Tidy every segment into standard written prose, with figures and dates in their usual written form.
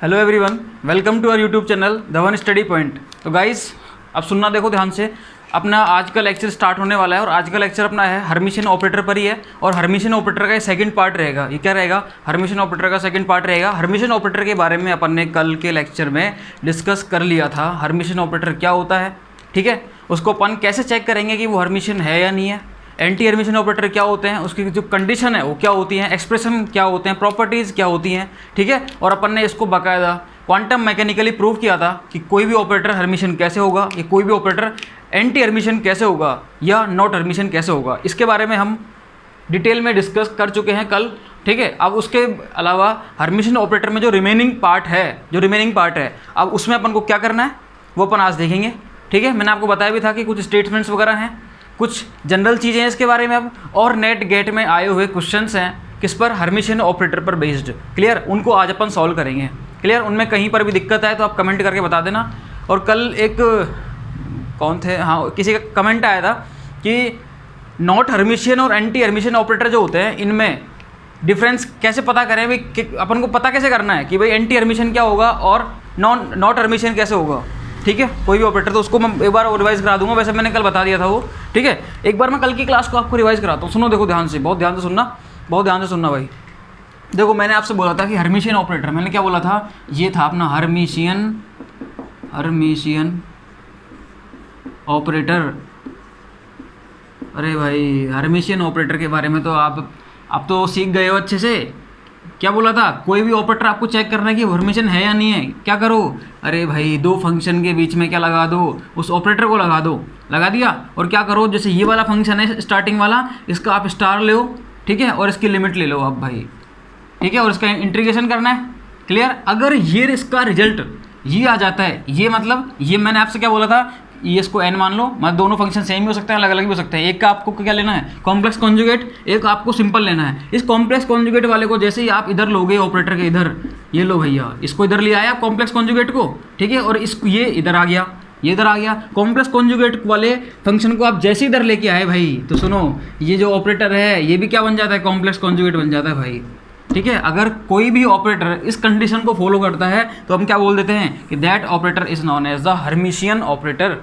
Hello everyone, welcome to our YouTube channel the one study point. तो guys अब सुनना देखो ध्यान से, अपना आज का लेक्चर स्टार्ट होने वाला है और आज का लेक्चर अपना है हर्मिशियन ऑपरेटर पर ही है। और हर्मिशियन ऑपरेटर का सेकंड पार्ट रहेगा। ये क्या रहेगा? हर्मिशियन ऑपरेटर का सेकंड पार्ट रहेगा। हर्मिशियन ऑपरेटर के बारे में अपन ने कल के लेक्चर में डिस्कस कर लिया था। हर्मिशियन ऑपरेटर क्या होता है, ठीक है, उसको अपन कैसे चेक करेंगे कि वो हर्मिशियन है या नहीं है। एंटी हर्मिशियन ऑपरेटर क्या होते हैं, उसकी जो कंडीशन है वो क्या होती है, एक्सप्रेशन क्या होते हैं, प्रॉपर्टीज़ क्या होती हैं, ठीक है। और अपन ने इसको बाकायदा क्वांटम मैकेनिकली प्रूव किया था कि कोई भी ऑपरेटर हर्मिशियन कैसे होगा, या कोई भी ऑपरेटर एंटी हर्मिशियन कैसे होगा या नॉट हर्मिशियन कैसे होगा। इसके बारे में हम डिटेल में डिस्कस कर चुके हैं कल, ठीक है। अब उसके अलावा हर्मिशियन ऑपरेटर में जो रिमेनिंग पार्ट है, अब उसमें अपन को क्या करना है वो अपन आज देखेंगे, ठीक है। मैंने आपको बताया भी था कि कुछ स्टेटमेंट्स वगैरह हैं, कुछ जनरल चीज़ें हैं इसके बारे में अब, और नेट गेट में आए हुए क्वेश्चंस हैं किस पर, हर्मिशियन ऑपरेटर पर बेस्ड। क्लियर, उनको आज अपन सॉल्व करेंगे। क्लियर, उनमें कहीं पर भी दिक्कत आए तो आप कमेंट करके बता देना। और कल एक कौन थे, हाँ, किसी का कमेंट आया था कि नॉट हर्मिशियन और एंटी हर्मिशियन ऑपरेटर जो होते हैं इनमें डिफरेंस कैसे पता करें भाई, अपन को पता कैसे करना है कि भाई एंटी हर्मिशियन क्या होगा और नॉट हर्मिशियन कैसे होगा, ठीक है। कोई भी ऑपरेटर, तो उसको मैं एक बार रिवाइज करा दूंगा। वैसे मैंने कल बता दिया था वो, ठीक है। एक बार मैं कल की क्लास को आपको रिवाइज कराता हूँ। सुनो देखो ध्यान से, बहुत ध्यान से सुनना, बहुत ध्यान से सुनना भाई। देखो मैंने आपसे बोला था कि हर्मिशियन ऑपरेटर, मैंने क्या बोला था, ये था अपना हर्मिशियन ऑपरेटर। अरे भाई, हर्मिशियन ऑपरेटर के बारे में तो आप तो सीख गए हो अच्छे से। क्या बोला था, कोई भी ऑपरेटर आपको चेक करना है कि हर्मिशियन है या नहीं है, क्या करो, अरे भाई दो फंक्शन के बीच में क्या लगा दो, उस ऑपरेटर को लगा दो, लगा दिया। और क्या करो, जैसे ये वाला फंक्शन है स्टार्टिंग वाला, इसका आप स्टार ले लो, ठीक है, और इसकी लिमिट ले लो आप भाई, ठीक है, और इसका इंटीग्रेशन करना है। क्लियर, अगर ये इसका रिजल्ट ये आ जाता है, ये मतलब ये मैंने आपसे क्या बोला था, ये इसको n मान लो, मतलब दोनों फंक्शन सेम ही हो सकते हैं, अलग अलग भी हो सकते हैं। एक का आपको क्या लेना है, कॉम्प्लेक्स कॉन्जुगेट, एक आपको सिंपल लेना है। इस कॉम्प्लेक्स कॉन्जुगेट वाले को जैसे ही आप इधर लोगे ऑपरेटर के इधर, ये लो भैया, इसको इधर ले आया कॉम्प्लेक्स कॉन्जुगेट को, ठीक है, और इसको ये इधर आ गया, ये इधर आ गया। कॉम्प्लेक्स कॉन्जुगेट वाले फंक्शन को आप जैसे इधर लेके आए भाई, तो सुनो, ये जो ऑपरेटर है ये भी क्या बन जाता है, कॉम्प्लेक्स कॉन्जुगेट बन जाता है भाई, ठीक है। अगर कोई भी ऑपरेटर इस कंडीशन को फॉलो करता है तो हम क्या बोल देते हैं कि that operator is known as the Hermitian operator.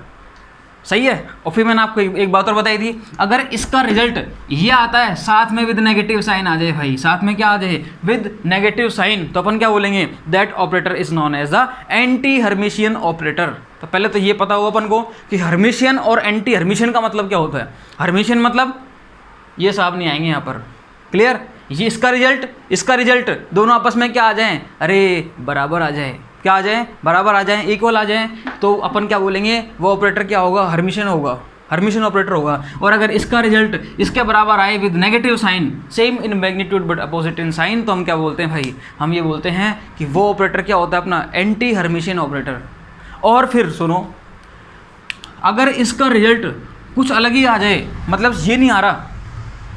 सही है। और फिर मैंने आपको एक बात और बताई थी, अगर इसका रिजल्ट ये आता है साथ में विद नेगेटिव साइन आ जाए भाई, साथ में क्या आ जाए, विद नेगेटिव साइन, तो अपन क्या बोलेंगे, that operator is known as the anti Hermitian operator. तो पहले तो ये पता हो अपन को कि हर्मिशियन और एंटी हर्मिशियन का मतलब क्या होता है। हर्मिशियन मतलब ये साहब नहीं आएंगे यहाँ पर, क्लियर, ये इसका रिजल्ट दोनों आपस में क्या आ जाएं, अरे बराबर आ जाए, क्या आ जाए, बराबर आ जाए, इक्वल आ जाए, तो अपन क्या बोलेंगे, वो ऑपरेटर क्या होगा, हर्मिशियन होगा, हर्मिशियन ऑपरेटर होगा। और अगर इसका रिजल्ट इसके बराबर आए with negative sign, same in magnitude but opposite in sign, तो हम क्या बोलते हैं भाई, हम ये बोलते हैं कि वो ऑपरेटर क्या होता है, अपना एंटी हर्मिशियन ऑपरेटर। और फिर सुनो, अगर इसका रिजल्ट कुछ अलग ही आ जाए, मतलब ये नहीं आ रहा,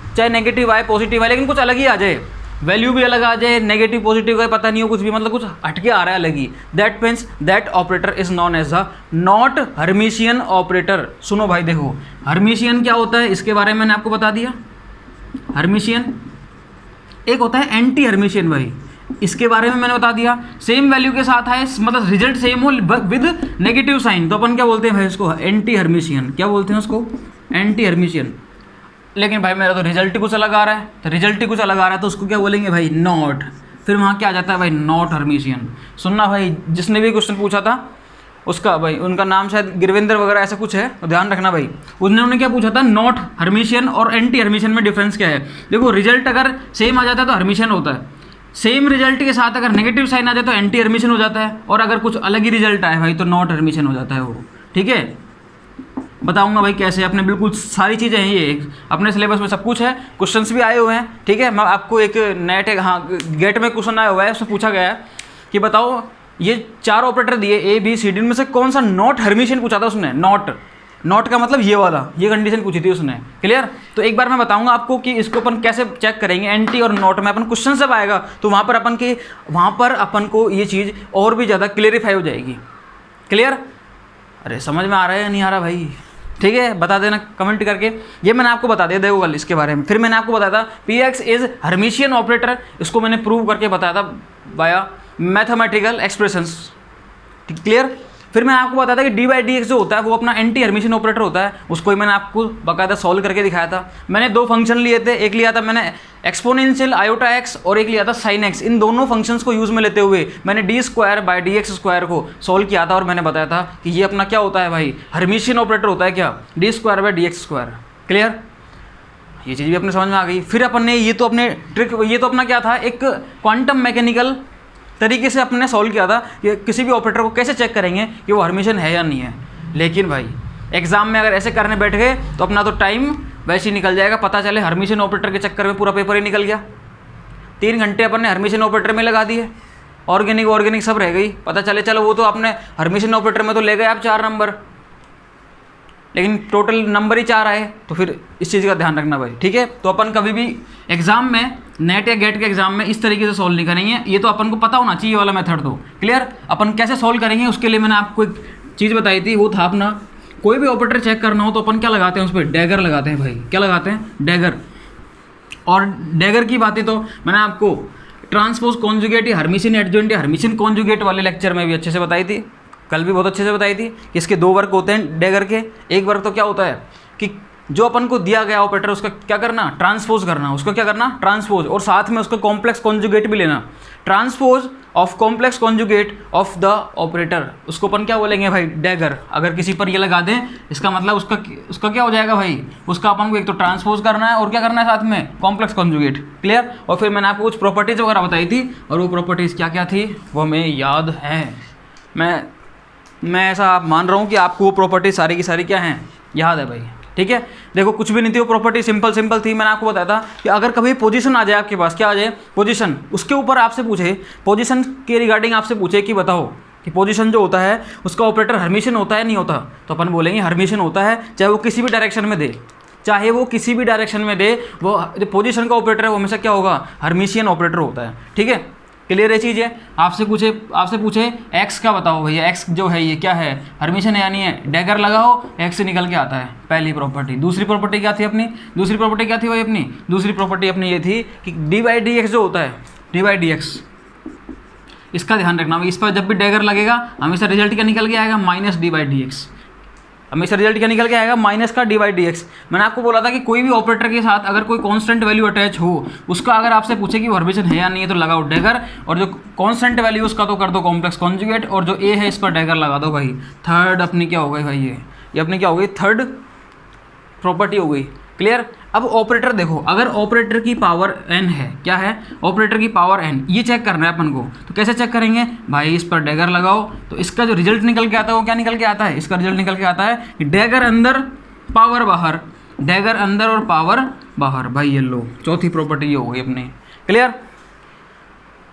चाहे नेगेटिव आए पॉजिटिव आए, लेकिन कुछ अलग ही आ जाए, वैल्यू भी अलग आ जाए, नेगेटिव पॉजिटिव का पता नहीं हो कुछ भी, मतलब कुछ हटके आ रहा है अलग ही, that means that operator is known as the not Hermitian operator. सुनो भाई देखो, हर्मिशियन क्या होता है इसके बारे में मैंने आपको बता दिया। हर्मिशियन एक होता है एंटी हर्मिशियन भाई, इसके बारे में मैंने बता दिया। सेम वैल्यू के साथ है, मतलब रिजल्ट सेम हो विद नेगेटिव साइन, तो अपन क्या बोलते हैं भाई उसको, एंटी हर्मिशियन। क्या बोलते हैं उसको, एंटी हर्मिशियन। लेकिन भाई मेरा तो रिजल्ट ही कुछ अलग आ रहा है, तो उसको क्या बोलेंगे भाई, नॉट। फिर वहाँ क्या आ जाता है भाई, नॉट हर्मिशियन। सुनना भाई, जिसने भी क्वेश्चन पूछा था उसका भाई, उनका नाम शायद गिरविंदर वगैरह ऐसा कुछ है, तो ध्यान रखना भाई, उन्होंने क्या पूछा था, नॉट हर्मिशियन और एंटी हर्मिशियन में डिफरेंस क्या है। देखो रिजल्ट अगर सेम आ जाता है तो हर्मिशियन होता है, सेम रिजल्ट के साथ अगर नेगेटिव साइन आ जाए तो एंटी हर्मिशियन हो जाता है, और अगर कुछ अलग ही रिजल्ट आए भाई तो नॉट हर्मिशियन हो जाता है वो, ठीक है। बताऊंगा भाई कैसे, अपने बिल्कुल सारी चीज़ें हैं, ये अपने सिलेबस में सब कुछ है, क्वेश्चंस भी आए हुए हैं, ठीक है। मैं आपको एक नेट, हाँ, गेट में क्वेश्चन आया हुआ है, उसमें पूछा गया है कि बताओ ये चार ऑपरेटर दिए ए बी सी डी में से कौन सा नॉट हर्मिशियन पूछा था उसने। नॉट का मतलब ये वाला, ये कंडीशन पूछी थी उसने। क्लियर, तो एक बार मैं बताऊंगा आपको कि इसको अपन कैसे चेक करेंगे, एंटी और नॉट में अपन क्वेश्चन जब आएगा तो वहाँ पर अपन को ये चीज़ और भी ज़्यादा क्लियरिफाई हो जाएगी। क्लियर, अरे समझ में आ रहा है या नहीं आ रहा भाई, ठीक है, बता देना कमेंट करके। ये मैंने आपको बता दिया देखो कल इसके बारे में। फिर मैंने आपको बताया था P x is Hermitian operator, इसको मैंने प्रूव करके बताया था वाया मैथमेटिकल एक्सप्रेशंस। क्लियर। फिर मैंने आपको बताया था कि डी बाई डी एक्स जो होता है वो अपना एंटी हर्मिशियन ऑपरेटर होता है, उसको ही मैंने आपको बाकायदा सॉल्व करके दिखाया था। मैंने दो फंक्शन लिए थे, एक लिया था मैंने एक्सपोनेंशियल आयोटा एक्स और एक लिया था साइन एक्स। इन दोनों फंक्शंस को यूज़ में लेते हुए मैंने D square by D x square को सॉल्व किया था और मैंने बताया था कि ये अपना क्या होता है भाई, हर्मिशियन ऑपरेटर होता है क्या, D square by D x square. Clear. ये चीज़ भी अपने समझ में आ गई। फिर अपन ने ये तो अपना क्या था, एक क्वांटम मैकेनिकल तरीके से अपने सॉल्व किया था कि किसी भी ऑपरेटर को कैसे चेक करेंगे कि वो हर्मिशियन है या नहीं है। लेकिन भाई एग्जाम में अगर ऐसे करने बैठ गए तो अपना तो टाइम वैसे ही निकल जाएगा, पता चले हर्मिशियन ऑपरेटर के चक्कर में पूरा पेपर ही निकल गया। 3 घंटे अपन ने हर्मिशियन ऑपरेटर में लगा दिए, ऑर्गेनिक सब रह गई। पता चले चलो वो तो आपने हर्मिशियन ऑपरेटर में तो ले गए आप 4 नंबर, लेकिन टोटल नंबर ही 4 आए। तो फिर इस चीज़ का ध्यान रखना भाई, ठीक है। तो अपन कभी भी एग्जाम में, नेट या गेट के एग्जाम में इस तरीके से सॉल्व नहीं करेंगे, ये तो अपन को पता होना चाहिए वाला मेथड। तो क्लियर। अपन कैसे सॉल्व करेंगे उसके लिए मैंने आपको एक चीज़ बताई थी, वो था अपना कोई भी ऑपरेटर चेक करना हो तो अपन क्या लगाते हैं उस पर, डैगर लगाते हैं भाई। क्या लगाते हैं, डैगर। और डैगर की बातें तो मैंने आपको ट्रांसपोज कॉन्जुगेट या हर्मिशियन एडजॉइंट या हर्मिशियन कॉन्जुगेट वाले लेक्चर में भी अच्छे से बताई थी, कल भी बहुत अच्छे से बताई थी कि इसके 2 वर्क होते हैं डैगर के। एक वर्क तो क्या होता है कि जो अपन को दिया गया ऑपरेटर उसका क्या करना, ट्रांसपोज करना, उसको क्या करना, ट्रांसपोज, और साथ में उसका कॉम्प्लेक्स कॉन्जुगेट भी लेना। Transpose of complex conjugate of the operator, उसको अपन क्या बोलेंगे भाई, डैगर। अगर किसी पर ये लगा दें इसका मतलब उसका क्या हो जाएगा भाई, उसका अपन को एक तो ट्रांसपोज करना है और क्या करना है साथ में, कॉम्प्लेक्स कॉन्जुगेट। क्लियर। और फिर मैंने आपको कुछ प्रॉपर्टीज़ वगैरह बताई थी और वो प्रॉपर्टीज़ क्या क्या थी वो हमें याद है। मैं ऐसा आप मान रहा हूँ कि आपको वो प्रॉपर्टी सारी की सारी क्या हैं, याद है भाई, ठीक है। देखो कुछ भी नहीं थी वो प्रॉपर्टी, सिंपल थी। मैंने आपको बताया था कि अगर कभी पोजीशन आ जाए आपके पास, क्या आ जाए, पोजीशन, उसके ऊपर आपसे पूछे, पोजीशन के रिगार्डिंग आपसे पूछे कि बताओ कि पोजीशन जो होता है उसका ऑपरेटर हर्मिशियन होता है नहीं होता, तो अपन बोलेंगे हर्मिशियन होता है, चाहे वो किसी भी डायरेक्शन में दे, वो जो पोजीशन का ऑपरेटर है वो हमेशा क्या होगा, हर्मिशियन ऑपरेटर होता है। ठीक है, क्लियर है चीज़ है। आपसे पूछे एक्स का बताओ भैया, एक्स जो है ये क्या है, हर्मिशियन है या नहीं है, डैगर लगाओ, एक्स से निकल के आता है, पहली प्रॉपर्टी। दूसरी प्रॉपर्टी क्या थी अपनी, दूसरी प्रॉपर्टी अपनी ये थी कि डी बाई डी एक्स जो होता है, डी बाई डी एक्स, इसका ध्यान रखना, इस पर जब भी डैगर लगेगा हमेशा रिजल्ट क्या निकल के आएगा, minus D by D x, हमेशा रिजल्ट क्या निकल के आएगा, माइनस का डी बाई डी एक्स। मैंने आपको बोला था कि कोई भी ऑपरेटर के साथ अगर कोई कांस्टेंट वैल्यू अटैच हो, उसका अगर आपसे पूछे कि वो हर्मिशियन है या नहीं है तो लगाओ डैगर, और जो कांस्टेंट वैल्यू उसका तो कर दो कॉम्प्लेक्स कॉन्जुगेट, और जो ए है इस पर डैगर लगा दो भाई। थर्ड अपनी क्या हो गई भाई, ये अपनी क्या हो गई, थर्ड प्रॉपर्टी हो गई। क्लियर। अब ऑपरेटर देखो, अगर ऑपरेटर की पावर n है, क्या है, ऑपरेटर की पावर n, ये चेक करना है अपन को, तो कैसे चेक करेंगे भाई, इस पर डैगर लगाओ, तो इसका जो रिजल्ट निकल के आता है वो क्या निकल के आता है, इसका रिजल्ट निकल के आता है कि डैगर अंदर पावर बाहर, डैगर अंदर और पावर बाहर भाई। ये लो चौथी प्रॉपर्टी ये हो गई अपनी। क्लियर,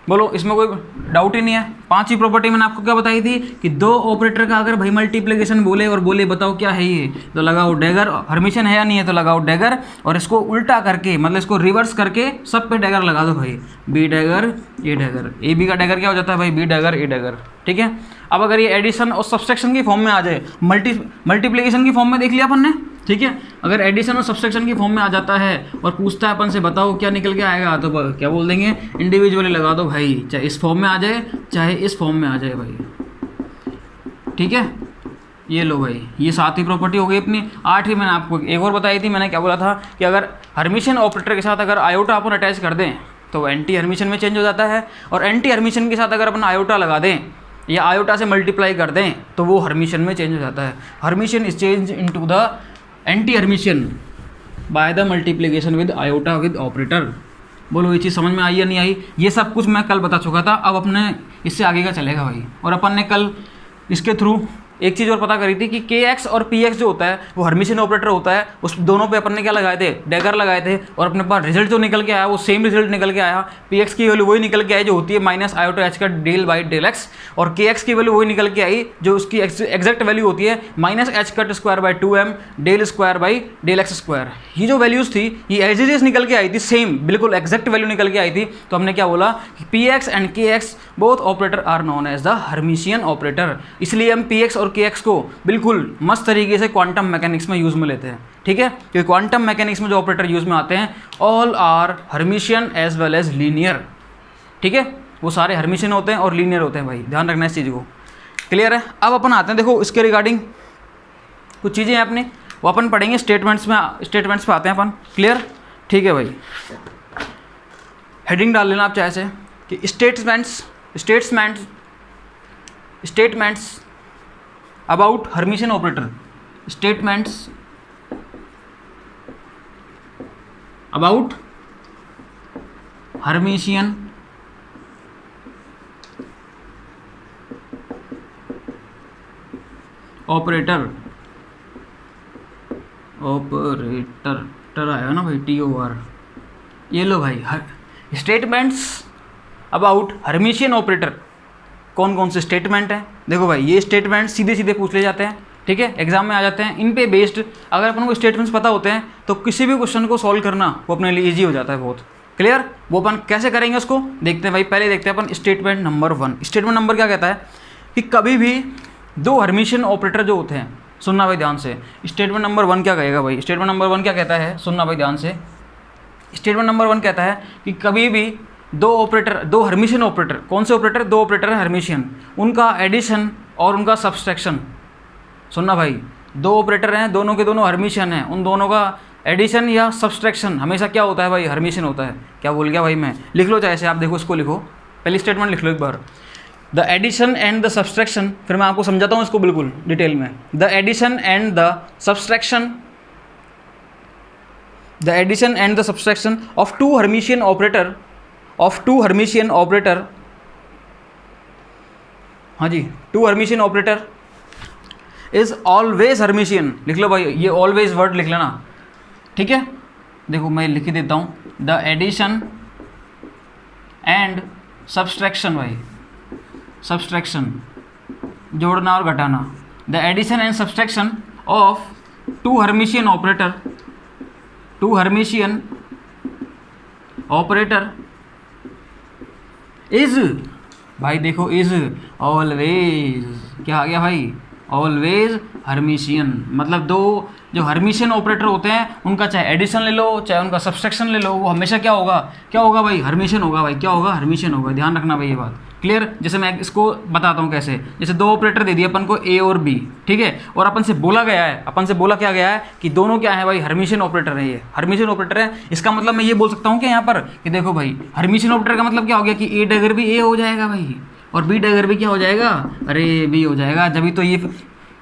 बोलो इसमें कोई डाउट ही नहीं है। पांचवी प्रॉपर्टी मैंने आपको क्या बताई थी कि दो ऑपरेटर का अगर भाई मल्टीप्लिकेशन बोले और बोले बताओ क्या है ये, तो लगाओ डैगर, हर्मिशियन है या नहीं है तो लगाओ डैगर, और इसको उल्टा करके मतलब इसको रिवर्स करके सब पे डैगर लगा दो भाई, B dagger A dagger, A B का डैगर क्या हो जाता है भाई, बी डैगर ए डैगर। ठीक है। अब अगर ये एडिशन और सब्सट्रैक्शन की फॉर्म में आ जाए, मल्टीप्लिकेशन की फॉर्म में देख लिया अपन ने, ठीक है, अगर एडिशन और सब्सट्रैक्शन की फॉर्म में आ जाता है और पूछता है अपन से बताओ क्या निकल के आएगा, तो क्या बोल देंगे, इंडिविजुअली लगा दो भाई, चाहे इस फॉर्म में आ जाए चाहे इस फॉर्म में आ जाए भाई। ठीक है, ये लो भाई, ये सातवीं प्रॉपर्टी हो गई अपनी। आठवीं मैंने आपको एक और बताई थी, मैंने क्या बोला था कि अगर हर्मिशियन ऑपरेटर के साथ अगर आयोटा अपन अटैच कर दें तो वो एंटी हर्मिशियन में चेंज हो जाता है, और एंटी हर्मिशियन के साथ अगर अपन आयोटा लगा दें या आयोटा से मल्टीप्लाई कर दें तो वो हर्मिशियन में चेंज हो जाता है। Hermitian is change into the anti Hermitian by the multiplication with iota with operator. बोलो ये चीज़ समझ में आई या नहीं आई। ये सब कुछ मैं कल बता चुका था, अब अपने इससे आगे का चलेगा भाई। और अपन ने कल इसके थ्रू एक चीज़ और पता करी थी कि के एक्स और पी एक्स जो होता है वो हर्मिशियन ऑपरेटर होता है, उस दोनों पे अपन ने क्या लगाए थे, डैगर लगाए थे, और अपने पास रिजल्ट जो निकल के आया वो सेम रिजल्ट निकल के आया। पी एक्स की वैल्यू वही निकल के आई जो होती है माइनस आयोटा एच का डेल बाई डेल एक्स, और के एक्स की वैल्यू वही निकल के आई जो उसकी एग्जैक्ट वैल्यू होती है minus h cut square by 2m del square by del x square. ये जो वैल्यूज़ थी ये एज इट इज निकल के आई थी, सेम बिल्कुल एग्जैक्ट वैल्यू निकल के आई थी। तो हमने क्या बोला कि P x and K x both operator are known as the Hermitian operator, इसलिए हम पी एक्स और के एक्स को बिल्कुल मस्त तरीके से क्वांटम मैकेनिक्स में यूज़ में लेते हैं। ठीक है, क्योंकि क्वांटम मैकेनिक्स में जो ऑपरेटर यूज़ में आते हैं all are Hermitian as well as linear. ठीक है, वो सारे हर्मिशियन होते हैं और लीनियर होते हैं भाई, ध्यान रखना इस चीज़ को। क्लियर है। अब अपन आते हैं, देखो इसके रिगार्डिंग कुछ चीज़ें हैं अपने, वो अपन पढ़ेंगे स्टेटमेंट्स में, स्टेटमेंट्स पे आते हैं अपन। क्लियर, ठीक है भाई। हेडिंग डाल लेना आप चाहे से कि statements about Hermitian operator, statements about Hermitian operator टर आया ना भाई, TOR। ये लो भाई, स्टेटमेंट्स अबाउट हर्मिशियन ऑपरेटर। कौन कौन से स्टेटमेंट हैं, देखो भाई ये स्टेटमेंट सीधे सीधे पूछ ले जाते हैं, ठीक है, एग्जाम में आ जाते हैं। इन पे बेस्ड अगर अपन को स्टेटमेंट्स पता होते हैं तो किसी भी क्वेश्चन को सॉल्व करना वो अपने लिए ईजी हो जाता है बहुत। क्लियर, वो अपन कैसे करेंगे उसको देखते हैं भाई। पहले देखते हैं अपन स्टेटमेंट नंबर 1। स्टेटमेंट नंबर क्या कहता है कि कभी भी दो हर्मिशियन ऑपरेटर जो होते हैं, सुनना भाई ध्यान से, स्टेटमेंट नंबर 1 क्या कहेगा भाई, स्टेटमेंट नंबर 1 क्या कहता है, सुनना भाई ध्यान से। स्टेटमेंट नंबर 1 कहता है कि कभी भी दो हर्मिशियन ऑपरेटर, कौन से ऑपरेटर, दो ऑपरेटर हैं हर्मिशियन, उनका एडिशन और उनका सब्सट्रैक्शन, सुनना भाई, दो ऑपरेटर हैं, दोनों के दोनों हर्मिशियन हैं, उन दोनों का एडिशन या सब्सट्रैक्शन हमेशा क्या होता है भाई, हर्मिशियन होता है। क्या बोल गया भाई मैं, लिख लो चाहे से आप, देखो इसको लिखो, पहली स्टेटमेंट लिख लो एक बार, the addition and the subtraction, फिर मैं आपको समझाता हूँ इसको बिल्कुल डिटेल में। The addition and the subtraction of two Hermitian operator, हाँ जी, two Hermitian operator is always Hermitian. लिख लो भाई, ये ऑलवेज वर्ड लिख लेना, ठीक है। देखो मैं लिख देता हूँ, द एडिशन एंड सब्सट्रैक्शन, भाई सब्सट्रैक्शन जोड़ना और घटाना, the addition and subtraction of two Hermitian operator is, भाई देखो इज ऑलवेज, क्या आ गया भाई, ऑलवेज हर्मिशियन। मतलब दो जो हर्मिशियन ऑपरेटर होते हैं उनका चाहे एडिशन ले लो चाहे उनका सब्सट्रैक्शन ले लो, वो हमेशा क्या होगा भाई, हर्मिशियन होगा भाई, क्या होगा, हर्मिशियन होगा। ध्यान रखना भाई ये बात। क्लियर, जैसे मैं इसको बताता हूँ कैसे, जैसे दो ऑपरेटर दे दिए अपन को A और B, ठीक है, और अपन से बोला क्या गया है कि दोनों क्या है भाई, हर्मिशियन ऑपरेटर है, ये हर्मिशियन ऑपरेटर है। इसका मतलब मैं ये बोल सकता हूँ कि यहाँ पर कि देखो भाई हर्मिशियन ऑपरेटर का मतलब क्या हो गया कि A डैगर भी A हो जाएगा भाई, और B डैगर भी क्या हो जाएगा, अरे B हो जाएगा। जब भी तो ये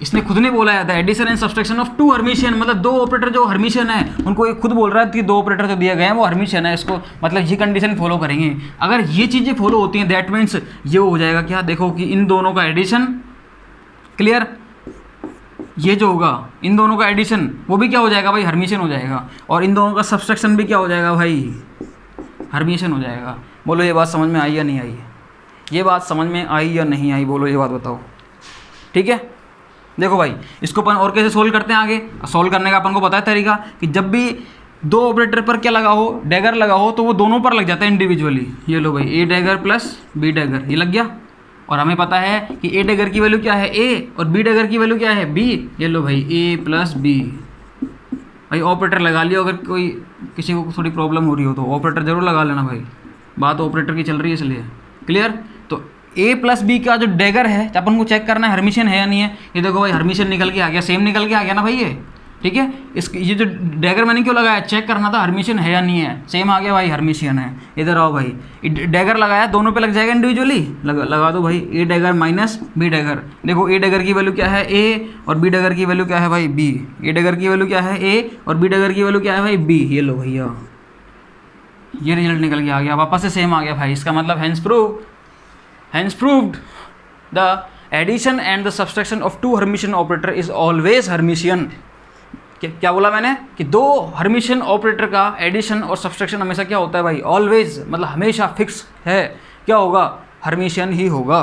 इसने खुद ने बोला है, the addition and subtraction of two Hermitian, मतलब दो ऑपरेटर जो हर्मिशियन है उनको ये खुद बोल रहा है कि दो ऑपरेटर जो दिए गए हैं वो हर्मिशियन है। इसको मतलब ये कंडीशन फॉलो करेंगे, अगर ये चीज़ें फॉलो होती हैं दैट मीन्स ये हो जाएगा क्या, देखो कि इन दोनों का एडिशन, क्लियर, ये जो होगा इन दोनों का एडिशन वो भी क्या हो जाएगा भाई, हर्मिशियन हो जाएगा, और इन दोनों का सब्सट्रैक्शन भी क्या हो जाएगा भाई, हर्मिशियन हो जाएगा। बोलो ये बात समझ में आई या नहीं आई, ये बात समझ में आई या नहीं आई, बोलो ये बात बताओ, ठीक है। देखो भाई इसको अपन और कैसे सोल्व करते हैं, आगे सोल्व करने का अपन को पता है तरीका कि जब भी दो ऑपरेटर पर क्या लगा हो, डैगर लगा हो, तो वो दोनों पर लग जाता है इंडिविजुअली। ये लो भाई A dagger plus B dagger, ये लग गया, और हमें पता है कि A डैगर की वैल्यू क्या है A और B डैगर की वैल्यू क्या है B। ये लो भाई A प्लस B, भाई ऑपरेटर लगा लियो, अगर कोई किसी को थोड़ी प्रॉब्लम हो रही हो तो ऑपरेटर जरूर लगा लेना भाई, बात ऑपरेटर की चल रही है इसलिए। क्लियर, तो A प्लस B का जो डैगर है अपन को चेक करना है हर्मिशियन है या नहीं है। ये देखो भाई हर्मिशियन निकल के आ गया, सेम निकल के आ गया ना भाई ये, ठीक है। ये जो डैगर मैंने क्यों लगाया, चेक करना था हर्मिशियन है या नहीं है, सेम आ गया भाई, हर्मिशियन है। इधर आओ भाई, डैगर लगाया, दोनों पे लग जाएगा इंडिविजुअली, लगा दो भाई A dagger minus B dagger. देखो A डैगर की वैल्यू क्या है A और B डैगर की वैल्यू क्या है भाई B, A डैगर की वैल्यू क्या है A और B डैगर की वैल्यू क्या है भाई B। ये लो भैया ये रिजल्ट निकल के आ गया, वापस से सेम आ गया भाई। इसका मतलब hence proved the addition and the subtraction of two Hermitian operator is always Hermitian। क्या बोला मैंने कि दो हर्मिशियन ऑपरेटर का एडिशन और सब्सट्रैक्शन हमेशा क्या होता है भाई, ऑलवेज, मतलब हमेशा फिक्स है, क्या होगा, हर्मिशियन ही होगा।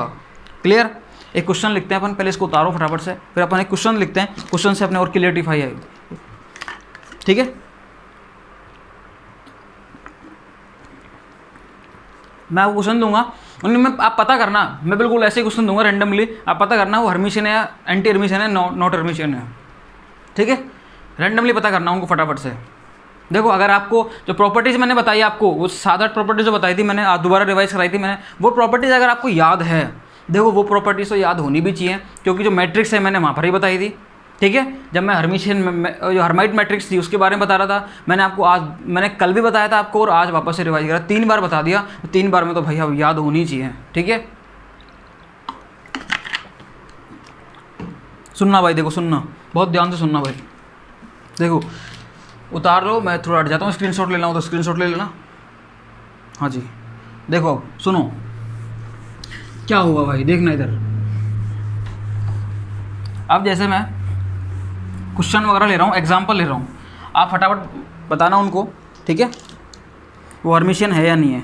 क्लियर, एक क्वेश्चन लिखते हैं अपन, पहले इसको उतारो फटाफट से, फिर अपन एक क्वेश्चन लिखते हैं, क्वेश्चन से अपने और क्लियरिटीफाई आएगी, ठीक है। मैं आपको क्वेश्चन दूंगा, उनमें आप पता करना, मैं बिल्कुल ऐसे क्वेश्चन दूंगा रैंडमली, आप पता करना वो हर्मिशियन है या एंटी हर्मिशियन है, नॉट हर्मिशियन है, ठीक है। रैंडमली पता करना उनको फटाफट से, देखो अगर आपको जो प्रॉपर्टीज़ मैंने बताई आपको, वो 7-8 प्रॉपर्टीज जो बताई थी मैंने, आज दोबारा रिवाइज कराई थी मैंने, वो प्रॉपर्टीज़ अगर आपको याद है, देखो वो प्रॉपर्टीज़ तो याद होनी भी चाहिए, क्योंकि जो मैट्रिक्स है मैंने वहाँ पर ही बताई थी। ठीक है, जब मैं हर्मिशियन जो हर्माइट मैट्रिक्स थी उसके बारे में बता रहा था, मैंने आपको आज, मैंने कल भी बताया था आपको और आज वापस से रिवाइज करा, 3 बार बता दिया, 3 बार में तो भैया याद होनी चाहिए। ठीक है, सुनना भाई, देखो सुनना, बहुत ध्यान से सुनना भाई। देखो उतार लो, मैं थोड़ा हट जाता हूँ, स्क्रीनशॉट लेना हो तो स्क्रीनशॉट ले लेना। हाँ जी, देखो सुनो क्या हुआ भाई, देखना इधर। अब जैसे मैं क्वेश्चन वगैरह ले रहा हूँ, एग्जाम्पल ले रहा हूँ, आप फटाफट बताना उनको। ठीक है, वो हर्मिशियन है या नहीं है।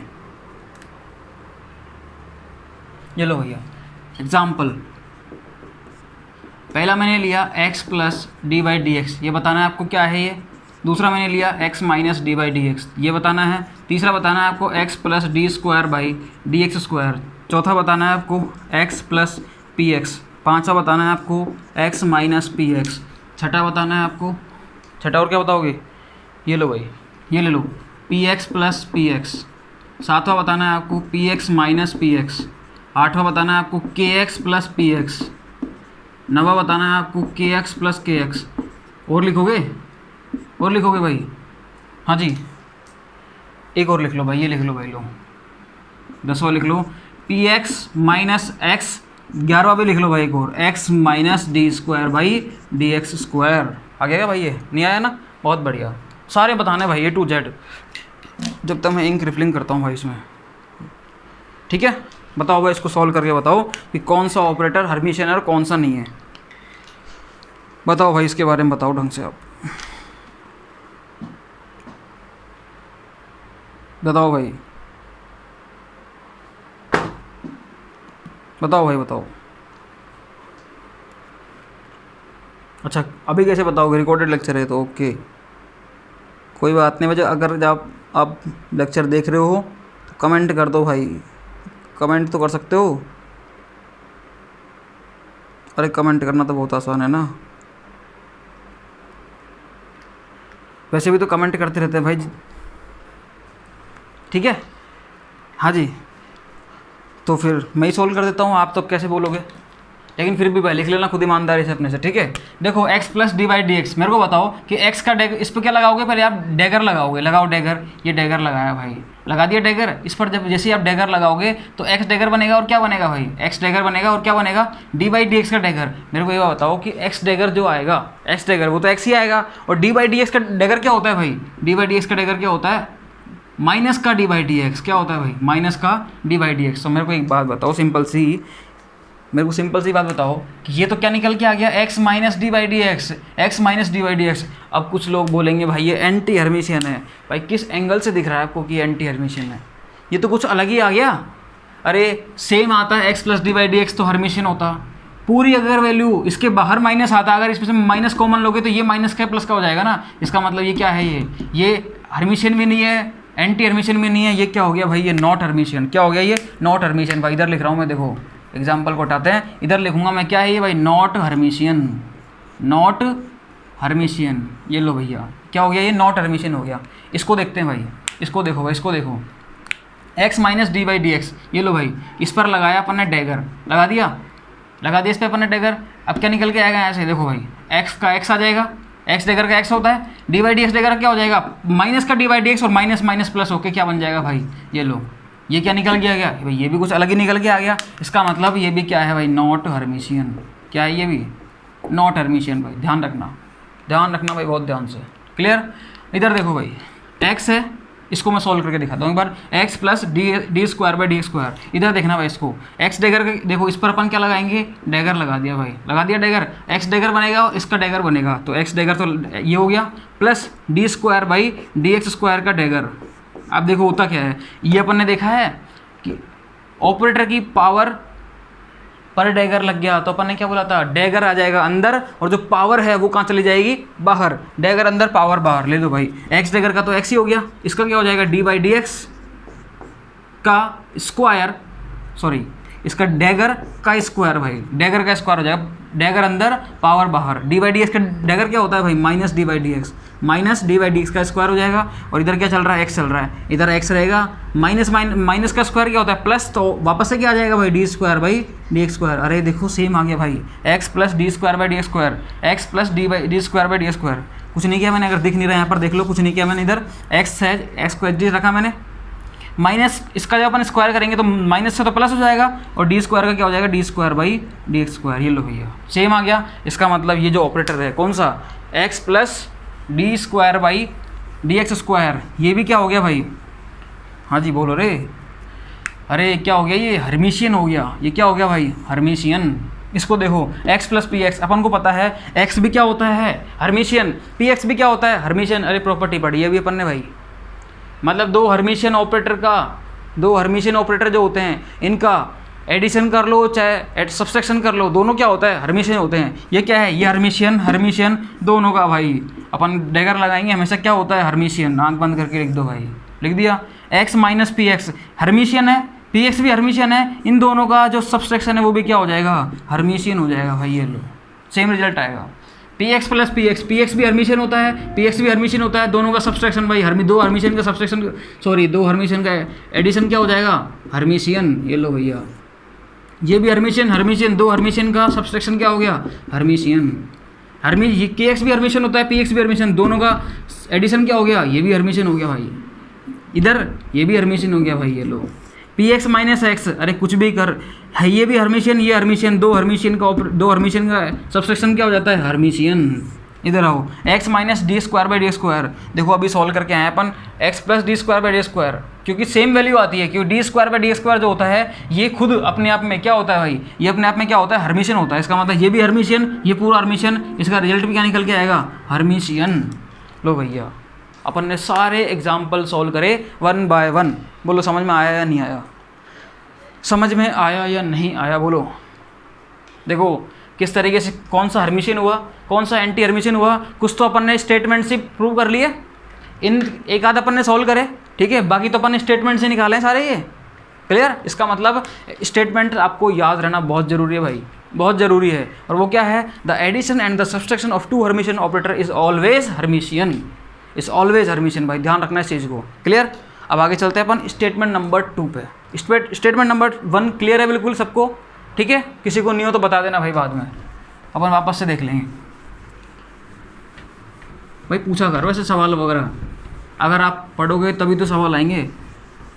ये लो भैया एग्जाम्पल, पहला मैंने लिया x plus D by D x, ये बताना है आपको क्या है ये। दूसरा मैंने लिया x minus D by D x, ये बताना है। तीसरा बताना है आपको x plus D square by D x square. चौथा बताना है आपको x प्लस पी एक्स। पाँचवा बताना है आपको x माइनस पी एक्स। छठा बताना है आपको, छठा और क्या बताओगे, ये लो भाई, ये ले लो, P X plus P X. सातवां बताना है आपको P X minus P X. आठवां बताना है आपको के एक्स प्लस पी एक्स। नवा बताना है आपको के एक्स प्लस के एक्स। और लिखोगे, और लिखोगे भाई, हाँ जी एक और लिख लो भाई, ये लिख लो भाई, लो 10वां लिख लो, पी एक्स माइनस एक्स। 11वां भी लिख लो भाई एक और, X minus D square by D x square. आ गया भाई, ये नहीं आया ना, बहुत बढ़िया, सारे बताने भाई A to Z, जब तक मैं इंक रिफिलिंग करता हूँ भाई इसमें। ठीक है, बताओ भाई, इसको सॉल्व करके बताओ कि कौन सा ऑपरेटर हर्मिशियन है और कौन सा नहीं है। बताओ भाई, इसके बारे में बताओ ढंग से आप, बताओ भाई, बताओ भाई बताओ। अच्छा अभी कैसे बताओगे, रिकॉर्डेड लेक्चर है तो ओके, कोई बात नहीं। वजह अगर जब आप लेक्चर देख रहे हो तो कमेंट कर दो भाई, कमेंट तो कर सकते हो। अरे कमेंट करना तो बहुत आसान है ना, वैसे भी तो कमेंट करते रहते हैं भाई। ठीक है, हाँ जी, तो फिर मैं ही सोल्व कर देता हूँ, आप तो कैसे बोलोगे, लेकिन फिर भी भाई लिख लेना खुद ईमानदारी से अपने से। ठीक है, देखो x plus D by D x, मेरे को बताओ कि x का डैगर, इस पर क्या लगाओगे, पहले आप डैगर लगाओगे, लगाओ डैगर। ये डैगर लगाया भाई, लगा दिया डैगर। इस पर जब जैसे ही आप डैगर लगाओगे तो x डैगर बनेगा और क्या बनेगा भाई, x डैगर बनेगा और क्या बनेगा, डी बाई डी एक्स का डैगर। मेरे को ये बताओ कि x डैगर जो आएगा, x डैगर वो तो x ही आएगा, और डी बाई डी एक्स का डैगर क्या होता है भाई, डी बाई डी एक्स का डैगर क्या होता है, माइनस का डी बाई डी एक्स। क्या होता है भाई, माइनस का डी बाई डी एक्स। तो मेरे को एक बात बताओ सिंपल सी, मेरे को सिंपल सी बात बताओ कि ये तो क्या निकल के आ गया, x minus D by D X, x minus D by D x. अब कुछ लोग बोलेंगे भाई ये एंटी हर्मिशियन है। भाई किस एंगल से दिख रहा है आपको कि एंटी हर्मिशियन है, ये तो कुछ अलग ही आ गया। अरे सेम आता है x plus D by D x तो हर्मिशियन होता, पूरी अगर वैल्यू इसके बाहर माइनस आता, अगर इसमें से माइनस कॉमन लोगे तो ये माइनस का प्लस का हो जाएगा ना। इसका मतलब ये क्या है, ये हर्मिशियन भी नहीं है, एंटी हर्मिशियन भी नहीं है, ये क्या हो गया भाई, ये नॉट हर्मिशियन। क्या हो गया, ये नॉट हर्मिशियन। भाई इधर लिख रहा हूँ मैं, देखो एग्जाम्पल को हटाते हैं, इधर लिखूंगा मैं, क्या है ये भाई, नॉट हर्मिशियन, नॉट हर्मिशियन। ये लो भैया, क्या हो गया, ये नॉट हर्मिशियन हो गया। इसको देखते हैं भाई, इसको देखो भाई, इसको देखो, x minus D by D x. ये लो भाई, इस पर लगाया अपन ने डैगर, लगा दिया इस पर अपन ने डैगर। अब क्या निकल के आएगा यहाँ से, देखो भाई x का x आ जाएगा, x डैगर का x होता है, D by D x dagger क्या हो जाएगा, माइनस का डी बाई डी एक्स, और माइनस माइनस प्लस होके क्या बन जाएगा भाई, ये लो, ये क्या निकल के आ गया भाई, ये भी कुछ अलग ही निकल के आ गया। इसका मतलब ये भी क्या है भाई, नॉट हर्मिशियन। क्या है ये भी, नॉट हर्मिशियन। भाई ध्यान रखना भाई, बहुत ध्यान से, क्लियर। इधर देखो भाई, x है, इसको मैं सॉल्व करके दिखाता हूँ एक बार, x plus D square by D square. इधर देखना भाई, इसको x डैगर देखो, इस पर अपन क्या लगाएंगे, डैगर लगा दिया भाई, लगा दिया डैगर, x डैगर बनेगा और इसका डैगर बनेगा, तो x डैगर तो ये हो गया, plus D square by D x square का डैगर। अब देखो होता क्या है, ये अपन ने देखा है कि ऑपरेटर की पावर पर डैगर लग गया, तो अपन ने क्या बोला था, डैगर आ जाएगा अंदर और जो पावर है वो कहाँ चली जाएगी, बाहर। डैगर अंदर, पावर बाहर। ले लो भाई, एक्स डैगर का तो एक्स ही हो गया, इसका क्या हो जाएगा, डी बाई डी एक्स का स्क्वायर, सॉरी इसका डैगर का स्क्वायर भाई, डैगर का स्क्वायर हो जाएगा, डैगर अंदर पावर बाहर, डी बाई डी एक्स का डैगर क्या होता है भाई, minus D by D X, minus D by D X का स्क्वायर हो जाएगा। और इधर क्या चल रहा है, एक्स चल रहा है, इधर एक्स रहेगा, माइनस माइनस का स्क्वायर क्या होता है प्लस, तो वापस से क्या आ जाएगा भाई D square by D x square. अरे देखो सेम आ गया भाई, x plus D square by D x square, x plus D square by D square. कुछ नहीं किया मैंने, अगर दिख नहीं रहा यहाँ पर देख लो, कुछ नहीं किया मैंने, इधर एक्स है, एक्स को एच रखा मैंने, माइनस इसका जब अपन स्क्वायर करेंगे तो माइनस से तो प्लस हो जाएगा, और डी स्क्वायर का क्या हो जाएगा, D square by D x square. ये लो भैया सेम आ गया। इसका मतलब ये जो ऑपरेटर है कौन सा, x plus D square by D x square, ये भी क्या हो गया भाई, हाँ जी बोलो रे, अरे क्या हो गया, ये हर्मिशियन हो गया। ये क्या हो गया भाई, हर्मिशियन। इसको देखो x प्लस पी एक्स, अपन को पता है x भी क्या होता है हर्मिशियन, पी एक्स भी क्या होता है हर्मिशियन। अरे प्रॉपर्टी पढ़ी है अभी अपन ने भाई, मतलब दो हर्मिशियन ऑपरेटर जो होते हैं इनका एडिशन कर लो चाहे सब्सट्रैक्शन कर लो, दोनों क्या होता है हर्मिशियन होते हैं। ये क्या है, ये हर्मिशियन दोनों का भाई, अपन डैगर लगाएंगे हमेशा क्या होता है हर्मिशियन। आंख बंद करके लिख दो भाई, लिख दिया, x minus P x Hermitian है, पी एक्स भी हर्मिशियन है, इन दोनों का जो सब्सट्रैक्शन है वो भी क्या हो जाएगा हर्मिशियन हो जाएगा भाई। ये लो सेम रिजल्ट आएगा, P X plus P x भी हर्मिशियन होता है, पी एक्स भी हर्मिशियन होता है, दोनों का सब्सट्रैक्शन भाई दो हर्मिशियन का सब्सट्रैक्शन, सॉरी दो हर्मिशियन का एडिशन क्या हो जाएगा हर्मिशियन। ये लो भैया, ये भी हर्मिशियन, दो हर्मिशियन का सब्सट्रैक्शन क्या हो गया हर्मिशियन। के एक्स भी हर्मिशियन होता है, पी एक्स भी हर्मिशियन, दोनों का एडिशन क्या हो गया, ये भी हर्मिशियन हो गया भाई, इधर ये भी हर्मिशियन हो गया भाई। ये लो पी एक्स माइनस एक्स, अरे कुछ भी कर है, ये भी हर्मिशियन, ये हर्मिशियन, दो हर्मिशियन का सब्सट्रैक्शन क्या हो जाता है हर्मिशियन। इधर आओ, x minus D square by D square, देखो अभी सॉल्व करके आए अपन, x plus D square by D square, क्योंकि सेम वैल्यू आती है, क्योंकि D square by D square जो होता है ये खुद अपने आप में क्या होता है भाई, ये अपने आप में क्या होता है हर्मिशियन होता है। इसका मतलब ये भी हर्मिशियन, ये पूरा हर्मिशियन, इसका रिजल्ट भी क्या निकल के आएगा हर्मिशियन। लो भैया अपन ने सारे एग्जाम्पल सॉल्व करे 1 बाय 1, बोलो समझ में आया या नहीं आया, समझ में आया या नहीं आया बोलो। देखो किस तरीके से कौन सा हर्मिशियन हुआ, कौन सा एंटी हर्मिशियन हुआ, कुछ तो अपन ने स्टेटमेंट से प्रूव कर लिए, इन एक आध अपन ने सॉल्व करे, ठीक है, बाकी तो अपन ने स्टेटमेंट से निकाले हैं सारे। ये क्लियर, इसका मतलब स्टेटमेंट आपको याद रहना बहुत ज़रूरी है भाई, बहुत ज़रूरी है। और वो क्या है, the addition and the subtraction of two Hermitian operator is always Hermitian, is always Hermitian भाई, ध्यान रखना इस चीज़ को। क्लियर, अब आगे चलते हैं अपन स्टेटमेंट नंबर 2 पे। स्टेटमेंट नंबर 1 क्लियर है बिल्कुल सबको, ठीक है, किसी को नहीं हो तो बता देना भाई, बाद में अपन वापस से देख लेंगे भाई। पूछा करो ऐसे सवाल वगैरह, अगर आप पढ़ोगे तभी तो सवाल आएंगे,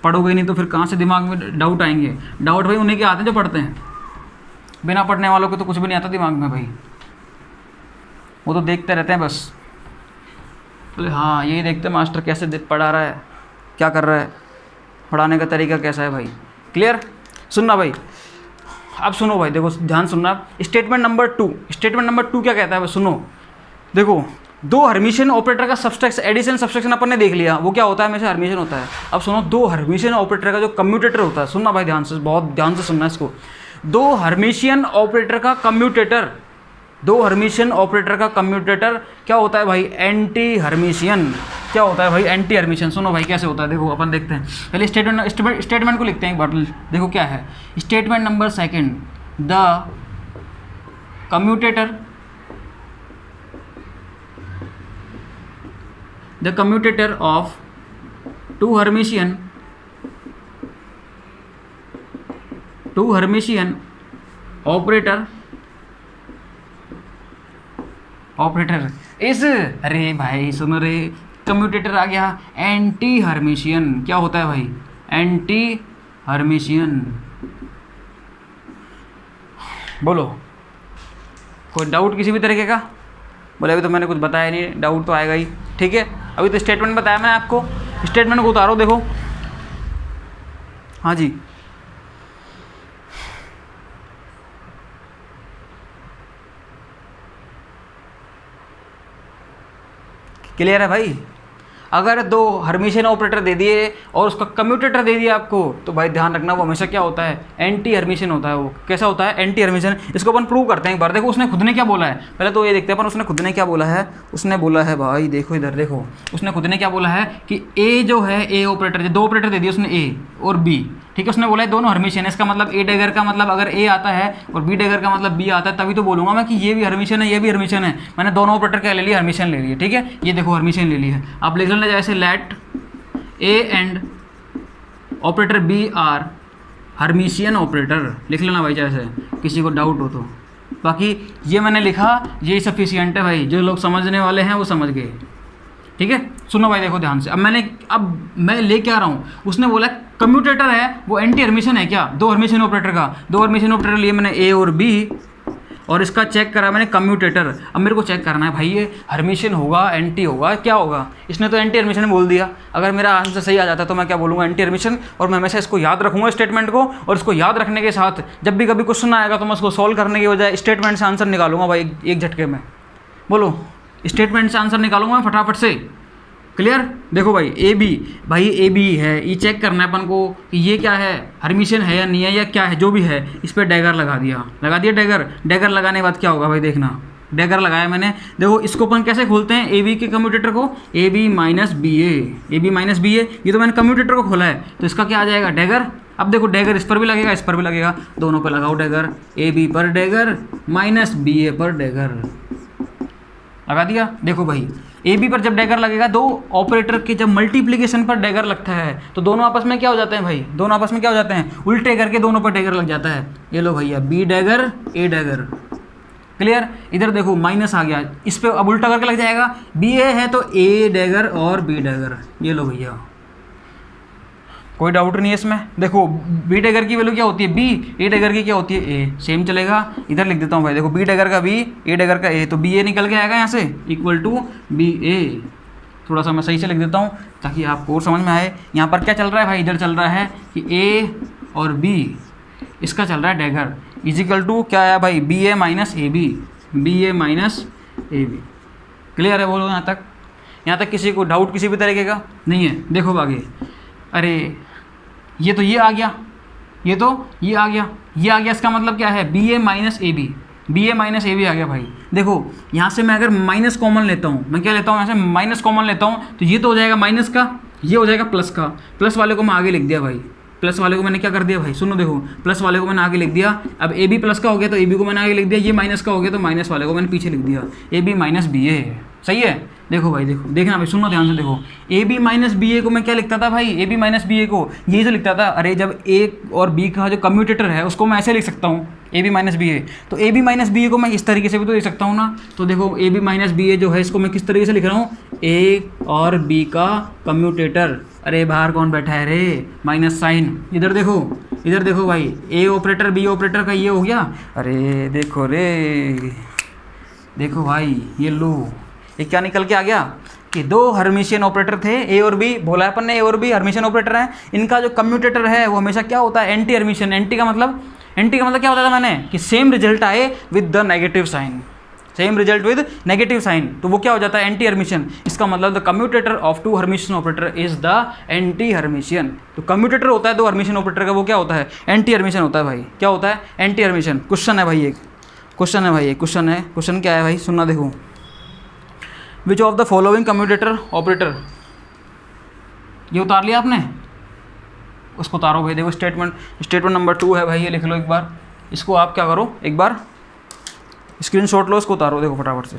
पढ़ोगे नहीं तो फिर कहाँ से दिमाग में डाउट आएंगे। डाउट भाई उन्हीं के आते हैं जो पढ़ते हैं, बिना पढ़ने वालों को तो कुछ भी नहीं आता दिमाग में भाई, वो तो देखते रहते हैं बस, बोले हाँ यही देखते हैं मास्टर कैसे पढ़ा रहा है, क्या कर रहा है, पढ़ाने का तरीका कैसा है भाई। क्लियर, सुनना भाई, अब सुनो भाई, देखो ध्यान सुनना। स्टेटमेंट नंबर 2 क्या कहता है, सुनो। देखो दो हर्मिशियन ऑपरेटर का सब्सट्रैक्शन, एडिशन सब्सट्रैक्शन अपन ने देख लिया, वो क्या होता है, हमेशा हर्मिशियन होता है। अब सुनो, दो हर्मिशियन ऑपरेटर का जो कम्यूटेटर होता है, सुनना भाई ध्यान से, बहुत ध्यान से सुनना इसको। दो हर्मिशियन ऑपरेटर का कम्यूटेटर, दो हर्मिशियन ऑपरेटर का कम्यूटेटर क्या होता है भाई, एंटी हर्मिशियन। क्या होता है भाई, एंटी हर्मिशियन। सुनो भाई कैसे होता है, देखो अपन देखते हैं पहले स्टेटमेंट को लिखते हैं एक बार, देखो क्या है। Statement number 2, the commutator of two Hermitian operator is, अरे भाई सुनो रे, कम्यूटेटर आ गया एंटी हर्मिशियन। क्या होता है भाई, एंटी हर्मिशियन। बोलो कोई डाउट किसी भी तरीके का, बोले अभी तो मैंने कुछ बताया नहीं, डाउट तो आएगा ही, ठीक है। अभी तो स्टेटमेंट बताया मैंने आपको, स्टेटमेंट को उतारो, देखो हाँ जी। क्लियर है भाई, अगर दो हर्मिशियन ऑपरेटर दे दिए और उसका कम्यूटेटर दे दिया आपको, तो भाई ध्यान रखना वो हमेशा क्या होता है, एंटी हर्मिशियन होता है। वो कैसा होता है, एंटी हर्मिशियन। इसको अपन प्रूव करते हैं एक बार, देखो उसने खुद ने क्या बोला है, पहले तो ये देखते हैं अपन उसने खुद ने क्या बोला है। उसने बोला है भाई, देखो इधर देखो, उसने खुद ने क्या बोला है कि ए जो है, ए ऑपरेटर, दो ऑपरेटर दे दिए उसने, ए और बी, ठीक ठीक है, उसने बोला है दोनों हर्मिशियन है, इसका मतलब ए डैगर का मतलब अगर ए आता है और बी डैगर का मतलब बी आता है तभी तो बोलूँगा मैं कि ये भी हर्मिशियन है ये भी हर्मिशियन है। मैंने दोनों ऑपरेटर क्या ले लिया, हर्मिशियन ले लिया। ठीक है, ये देखो हर्मिशियन ले लिया है। आप लिख लेना जैसे let A and operator B are Hermitian operator, लिख लेना भाई जैसे किसी को डाउट हो तो। बाकी ये मैंने लिखा ये सफिशियंट है भाई, जो लोग समझने वाले हैं वो समझ गए। ठीक है, सुनो भाई देखो ध्यान से। अब मैं ले क्या रहा हूँ, उसने बोला कम्यूटेटर है वो एंटी हर्मिशियन है क्या, दो हर्मिशियन ऑपरेटर का, दो हर्मिशियन ऑपरेटर लिए मैंने ए और बी और इसका चेक करा मैंने कम्यूटेटर। अब मेरे को चेक करना है भाई ये हर्मिशियन होगा एंटी होगा क्या होगा। इसने तो एंटी हर्मिशियन बोल दिया, अगर मेरा आंसर सही आ जाता तो मैं क्या बोलूँगा, एंटी हर्मिशियन। और मैं हमेशा इसको याद रखूँगा स्टेटमेंट को, और इसको याद रखने के साथ जब भी कभी क्वेश्चन आएगा तो मैं उसको सॉल्व करने की बजाय स्टेटमेंट से आंसर निकालूंगा भाई एक झटके में। बोलो, स्टेटमेंट से आंसर निकालूंगा मैं फटाफट से। क्लियर, देखो भाई ए बी है, ये चेक करना है अपन को कि ये क्या है, हर्मिशियन है या नहीं है या क्या है, जो भी है इस पर डैगर लगा दिया डैगर लगाने के बाद क्या होगा भाई देखना, डैगर लगाया मैंने। देखो इसको अपन कैसे खोलते हैं, ए बी के कम्यूटेटर को, ए बी माइनस बी ए, ये तो मैंने कम्यूटेटर को खोला है तो इसका क्या आ जाएगा डैगर। अब देखो डैगर इस पर भी लगेगा इस पर भी लगेगा, दोनों पर लगाओ डैगर, ए बी पर डैगर माइनस बी ए पर डैगर लगा दिया। देखो भाई ए बी पर जब डैगर लगेगा, दो ऑपरेटर के जब मल्टीप्लिकेशन पर डैगर लगता है तो दोनों आपस में क्या हो जाते हैं भाई, दोनों आपस में क्या हो जाते हैं, उल्टे करके दोनों पर डैगर लग जाता है। ये लो भैया B dagger A dagger. Clear, इधर देखो माइनस आ गया, इस पर अब उल्टा करके लग जाएगा, बी ए है तो ए डैगर और बी डैगर। ये लो भैया, कोई डाउट नहीं है इसमें। देखो बी डैगर की वैल्यू क्या होती है बी, ए डैगर की क्या होती है ए, सेम चलेगा। इधर लिख देता हूँ भाई, देखो बी डैगर का बी, ए डैगर का ए, तो बी ए निकल के आएगा यहाँ से इक्वल टू बी ए। थोड़ा सा मैं सही से लिख देता हूँ ताकि आपको और समझ में आए। यहाँ पर क्या चल रहा है भाई, इधर चल रहा है कि ए और बी इसका चल रहा है डैगर इजिकल टू क्या है भाई, B A minus A B, B A minus A B. Clear है, बोलो यहाँ तक किसी को डाउट किसी भी तरीके का नहीं है। देखो आगे, अरे ये तो ये आ गया, ये तो ये आ गया, ये आ गया, इसका मतलब क्या है B A minus A B, B A minus A B आ गया भाई। देखो यहाँ से मैं अगर माइनस कॉमन लेता हूँ, मैं क्या लेता हूँ यहाँ से माइनस कॉमन लेता हूँ तो ये तो हो जाएगा माइनस का, ये हो जाएगा प्लस का, प्लस वाले को मैं आगे लिख दिया भाई, प्लस वाले को मैंने क्या कर दिया भाई, सुनो देखो प्लस वाले को मैंने आगे लिख दिया। अब ए बी प्लस का हो गया तो ए बी को मैंने आगे लिख दिया, ये माइनस का हो गया तो माइनस वाले को मैंने पीछे लिख दिया, ए बी माइनस बी ए है। सही है, देखो भाई देखना भाई, सुनो ध्यान से देखो, ए बी माइनस बी ए को मैं क्या लिखता था भाई, ए बी माइनस बी ए को ये जो लिखता था, अरे जब ए और बी का जो कम्यूटेटर है उसको मैं ऐसे लिख सकता हूँ ए बी माइनस बी ए, तो ए बी माइनस बी ए को मैं इस तरीके से भी तो लिख सकता हूँ ना। तो देखो ए बी माइनस बी ए जो है इसको मैं किस तरीके से लिख रहा हूँ, ए और बी का कम्यूटेटर, अरे बाहर कौन बैठा है रे, माइनस साइन, इधर देखो भाई, ए ऑपरेटर बी ऑपरेटर का ये हो गया, अरे देखो रे, देखो भाई ये लो, ये क्या निकल के आ गया कि दो हर्मिशियन ऑपरेटर थे ए और बी, बोला है अपन ने ए और बी हर्मिशियन ऑपरेटर हैं, इनका जो कम्यूटेटर है वो हमेशा क्या होता है एंटी हर्मिशियन। एंटी का मतलब क्या होता था मैंने कि सेम रिजल्ट आए with the negative sign, same result with negative sign, तो वो क्या हो जाता है एंटी हर्मिशियन। इसका मतलब the commutator of two Hermitian operator is the anti Hermitian. तो कम्यूटेटर होता है दो हर्मिशियन ऑपरेटर का, वो क्या होता है एंटी हर्मिशियन होता है भाई। क्या होता है एंटी हर्मिशियन। क्वेश्चन है भाई, एक क्वेश्चन क्या है भाई, सुनना देखो, which of the following commutator operator, ये उतार लिया आपने, उसको उतारो भाई। देखो स्टेटमेंट नंबर 2 है भाई, ये लिख लो एक बार, इसको आप क्या करो एक बार स्क्रीनशॉट लो, इसको उतारो देखो फटाफट से।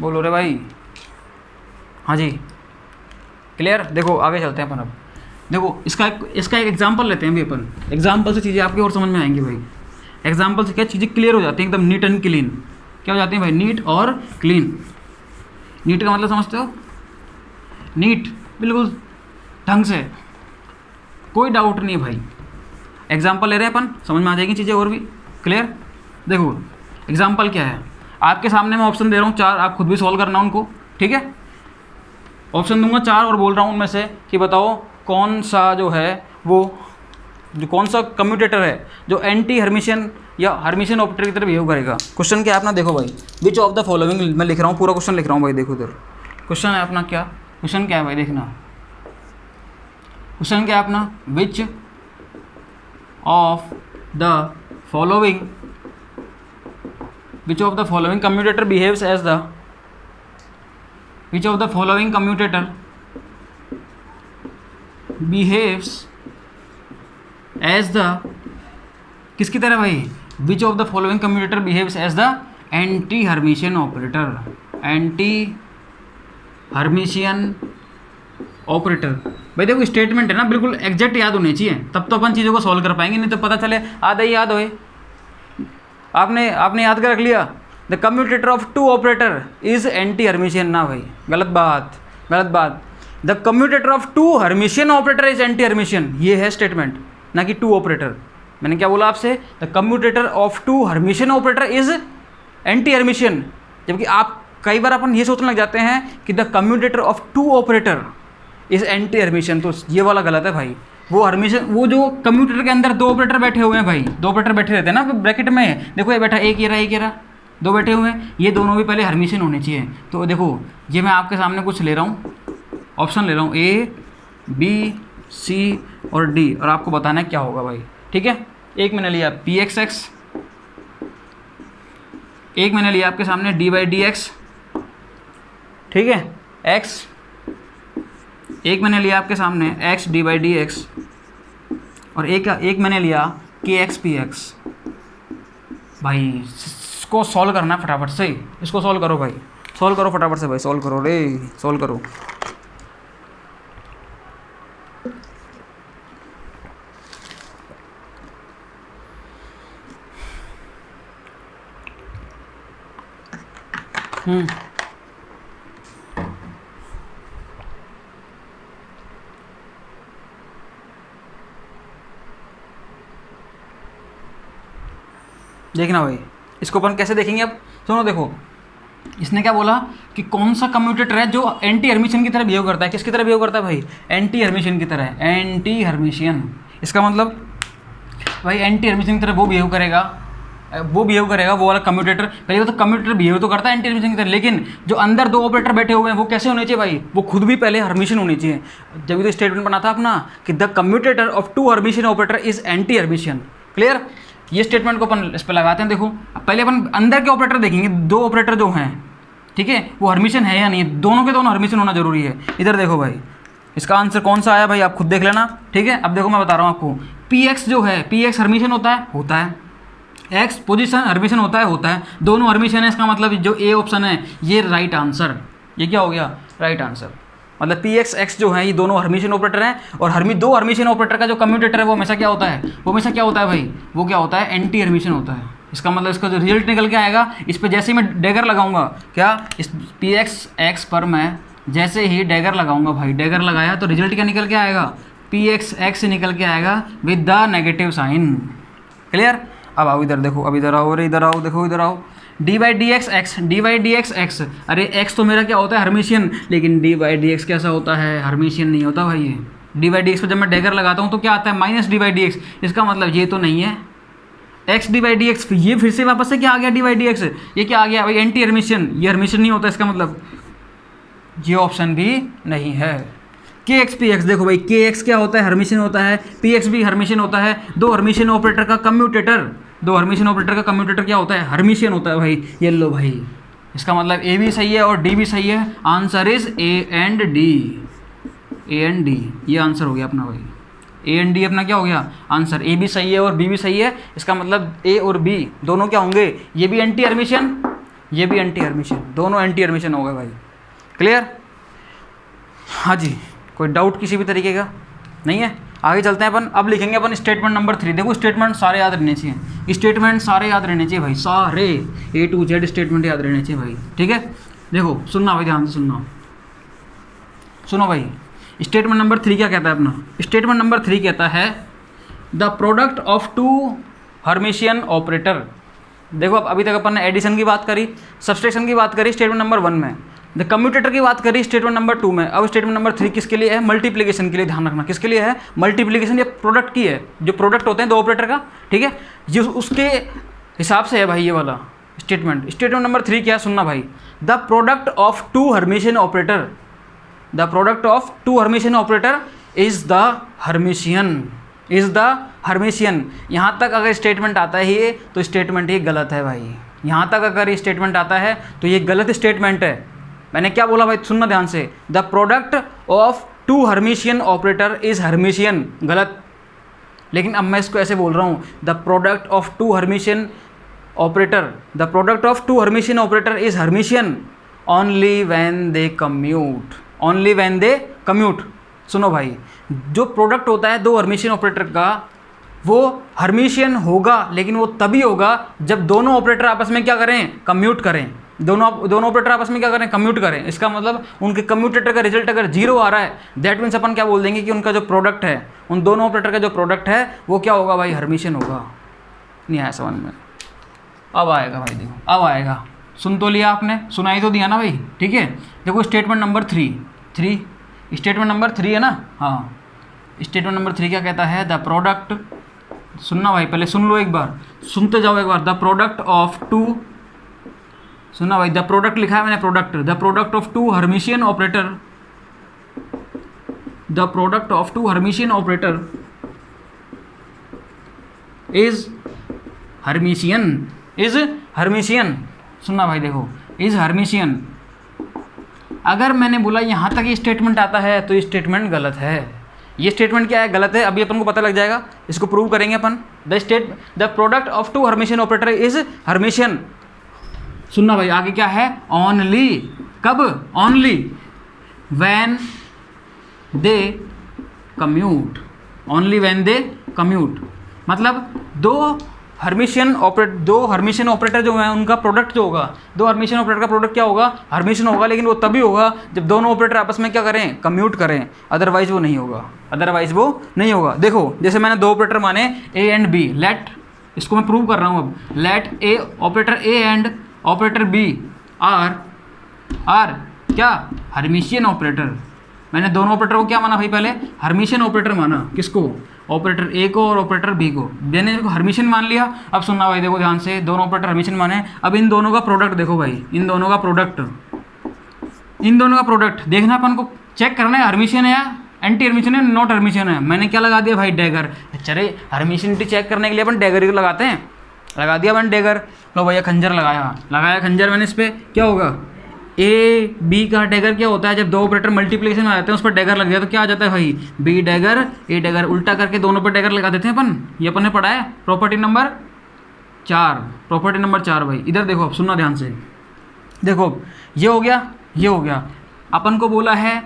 बोलो रे भाई, हाँ जी क्लियर। देखो आगे चलते हैं अपन। अब देखो इसका एक एग्जांपल लेते हैं अभी अपन, एग्जांपल से चीज़ें आपकी और समझ में आएंगी भाई। एग्जांपल से क्या चीज़ें क्लियर हो जाती हैं एकदम नीट एंड क्लीन। क्या हो जाती हैं भाई, नीट और क्लीन। नीट का मतलब समझते हो, नीट बिल्कुल ढंग से, कोई डाउट नहीं है भाई। एग्जांपल ले रहे हैं अपन, समझ में आ जाएगी चीज़ें और भी क्लियर। देखो एग्जांपल क्या है, आपके सामने मैं ऑप्शन दे रहा हूँ 4, आप खुद भी सॉल्व करना उनको, ठीक है। ऑप्शन दूंगा 4 और बोल रहा हूँ उनमें से कि बताओ कौन सा जो है वो जो कौन सा कम्यूटेटर है जो एंटी हर्मिशियन या हर्मिशियन ऑपरेटर की तरह बिहेव करेगा। क्वेश्चन क्या है अपना, देखो भाई, विच ऑफ द फॉलोइंग, मैं लिख रहा हूँ पूरा क्वेश्चन लिख रहा हूँ भाई, देखो इधर क्वेश्चन है अपना, क्या क्वेश्चन क्या है भाई, देखना क्वेश्चन क्या है अपना, विच of the following which of the following commutator behaves as the which of the following commutator behaves as the किसकी तरह भाई, which of the following commutator behaves as the anti Hermitian operator, anti Hermitian operator. भाई देखो statement है ना, बिल्कुल exact याद होनी चाहिए, तब तो अपन चीज़ों को सॉल्व कर पाएंगे, नहीं तो पता चले आधा ही याद होए। आपने याद कर रख लिया the commutator of two operator is anti Hermitian, ना भाई गलत बात, गलत बात। The commutator of two Hermitian operator is anti Hermitian, ये है स्टेटमेंट, ना कि टू ऑपरेटर। मैंने क्या बोला आपसे, the commutator of two Hermitian operator is anti Hermitian, जबकि आप कई बार अपन ये सोचने लग जाते हैं कि the commutator of two operator is anti Hermitian, तो ये वाला गलत है भाई। वो हर्मिशियन, वो जो कम्यूटेटर के अंदर दो ऑपरेटर बैठे हुए हैं भाई, दो ऑपरेटर बैठे रहते हैं ना ब्रैकेट में, देखो ये बैठा, एक ये रहा, एक ये रहा, दो बैठे हुए हैं, ये दोनों भी पहले हर्मिशियन होने चाहिए। तो देखो ये मैं आपके सामने कुछ ले रहा हूँ, ऑप्शन ले रहा हूँ ए बी सी और डी, और आपको बताना है क्या होगा भाई, ठीक है। एक मैंने लिया पी एक्स एक्स, एक मैंने लिया आपके सामने डी बाई डी एक्स, ठीक है, एक्स, एक मैंने लिया आपके सामने x D by D x, और एक मैंने लिया के एक्स पी एक्स। भाई इसको सॉल्व करना है फटाफट से, इसको सॉल्व करो भाई, सॉल्व करो फटाफट से भाई, सॉल्व करो रे, सॉल्व करो। देखना भाई, इसको अपन कैसे देखेंगे अब, सुनो देखो, इसने क्या बोला कि कौन सा कम्यूटेटर है जो एंटी हर्मिशियन की तरह बिहेव करता है, किसकी तरह बिहेव करता है भाई, एंटी हर्मिशियन की तरह, एंटी हर्मिशियन। इसका मतलब भाई एंटी हर्मिशियन की तरह वो बिहेव करेगा वो वाला कम्यूटेटर। पहले तो कम्यूटेटर बिहेव तो करता है एंटी हर्मिशियन की तरह, लेकिन जो अंदर दो ऑपरेटर बैठे हुए हैं वो कैसे होने चाहिए भाई, वो खुद भी पहले हर्मिशियन होनी चाहिए। जब तो स्टेटमेंट बना था अपना कि the commutator of two Hermitian operator is anti Hermitian, clear. ये स्टेटमेंट को अपन इस पर लगाते हैं। देखो पहले अपन अंदर के ऑपरेटर देखेंगे, दो ऑपरेटर जो हैं, ठीक है, वो हर्मिशियन है या नहीं है, दोनों के दोनों हर्मिशियन होना जरूरी है। इधर देखो भाई, इसका आंसर कौन सा आया भाई, आप खुद देख लेना, ठीक है। अब देखो मैं बता रहा हूँ आपको, पी एक्स जो है, पी एक्स हर्मिशियन होता है, एक्स पोजीशन हर्मिशियन होता है, दोनों हर्मिशियन है। इसका मतलब जो ए ऑप्शन है ये राइट आंसर, ये क्या हो गया, राइट आंसर। मतलब पी एक्स एक्स जो है ये दोनों हर्मिशियन ऑपरेटर हैं, और दो हर्मिशियन ऑपरेटर का जो कम्यूटेटर है वो हमेशा क्या होता है, भाई, वो क्या होता है, एंटी हर्मिशियन होता है। इसका मतलब इसका जो रिजल्ट निकल के आएगा, इस पर जैसे ही मैं डैगर लगाऊंगा, क्या इस पी एक्स एक्स पर मैं जैसे ही डैगर लगाऊंगा भाई, डैगर लगाया तो रिजल्ट क्या निकल के आएगा, पी एक्स एक्स निकल के आएगा with the negative sign, clear. अब आओ इधर देखो, अब इधर आओ, अरे इधर आओ, देखो इधर आओ, D by D X x, D by D X x, अरे एक्स तो मेरा क्या होता है, हर्मिशियन, लेकिन डी बाई डी एक्स कैसा होता है, हर्मिशियन नहीं होता भाई। ये डी बाई डी एक्स पर जब मैं डैगर लगाता हूँ तो क्या आता है, minus D by D x. इसका मतलब ये तो नहीं है x D by D x, ये फिर से वापस से क्या आ गया, डी बाई डी एक्स, ये क्या आ गया भाई, एंटी हर्मिशियन, ये हर्मिशियन नहीं होता। इसका मतलब ये ऑप्शन भी नहीं है। के एक्स पी एक्स, देखो भाई के एक्स क्या होता है, हर्मिशियन होता है, पी एक्स भी हर्मिशियन होता है, दो हर्मिशियन ऑपरेटर का कम्यूटेटर क्या होता है, हर्मिशियन होता है भाई। ये लो भाई, इसका मतलब ए भी सही है और डी भी सही है, answer is A and D, ये आंसर हो गया अपना भाई, ए एंड डी अपना क्या हो गया आंसर। ए भी सही है और बी भी सही है, इसका मतलब ए और बी दोनों क्या होंगे, ये भी एंटी हर्मिशियन, ये भी एंटी हर्मिशियन, दोनों एंटी हर्मिशियन हो गए भाई, क्लियर। हाँ जी, कोई डाउट किसी भी तरीके का नहीं है। आगे चलते हैं अपन, अब लिखेंगे अपन स्टेटमेंट नंबर 3। देखो स्टेटमेंट सारे याद रहने चाहिए, भाई, सारे ए टू जेड स्टेटमेंट याद रहने चाहिए भाई, ठीक है। देखो सुनना भाई, ध्यान से सुनो भाई, स्टेटमेंट नंबर 3 क्या कहता है अपना, स्टेटमेंट नंबर 3 कहता है the product of two Hermitian operator. देखो अब अभी तक अपन ने एडिशन की बात करी, सब्सट्रैक्शन की बात करी स्टेटमेंट नंबर 1 में, द कम्यूटेटर की बात करी स्टेटमेंट नंबर 2 में। अब स्टेटमेंट नंबर 3 किसके लिए है, मल्टीप्लिकेशन के लिए। ध्यान रखना किसके लिए है, मल्टीप्लिकेशन या प्रोडक्ट की है, जो प्रोडक्ट होते हैं दो ऑपरेटर का, ठीक है, जो उसके हिसाब से है भाई ये वाला स्टेटमेंट। स्टेटमेंट नंबर 3 क्या है, सुनना भाई, the product of two Hermitian operator, is the Hermitian, यहाँ तक अगर स्टेटमेंट आता है ये तो स्टेटमेंट ये गलत है भाई। यहाँ तक अगर ये स्टेटमेंट आता है तो ये गलत स्टेटमेंट है। मैंने क्या बोला भाई, सुनना ध्यान से, the product of two Hermitian operator is Hermitian, गलत। लेकिन अब मैं इसको ऐसे बोल रहा हूँ, the product of two Hermitian operator, the product of two Hermitian operator is Hermitian only when they commute, only when they commute. सुनो भाई, जो प्रोडक्ट होता है दो हर्मिशियन ऑपरेटर का, वो हर्मिशियन होगा, लेकिन वो तभी होगा जब दोनों ऑपरेटर आपस में क्या करें, कम्यूट करें। दोनों ऑपरेटर आपस में क्या करें, कम्यूट करें। इसका मतलब उनके कम्यूटेटर का रिजल्ट अगर जीरो आ रहा है, दैट मीन्स अपन क्या बोल देंगे कि उनका जो प्रोडक्ट है, उन दोनों ऑपरेटर का जो प्रोडक्ट है वो क्या होगा भाई, हर्मिशियन होगा। नहीं आया समझ में? अब आएगा भाई, देखो अब आएगा। सुन तो लिया आपने, सुनाई तो दिया ना भाई, ठीक है। देखो statement number three, statement number 3 है ना, हाँ। स्टेटमेंट नंबर 3 क्या कहता है, द प्रोडक्ट, सुनना भाई पहले सुन लो एक बार, सुनते जाओ एक बार। द प्रोडक्ट ऑफ टू, सुनना भाई, द प्रोडक्ट लिखा है मैंने product, the product of two Hermitian operator, the product of two Hermitian operator is Hermitian, is Hermitian. सुनना भाई देखो, इज हर्मिशियन। अगर मैंने बोला यहाँ तक ये स्टेटमेंट आता है तो ये स्टेटमेंट गलत है। ये स्टेटमेंट क्या है, गलत है, अभी अपन को पता लग जाएगा, इसको प्रूव करेंगे अपन। The product of two Hermitian operator is Hermitian. सुनना भाई आगे क्या है, ओनली, कब, only when they commute, only when they commute. मतलब दो हर्मिशियन ऑपरेटर जो है उनका प्रोडक्ट जो होगा, दो हर्मिशियन ऑपरेटर का प्रोडक्ट क्या होगा, हर्मिशियन होगा, लेकिन वो तभी होगा जब दोनों ऑपरेटर आपस में क्या करें, कम्यूट करें, अदरवाइज वो नहीं होगा, अदरवाइज वो नहीं होगा। देखो जैसे मैंने दो ऑपरेटर माने ए एंड बी, लेट, इसको मैं प्रूव कर रहा हूँ अब, let A operator A and operator B are क्या, हर्मिशियन ऑपरेटर। मैंने दोनों ऑपरेटर को क्या माना भाई, पहले हर्मिशियन ऑपरेटर माना, किसको, ऑपरेटर ए को और ऑपरेटर बी को, मैंने इसको हर्मिशियन मान लिया। अब सुनना भाई देखो ध्यान से, दोनों ऑपरेटर हर्मिशियन माने, अब इन दोनों का प्रोडक्ट देखो भाई, इन दोनों का प्रोडक्ट देखना, अपन को चेक करना है हर्मिशियन है या एंटी हर्मिशियन है, नॉट हर्मिशियन है। मैंने क्या लगा दिया भाई, डैगर। चले हर्मिशियनिटी चेक करने के लिए अपन डैगर ही लगाते हैं, लगा दिया मैंने डैगर। लो भैया खंजर लगाया खंजर मैंने, इस पर क्या होगा, ए बी का डैगर क्या होता है, जब दो ऑपरेटर मल्टीप्लिकेशन में आ जाते हैं उस पर डैगर लग गया तो क्या आ जाता है भाई, बी डैगर ए डैगर, उल्टा करके दोनों पर डैगर लगा देते हैं अपन। ये अपन ने पढ़ा है प्रॉपर्टी नंबर 4 भाई। इधर देखो, अब सुनना ध्यान से, देखो ये हो गया, अपन को बोला है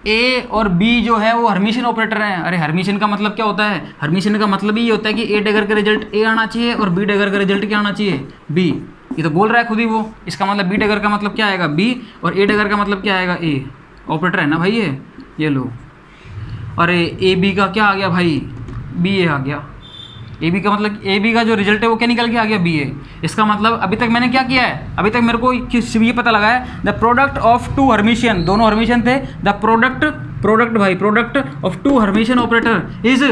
ए और बी जो है वो हर्मिशियन ऑपरेटर हैं। अरे हर्मिशियन का मतलब क्या होता है, हर्मिशियन का मतलब ये होता है कि ए डैगर का रिजल्ट ए आना चाहिए और बी डैगर का रिजल्ट क्या आना चाहिए, बी। ये तो बोल रहा है खुद ही वो, इसका मतलब बी डैगर का मतलब क्या आएगा, बी, और ए डैगर का मतलब क्या आएगा, ए। ऑपरेटर है ना भाई ये लो। अरे ए बी का क्या आ गया भाई, बी ए आ गया। ए बी का मतलब, ए बी का जो रिजल्ट है वो क्या निकल के आ गया, बी ए। इसका मतलब अभी तक मैंने क्या किया है, अभी तक मेरे को ये पता लगा है, the product of two Hermitian, दोनों हर्मिशियन थे, the product of two Hermitian operator is,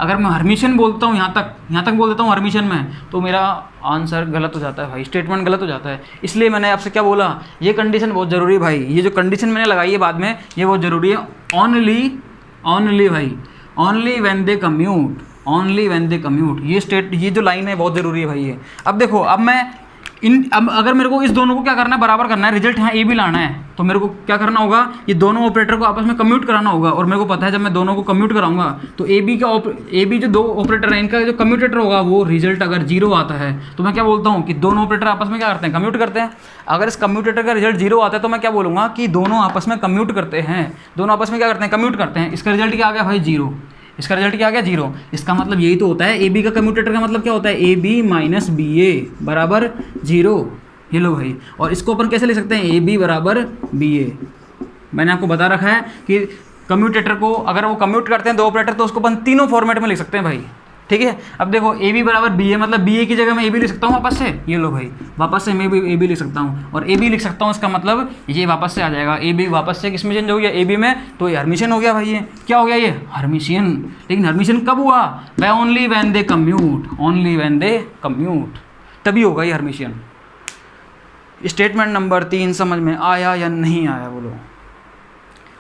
अगर मैं हर्मिशियन बोलता हूँ यहाँ तक बोल देता हूँ हर्मिशियन में, तो मेरा आंसर गलत हो जाता है भाई, स्टेटमेंट गलत हो जाता है। इसलिए मैंने आपसे क्या बोला, ये कंडीशन बहुत ज़रूरी है भाई, ये जो कंडीशन मैंने लगाई है बाद में, ये बहुत ज़रूरी है। ओनली भाई, ओनली व्हेन दे कम्यूट, ये जो लाइन है बहुत ज़रूरी है भाई ये। अब देखो, अब अगर मेरे को इस दोनों को क्या करना है, बराबर करना है, रिजल्ट यहाँ ए बी लाना है, तो मेरे को क्या करना होगा, ये दोनों ऑपरेटर को आपस में कम्यूट कराना होगा। और मेरे को पता है जब मैं दोनों को कम्यूट कराऊंगा तो ए बी जो दो ऑपरेटर हैं, इनका जो कम्यूटेटर होगा वो रिजल्ट अगर जीरो आता है तो मैं क्या बोलता हूँ कि दोनों ऑपरेटर आपस में क्या करते हैं, कम्यूट करते हैं। अगर इस कम्यूटेटर का रिजल्ट जीरो आता है तो मैं क्या बोलूँगा कि दोनों आपस में कम्यूट करते हैं, दोनों आपस में क्या करते हैं, कम्यूट करते हैं। इसका रिजल्ट क्या आ गया भाई, जीरो। इसका रिजल्ट क्या आ गया, जीरो। इसका मतलब यही तो होता है, ए बी का कम्यूटेटर का मतलब क्या होता है, ए बी माइनस बी ए बराबर जीरो। ये लो भाई, और इसको अपन कैसे लिख सकते हैं, ए बी बराबर बी ए। मैंने आपको बता रखा है कि कम्यूटेटर को अगर वो कम्यूट करते हैं दो ऑपरेटर तो उसको अपन तीनों फॉर्मेट में लिख सकते हैं भाई, ठीक है। अब देखो ए बी बराबर बी ए, मतलब बी ए की जगह मैं ए बी लिख सकता हूँ वापस से। ये लो भाई, वापस से मैं ए बी लिख सकता हूँ, और ए बी लिख सकता हूँ, इसका मतलब ये वापस से आ जाएगा, ए बी वापस से किस में चेंज हो गया, ए बी में, तो ये हर्मिशियन हो गया भाई। ये क्या हो गया, ये हर्मिशियन। लेकिन हर्मिशियन कब हुआ, वह ओनली व्हेन दे कम्यूट, तभी होगा ये हर्मिशियन। स्टेटमेंट नंबर 3 समझ में आया या नहीं आया, बोलो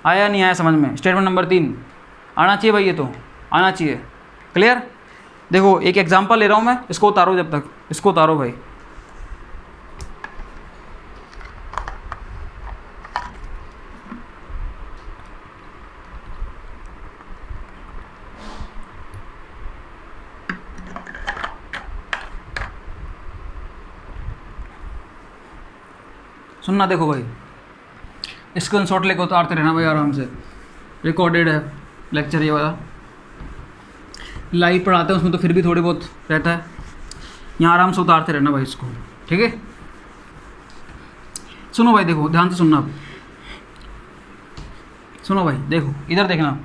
आया नहीं आया समझ में। स्टेटमेंट नंबर 3 आना चाहिए भाई, ये तो आना चाहिए, क्लियर। देखो एक एग्जांपल ले रहा हूँ मैं, इसको उतारो, जब तक इसको उतारो भाई। सुनना, देखो भाई, स्क्रीनशॉट लेकर उतारते रहना भाई आराम से। रिकॉर्डेड है लेक्चर ये वाला, लाइव पढ़ाते हैं उसमें तो फिर भी थोड़ी बहुत रहता है, यहाँ आराम से उतारते रहना भाई इसको, ठीक है। सुनो भाई, देखो ध्यान से सुनना आप, सुनो भाई, देखो इधर देखना।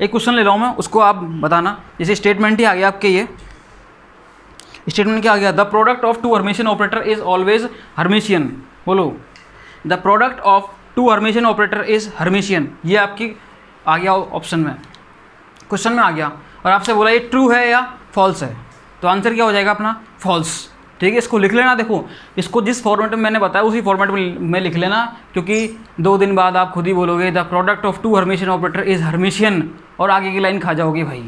एक क्वेश्चन ले रहा हूँ मैं, उसको आप बताना। जैसे स्टेटमेंट ही आ गया आपके, ये स्टेटमेंट क्या आ गया? The product of two Hermitian operator is always Hermitian. बोलो, the product of two Hermitian operator is Hermitian. ये आपकी आ गया ऑप्शन में, क्वेश्चन में आ गया, और आपसे बोला ये ट्रू है या फॉल्स है, तो आंसर क्या हो जाएगा अपना? फॉल्स। ठीक है, इसको लिख लेना। देखो इसको जिस फॉर्मेट में मैंने बताया उसी फॉर्मेट में लिख लेना, क्योंकि 2 दिन बाद आप खुद ही बोलोगे the product of two Hermitian operator is Hermitian, और आगे की लाइन खा जाओगे भाई,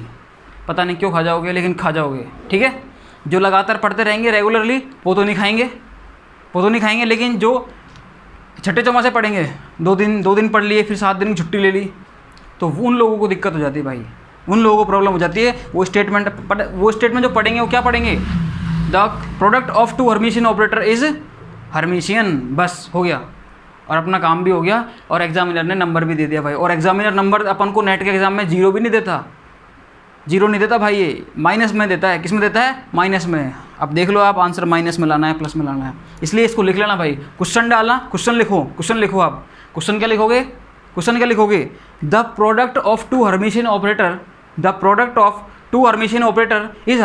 पता नहीं क्यों खा जाओगे, लेकिन खा जाओगे। ठीक है, जो लगातार पढ़ते रहेंगे रेगुलरली वो तो नहीं खाएंगे, वो तो नहीं खाएंगे, लेकिन जो छठे चौमा से पढ़ेंगे, 2 दिन पढ़ लिए, फिर 7 दिन की छुट्टी ले ली, तो उन लोगों को दिक्कत हो जाती है भाई, उन लोगों को प्रॉब्लम हो जाती है। वो स्टेटमेंट जो पढ़ेंगे वो क्या पढ़ेंगे? The product of two Hermitian operator is Hermitian, बस हो गया, और अपना काम भी हो गया, और एग्जामिनर ने नंबर भी दे दिया भाई। और एग्जामिनर नंबर अपन को नेट के एग्जाम में 0 भी नहीं देता, 0 नहीं देता भाई, ये माइनस में देता है। किस में देता है? माइनस में। अब देख लो आप, आंसर माइनस में लाना है, प्लस में लाना है, इसलिए इसको लिख लेना भाई। क्वेश्चन डालना, क्वेश्चन लिखो आप। क्वेश्चन क्या लिखोगे? The product of two Hermitian operator, the product of two Hermitian operator is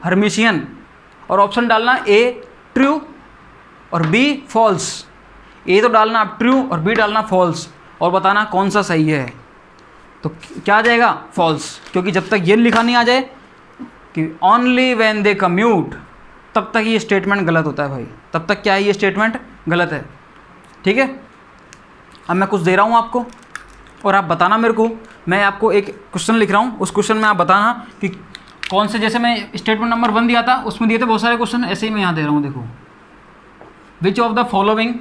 Hermitian, और ऑप्शन डालना ए ट्रू और बी फॉल्स। ए तो डालना आप ट्रू और बी डालना फॉल्स, और बताना कौन सा सही है। तो क्या आ जाएगा? फॉल्स, क्योंकि जब तक ये लिखा नहीं आ जाए कि ओनली व्हेन दे कम्यूट, तब तक ये स्टेटमेंट गलत होता है भाई, तब तक क्या है, ये स्टेटमेंट गलत है। ठीक है, अब मैं कुछ दे रहा हूँ आपको, और आप बताना मेरे को। मैं आपको एक क्वेश्चन लिख रहा हूँ, उस क्वेश्चन में आप बताना कि कौन से, जैसे मैं स्टेटमेंट नंबर 1 दिया था उसमें दिए थे बहुत सारे क्वेश्चन, ऐसे ही मैं यहाँ दे रहा हूँ। देखो, which of the following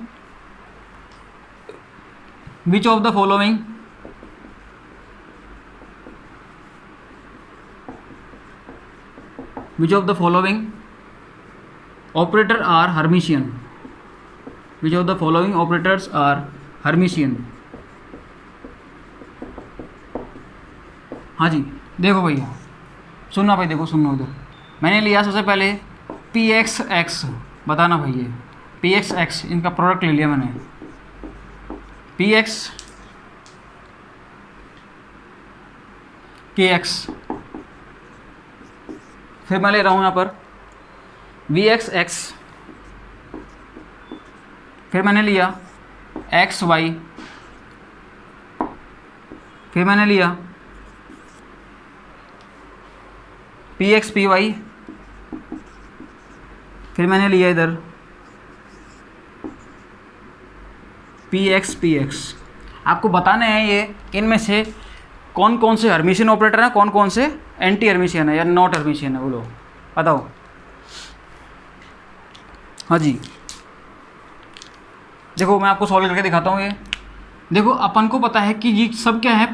operator are Hermitian, which of the following operators are Hermitian. हाँ जी, देखो भैया, सुनना भाई, देखो सुनो इधर। मैंने लिया सबसे पहले PXX, बताना भाई ये PXX, इनका प्रोडक्ट ले लिया मैंने, PXKX। फिर मैं ले रहा हूँ यहाँ पर VXX, फिर मैंने लिया XY, फिर मैंने लिया PXPY, फिर मैंने लिया इधर PXPX। आपको बताना है ये इनमें से कौन कौन से हर्मिशियन ऑपरेटर हैं, कौन कौन से एंटी हर्मिशियन है या नॉट हर्मिशियन है, बोलो बताओ। हाँ जी, देखो मैं आपको सॉल्व करके दिखाता हूँ। ये देखो, अपन को पता है कि ये सब क्या है,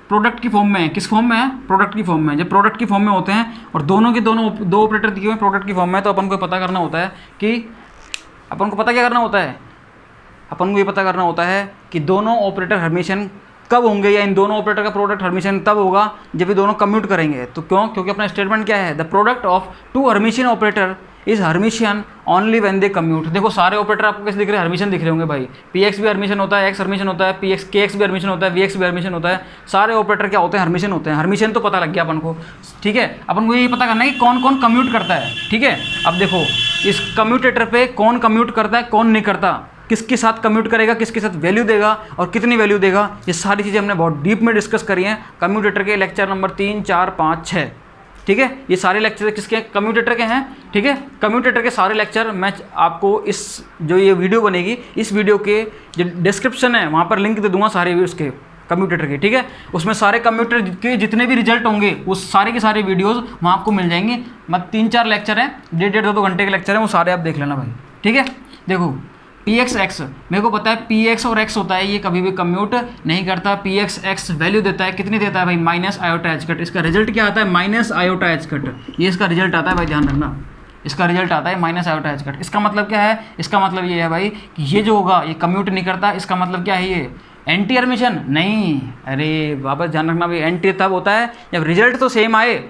प्रोडक्ट की फॉर्म में है। किस फॉर्म में है? प्रोडक्ट की फॉर्म में। जब प्रोडक्ट की फॉर्म में होते हैं और दोनों के दो ऑपरेटर दिए हुए प्रोडक्ट की फॉर्म में, तो अपन को पता करना होता है कि अपन को पता क्या करना होता है, अपन को ये पता करना होता है कि दोनों ऑपरेटर हर्मिशियन कब होंगे, या इन दोनों ऑपरेटर का प्रोडक्ट हर्मिशियन तब होगा जब ये दोनों कम्यूट करेंगे। तो क्यों? क्योंकि अपना स्टेटमेंट क्या है, the product of two Hermitian operator is Hermitian only when they commute. देखो सारे ऑपरेटर आपको कैसे दिख रहे हैं? हर्मिशियन दिख रहे होंगे भाई। PX भी हर्मिशियन होता है, X हर्मिशियन होता है, KX भी हर्मिशियन होता है, VX भी हर्मिशियन होता है। सारे ऑपरेटर क्या होते हैं? हर्मिशियन होते हैं। हर्मिशियन तो पता लग गया अपन को, ठीक है। अपन को ये पता करना है कि कौन कौन कम्यूट करता है, ठीक है। अब देखो इस कम्यूटेटर पे कौन कम्यूट करता है, कौन नहीं करता, किसके साथ कम्यूट करेगा, किसके साथ वैल्यू देगा और कितनी वैल्यू देगा, ये सारी चीज़ें हमने बहुत डीप में डिस्कस करी हैं कम्यूटेटर के लेक्चर नंबर 3, 4, 5, 6, ठीक है। ये सारे लेक्चर किसके? कम्यूटेटर के हैं, ठीक है। कम्यूटेटर के सारे लेक्चर मैं आपको इस जो ये वीडियो बनेगी, इस वीडियो के जो डिस्क्रिप्शन है वहाँ पर लिंक दे दूँगा सारे उसके, कम्यूटेटर के, ठीक है। उसमें सारे कम्यूटेटर के जितने भी रिजल्ट होंगे उस सारे के सारे वीडियोस वहाँ आपको मिल जाएंगे। मत 3-4 लेक्चर हैं, 1.5-2 घंटे के लेक्चर हैं, वो सारे आप देख लेना भाई, ठीक है। देखो Px मेरे को पता है Px और x होता है, ये कभी भी कम्यूट नहीं करता। Px वैल्यू देता है, कितनी देता है भाई, माइनस आयोटा एच कट। इसका रिजल्ट क्या आता है, माइनस आयोटा एच कट, ये इसका रिजल्ट आता है भाई, ध्यान रखना, इसका रिजल्ट आता है माइनस आयोटा एच कट। इसका मतलब क्या है, इसका मतलब ये है भाई कि ये जो होगा ये कम्यूट नहीं करता। इसका मतलब क्या है, ये एंटी हर्मिशन नहीं, अरे वापस ध्यान रखना भाई, एंटी तब होता है जब रिजल्ट तो सेम आए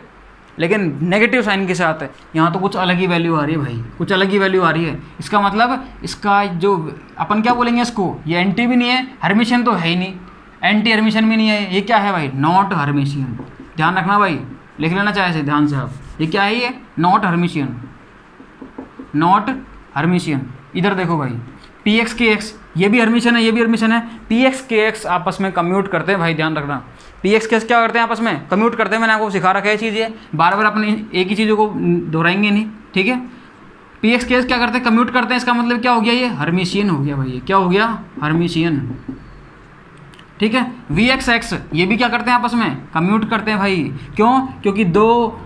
लेकिन नेगेटिव साइन के साथ है। यहाँ तो कुछ अलग ही वैल्यू आ रही है भाई, कुछ अलग ही वैल्यू आ रही है। इसका मतलब इसका जो अपन क्या बोलेंगे इसको, ये एंटी भी नहीं है, हर्मिशन तो है ही नहीं, एंटी हर्मिशन भी नहीं है, ये क्या है भाई, नॉट हर्मिशियन। ध्यान रखना भाई, लिख लेना चाहे से ध्यान से आप, ये क्या है, ये नॉट हर्मिशियन, नॉट हर्मिशियन। इधर देखो भाई Px Kx ये भी हर्मिशन है, ये भी हर्मिशन है। Px Kx आपस में कम्यूट करते हैं भाई, ध्यान रखना। Px Kx क्या करते हैं, आपस में कम्यूट करते हैं। मैंने आपको सिखा रखा है ये चीज़, ये बार बार अपन एक ही चीज़ों को दोहराएंगे नहीं, ठीक है। Px Kx क्या करते हैं, कम्यूट करते हैं। इसका मतलब क्या हो गया, ये हर्मिशियन हो गया भाई, ये क्या हो गया, हर्मिशियन, ठीक है। Vx x ये भी क्या करते हैं, आपस में कम्यूट करते हैं भाई। क्यों, क्योंकि दो,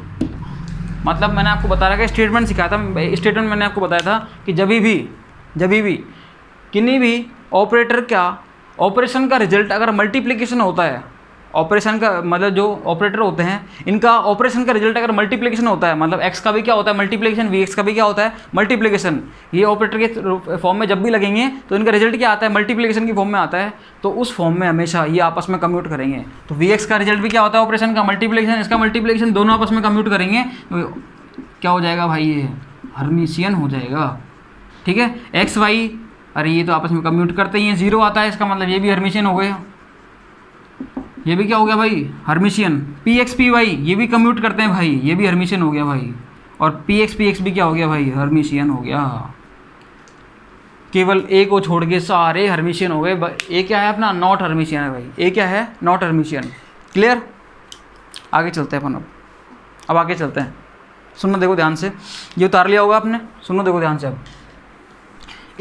मतलब मैंने आपको बता रखा है, स्टेटमेंट सिखाया था, स्टेटमेंट मैंने आपको बताया था कि जब भी किन्हीं भी ऑपरेटर का ऑपरेशन का रिजल्ट अगर मल्टीप्लिकेशन होता है, ऑपरेशन का मतलब जो ऑपरेटर होते हैं इनका ऑपरेशन का रिजल्ट अगर मल्टीप्लिकेशन होता है, मतलब x का भी क्या होता है मल्टीप्लिकेशन, Vx का भी क्या होता है मल्टीप्लिकेशन, ये ऑपरेटर के फॉर्म में जब भी लगेंगे तो इनका रिजल्ट क्या आता है, मल्टीप्लिकेशन की फॉर्म में आता है। तो उस फॉर्म में हमेशा ये आपस में कम्यूट करेंगे। तो Vx का रिजल्ट भी क्या होता है, ऑपरेशन का मल्टीप्लिकेशन, इसका मल्टीप्लिकेशन, दोनों आपस में कम्यूट करेंगे तो क्या हो जाएगा भाई, ये हर्मिशियन हो जाएगा, ठीक है। एक्स वाई, अरे ये तो आपस में कम्यूट करते ही हैं, 0 आता है, इसका मतलब ये भी हर्मिशियन हो गया, ये भी क्या हो गया भाई, हर्मिशियन। Px Py ये भी कम्यूट करते हैं भाई, ये भी हर्मिशियन हो गया भाई। और Px Px भी क्या हो गया भाई, हर्मिशियन हो गया। केवल ए को छोड़ के सारे हर्मिशियन हो गए। ए क्या है अपना, नॉट हर्मिशियन है भाई, ए क्या है, नॉट हर्मिशियन। क्लियर, आगे चलते हैं अपन, अब आगे चलते हैं। सुनो देखो ध्यान से, ये उतार लिया होगा आपने, सुनो देखो ध्यान से। अब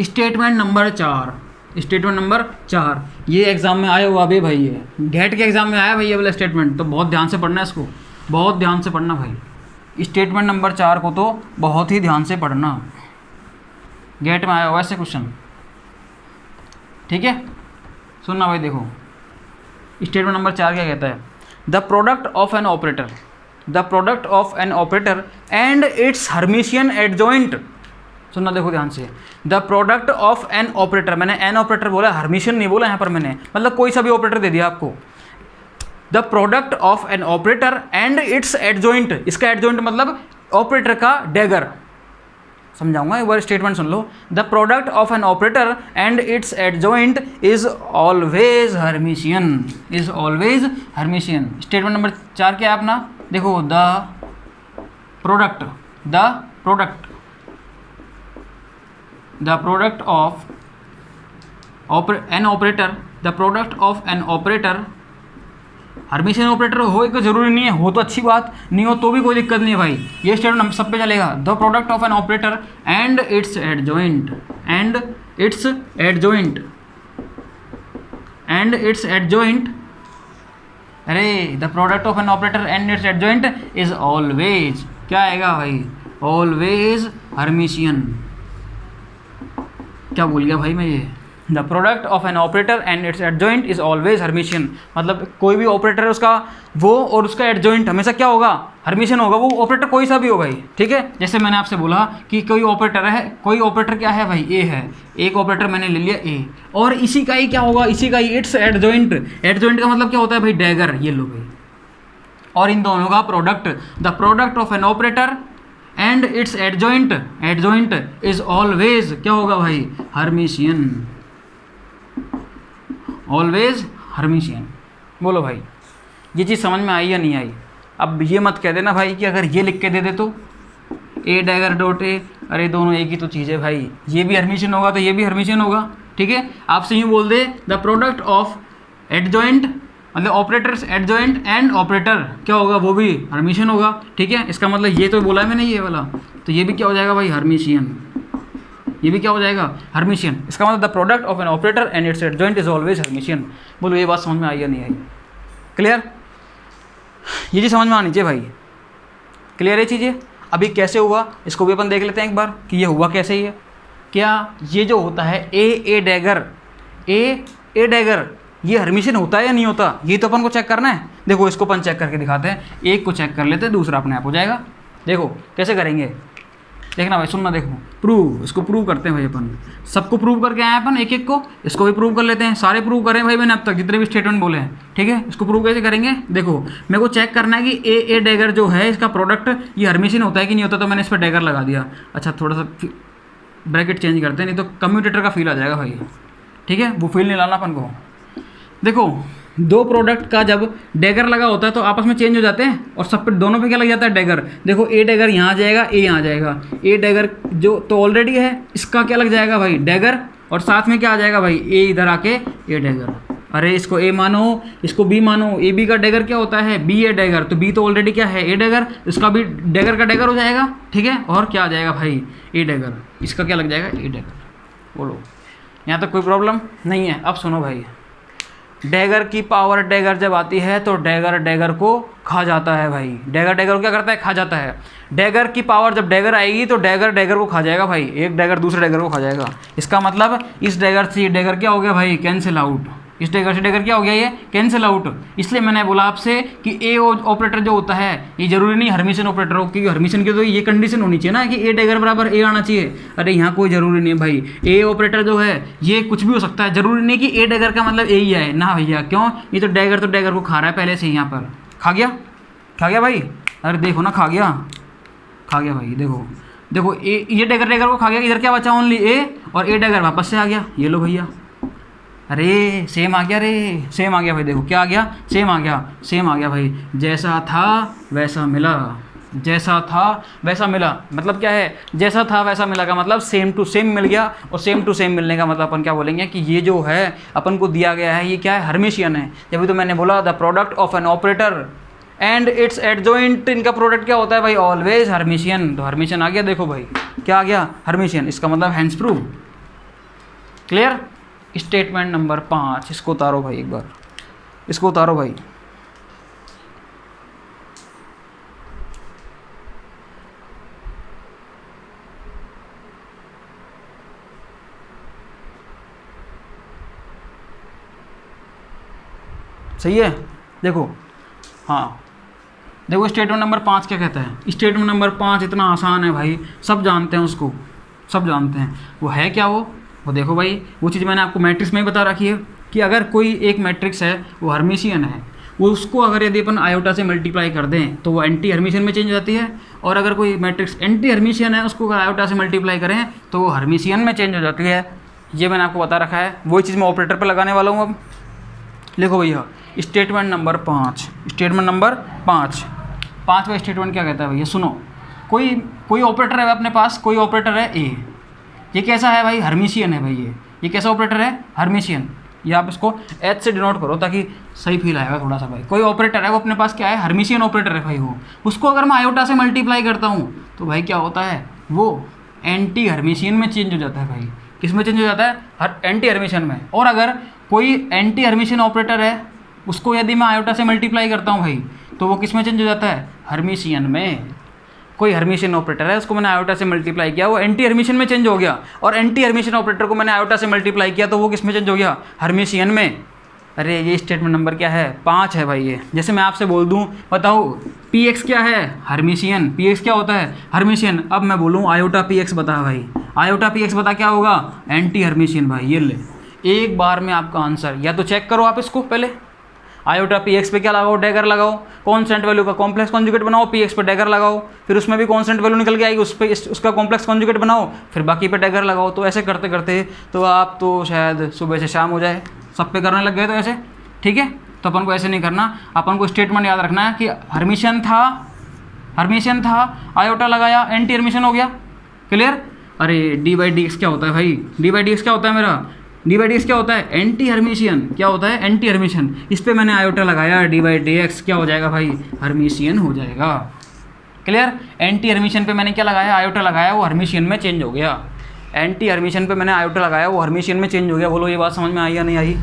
स्टेटमेंट नंबर 4, स्टेटमेंट नंबर 4 ये एग्जाम में आया हुआ अभी भाई, ये गेट के एग्जाम में आया भाई ये वाला स्टेटमेंट, तो बहुत ध्यान से पढ़ना है इसको, बहुत ध्यान से पढ़ना भाई। स्टेटमेंट नंबर 4 को तो बहुत ही ध्यान से पढ़ना, गेट में आया हुआ ऐसे क्वेश्चन, ठीक है। सुनना भाई, देखो स्टेटमेंट नंबर 4 क्या कहता है, the product of an operator, the product of an operator and it's Hermitian adjoint. सुनना देखो ध्यान से, the product of an operator, मैंने एन ऑपरेटर बोला, हर्मिशियन नहीं बोला यहाँ पर मैंने, मतलब कोई सा भी ऑपरेटर दे दिया आपको। The product of an operator and its adjoint, इसका एडजॉइंट मतलब ऑपरेटर का डैगर, समझाऊंगा एक बार, स्टेटमेंट सुन लो। The product of an operator and its adjoint is always Hermitian, is always Hermitian. Statement number 4 क्या है अपना, देखो, the product of an operator, the product of an operator, Hermitian operator हो एक ज़रूरी नहीं है, हो तो अच्छी बात, नहीं हो तो भी कोई दिक्कत नहीं है भाई, ये स्टेटमेंट सब पे चलेगा। The product of an operator and its adjoint, and its adjoint, and its adjoint, अरे the product of an operator and its adjoint is always, क्या आएगा भाई, ऑलवेज हर्मिशियन। क्या भूल गया भाई मैं, ये the product of an operator and its adjoint is always Hermitian, मतलब कोई भी ऑपरेटर है उसका, वो और उसका एडजॉइंट हमेशा क्या होगा, हर्मिशियन होगा, वो ऑपरेटर कोई सा भी हो भाई, ठीक है। जैसे मैंने आपसे बोला कि कोई ऑपरेटर है, कोई ऑपरेटर क्या है भाई, ए है, एक ऑपरेटर मैंने ले लिया ए, और इसी का ही क्या होगा, इसी का ही इट्स एडजॉइंट, एडजॉइंट का मतलब क्या होता है भाई, डैगर, ये लो भाई, और इन दोनों का product, the product of an operator and its adjoint, adjoint is always क्या होगा भाई, हर्मिशियन, ऑलवेज हर्मिशियन। बोलो भाई, ये चीज़ समझ में आई या नहीं आई। अब ये मत कह देना भाई कि अगर ये लिख के दे दे तो ए डैगर डॉट ए, अरे दोनों एक ही तो चीज़ है भाई, ये भी हर्मिशियन होगा तो ये भी हर्मिशियन होगा, ठीक है। आपसे यूँ बोल दे, द प्रोडक्ट ऑफ एडजॉइंट, मतलब ऑपरेटर्स एडजॉइंट एंड ऑपरेटर, क्या होगा, वो भी हर्मिशियन होगा, ठीक है। इसका मतलब ये तो बोला है मैंने ये वाला, तो ये भी क्या हो जाएगा भाई, हर्मिशियन, ये भी क्या हो जाएगा, हर्मिशियन। इसका मतलब the product of an operator and its adjoint is always Hermitian. बोलो ये बात समझ में आई या नहीं आई? क्लियर? ये चीज़ समझ में आनी चाहिए भाई। क्लियर है चीज़ें? अभी कैसे हुआ इसको भी अपन देख लेते हैं एक बार कि ये हुआ कैसे ही है। क्या ये जो होता है ए डैगर, ए डैगर, ये हर्मिशियन होता है या नहीं होता, ये तो अपन को चेक करना है। देखो इसको अपन चेक करके दिखाते हैं, एक को चेक कर लेते हैं, दूसरा अपने आप हो जाएगा। देखो कैसे करेंगे, देखना भाई, सुनना, देखो प्रूव, इसको प्रूव करते हैं भाई। अपन सबको प्रूव करके आए हैं अपन, एक एक को, इसको भी प्रूव कर लेते हैं। सारे प्रूव करें भाई मैंने अब तक जितने भी स्टेटमेंट बोले हैं, ठीक है। इसको प्रूव कैसे करेंगे, देखो मेरे को चेक करना है कि ए डैगर जो है इसका प्रोडक्ट ये हर्मिशियन होता है कि नहीं होता। तो मैंने इस पर डैगर लगा दिया। अच्छा थोड़ा सा ब्रैकेट चेंज करते हैं, नहीं तो कम्यूटेटर का फील आ जाएगा भाई, ठीक है। वो फील नहीं लाना अपन को। देखो दो प्रोडक्ट का जब डैगर लगा होता है तो आपस में चेंज हो जाते हैं, और सब पे दोनों पे क्या लग जाता है, डैगर। देखो ए डैगर यहाँ आ जाएगा, ए यहाँ आ जाएगा। ए डैगर जो तो ऑलरेडी है, इसका क्या लग जाएगा भाई, डैगर, और साथ में क्या आ जाएगा भाई, ए इधर आके ए डैगर। अरे इसको ए मानो, इसको बी मानो। ए बी का डैगर क्या होता है, बी ए डैगर। तो बी तो ऑलरेडी क्या है, ए डैगर, इसका भी डैगर का डैगर हो जाएगा, ठीक है। और क्या आ जाएगा भाई, ए डैगर, इसका क्या लग जाएगा, ए डैगर। बोलो यहाँ तक कोई प्रॉब्लम नहीं है। अब सुनो भाई, डैगर की पावर डैगर जब आती है तो डैगर डैगर को खा जाता है भाई। डैगर डैगर को क्या करता है, खा जाता है। डैगर की पावर जब डैगर आएगी तो डैगर डैगर को खा जाएगा भाई। एक डैगर दूसरे डैगर को खा जाएगा। इसका मतलब इस डैगर से ये डैगर क्या हो गया भाई, कैंसिल आउट। इस डैगर से डैगर क्या हो गया, ये कैंसिल आउट। इसलिए मैंने बोला आपसे कि ए ऑपरेटर जो होता है ये जरूरी नहीं हर्मिशियन ऑपरेटर हो, क्योंकि हर्मिशियन की तो ये कंडीशन होनी चाहिए ना कि ए डैगर बराबर ए आना चाहिए। अरे यहाँ कोई ज़रूरी नहीं है भाई। ए ऑपरेटर जो है ये कुछ भी हो सकता है, जरूरी नहीं कि ए डैगर का मतलब ए ही आए ना भैया। क्यों, ये तो डैगर को खा रहा है पहले से ही। यहाँ पर खा गया भाई। अरे देखो ना, खा गया भाई। देखो ये डैगर को खा गया। इधर क्या बचा, ओनली ए, और ए डैगर वापस से आ गया। ये लो भैया, अरे सेम आ गया, रे सेम आ गया भाई। देखो क्या आ गया, सेम आ गया भाई। जैसा था वैसा मिला, जैसा था वैसा मिला। मतलब क्या है, जैसा था वैसा मिला का मतलब सेम टू सेम मिल गया। और सेम टू सेम मिलने का मतलब अपन क्या बोलेंगे कि ये जो है अपन को दिया गया है ये क्या है, हर्मिशियन है। जब तो मैंने बोला the product of an operator and its adjoint, इनका प्रोडक्ट क्या होता है भाई, ऑलवेज हर्मिशियन। तो हर्मिशियन आ गया, देखो भाई क्या आ गया, हर्मिशियन। इसका मतलब hence proved. Clear? Statement number 5, इसको उतारो भाई, एक बार इसको उतारो भाई। सही है? देखो, हाँ देखो स्टेटमेंट नंबर 5 क्या कहता है। स्टेटमेंट नंबर 5 इतना आसान है भाई, सब जानते हैं उसको, सब जानते हैं। वो है क्या, वो देखो भाई, वो चीज़ मैंने आपको मैट्रिक्स में ही बता रखी है कि अगर कोई एक मैट्रिक्स है वो हर्मिशियन है, वो उसको अगर यदि अपन आयोटा से मल्टीप्लाई कर दें तो वो एंटी हर्मिशियन में चेंज हो जाती है। और अगर कोई मैट्रिक्स एंटी हर्मिशियन है उसको अगर आयोटा से मल्टीप्लाई करें तो वो हर्मिशियन में चेंज हो जाती है। ये मैंने आपको बता रखा है। वही चीज़ मैं ऑपरेटर पर लगाने वाला हूँ। अब लिखो भैया स्टेटमेंट नंबर 5, स्टेटमेंट नंबर 5वां स्टेटमेंट क्या कहता है भैया, सुनो। कोई ऑपरेटर है अपने पास, कोई ऑपरेटर है ए। ये कैसा है भाई, हर्मिशियन है भाई। ये कैसा ऑपरेटर है, हर्मिशियन। ये आप इसको एच से डिनोट करो ताकि सही फील आएगा थोड़ा सा भाई। कोई ऑपरेटर है वो अपने पास क्या है, हर्मिशियन ऑपरेटर है भाई। वो उसको अगर मैं आयोटा से मल्टीप्लाई करता हूँ तो भाई क्या होता है, वो एंटी हर्मिशियन में चेंज हो जाता है भाई। किस में चेंज हो जाता है, एंटी हर्मिशियन में। और अगर कोई एंटी हर्मिशियन ऑपरेटर है उसको यदि मैं आयोटा से मल्टीप्लाई करता हूँ भाई तो वो किस में चेंज हो जाता है, हर्मिशियन में। कोई हर्मिशियन ऑपरेटर है उसको मैंने आयोटा से मल्टीप्लाई किया, वो एंटी हर्मिशियन में चेंज हो गया। और एंटी हर्मिशियन ऑपरेटर को मैंने आयोटा से मल्टीप्लाई किया तो वो किस में चेंज हो गया, हर्मिशियन में। अरे ये स्टेटमेंट नंबर क्या है, 5 है भाई। ये जैसे मैं आपसे बोल दूं, बताओ पी एक्स क्या है, हर्मिशियन। पी एक्स क्या होता है, हर्मिशियन। अब मैं बोलूँ आयोटा पी एक्स बता भाई, आयोटा पी एक्स बता क्या होगा, एंटी हर्मिशियन भाई। ये ले, एक बार में आपका आंसर। या तो चेक करो आप इसको पहले, आयोटा पी एक्स पे क्या लगाओ, डैगर लगाओ। कॉन्स्टेंट वैल्यू का कॉम्प्लेक्स कॉन्जुगेट बनाओ, पी एक्स पे डैगर लगाओ। फिर उसमें भी कॉन्स्टेंट वैल्यू निकल के आएगी, उस पर उसका कॉम्प्लेक्स कॉन्जुगेट बनाओ, फिर बाकी पे डैगर लगाओ। तो ऐसे करते करते तो आप तो शायद सुबह से शाम हो जाए, सब पे करने लग गए तो ऐसे, ठीक है। तो अपन को ऐसे नहीं करना, अपन को स्टेटमेंट याद रखना है कि हर्मिशियन था, आयोटा लगाया, एंटी हर्मिशियन हो गया। क्लियर? अरे डी बाई डी एक्स क्या होता है भाई, डी बाई डी एक्स क्या होता है मेरा, डी बाई डी एक्स क्या होता है, एंटी हर्मिशियन। क्या होता है, एंटी हर्मिशियन। इस पर मैंने आयोटा लगाया, डी बाई डी एक्स क्या हो जाएगा भाई, हर्मिशियन हो जाएगा। क्लियर? एंटी हर्मिशियन पे मैंने क्या लगाया, आयोटा लगाया, वो हर्मिशियन में चेंज हो गया। एंटी हर्मिशियन पे मैंने आयोटा लगाया, वो हर्मिशियन में चेंज हो गया। बोलो ये बात समझ में आई या नहीं आई?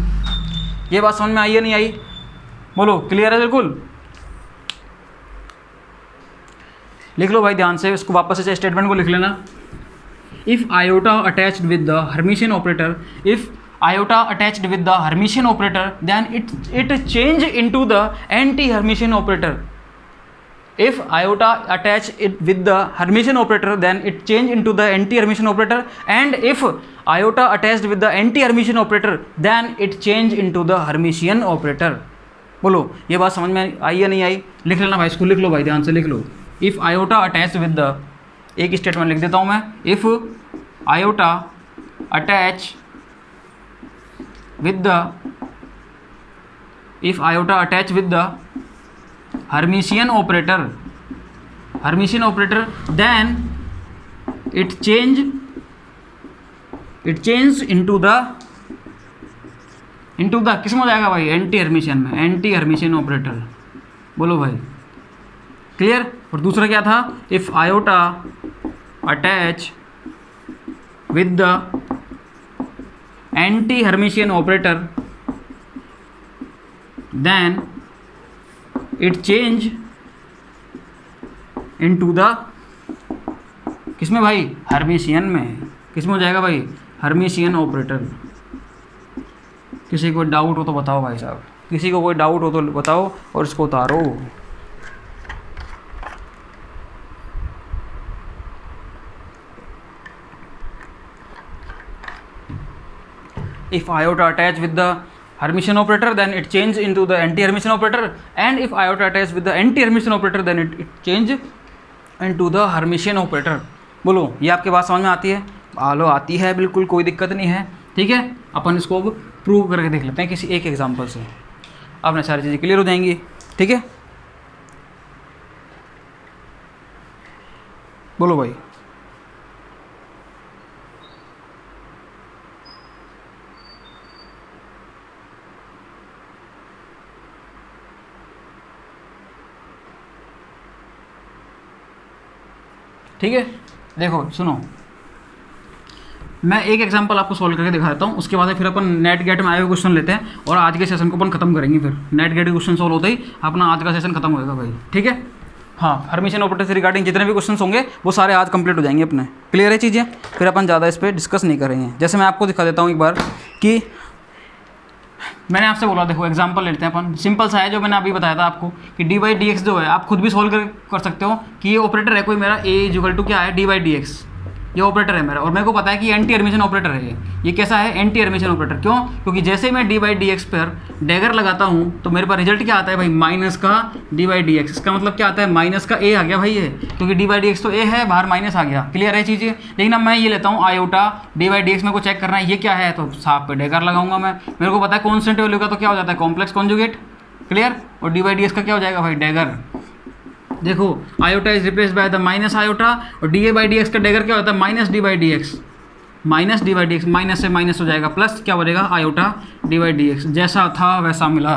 ये बात समझ में आई या नहीं आई? बोलो, क्लियर है बिल्कुल? लिख लो भाई ध्यान से, इसको वापस से स्टेटमेंट को लिख लेना। If iota attached with the Hermitian operator, if iota attached with the Hermitian operator, then it change into the anti Hermitian operator. If iota attach it with the Hermitian operator, then it change into the anti-Hermitian operator, and if iota attached with the anti-Hermitian operator, then it change into the Hermitian operator। बोलो ये बात समझ में आई या नहीं आई? लिख लेना भाई, इसको लिख लो भाई, ध्यान से लिख लो। If iota attached with the, एक स्टेटमेंट लिख देता हूँ मैं, if iota attach with the, if iota attach with the Hermitian operator, then it change into the किस में हो जाएगा भाई? एंटी हर्मिशियन में, एंटी हर्मिशियन ऑपरेटर। बोलो भाई, क्लियर? और दूसरा क्या था? If iota attach with the anti Hermitian operator, then it change into the, किसमें भाई? हर्मिशियन में। किसमें हो जाएगा भाई? Hermitian operator. किसी को डाउट हो तो बताओ भाई साहब, किसी को कोई डाउट हो तो बताओ और इसको उतारो। If iota attach with the Hermitian operator, then it change into the anti-Hermitian operator, and if iota attach with the anti-Hermitian operator, then it change into the Hermitian operator। बोलो ये आपके बात समझ में आती है? आलो आती है, बिल्कुल कोई दिक्कत नहीं है। ठीक है, अपन इसको अब प्रूव करके देख लेते हैं किसी एक एग्जांपल से, अपने सारी चीज़ें क्लियर हो जाएंगी। ठीक है, बोलो भाई। ठीक है, देखो सुनो, मैं एक एग्जांपल आपको सॉल्व करके दिखा देता हूँ, उसके बाद फिर अपन नेट गेट में आए हुए क्वेश्चन लेते हैं और आज के सेशन को अपन खत्म करेंगे। फिर नेट गेट के क्वेश्चन सॉल्व होते ही अपना आज का सेशन खत्म होएगा भाई। ठीक है, हाँ, हर्मिशियन ऑपरेटर से रिगार्डिंग जितने भी क्वेश्चन होंगे वो सारे आज कंप्लीट हो जाएंगे अपने। क्लियर है चीज़ें? फिर अपन ज़्यादा इस पर डिस्कस नहीं करेंगे। जैसे मैं आपको दिखा देता हूँ एक बार कि मैंने आपसे बोला, देखो एग्जांपल लेते हैं अपन, सिंपल सा है जो मैंने अभी बताया था आपको कि डी बाई डी एक्स जो है आप खुद भी सोल्व कर सकते हो कि ये ऑपरेटर है कोई मेरा ए इक्वल टू क्या है? D by D x. ये ऑपरेटर है मेरा और मेरे को पता है कि एंटी हर्मिशियन ऑपरेटर है ये कैसा है? Anti Hermitian operator. क्यों? क्योंकि जैसे ही मैं डी बाई डी एक्स पर डैगर लगाता हूँ तो मेरे पास रिजल्ट क्या आता है भाई? माइनस का डी बाई डी एक्स। इसका मतलब क्या आता है? माइनस का ए आ गया भाई ये, क्योंकि डी बाई डी एक्स तो ए है, बाहर माइनस आ गया। क्लियर है चीज़ें? लेकिन अब मैं ये लेता हूँ iota D by D x, मेरे को चेक करना है ये क्या है, तो साफ पे डैगर लगाऊंगा मैं। मेरे को पता है कॉन्स्टेंट वैल्यू का तो क्या हो जाता है? Complex conjugate. क्लियर? और डी बाई डी एक्स का क्या हो जाएगा भाई? डैगर। देखो iota is replace by the minus iota, और D A by D X का डैगर क्या होता है? Minus D by D X. Minus D by D X, minus से माइनस हो जाएगा, प्लस क्या बनेगा? Iota D by D X. जैसा था वैसा मिला।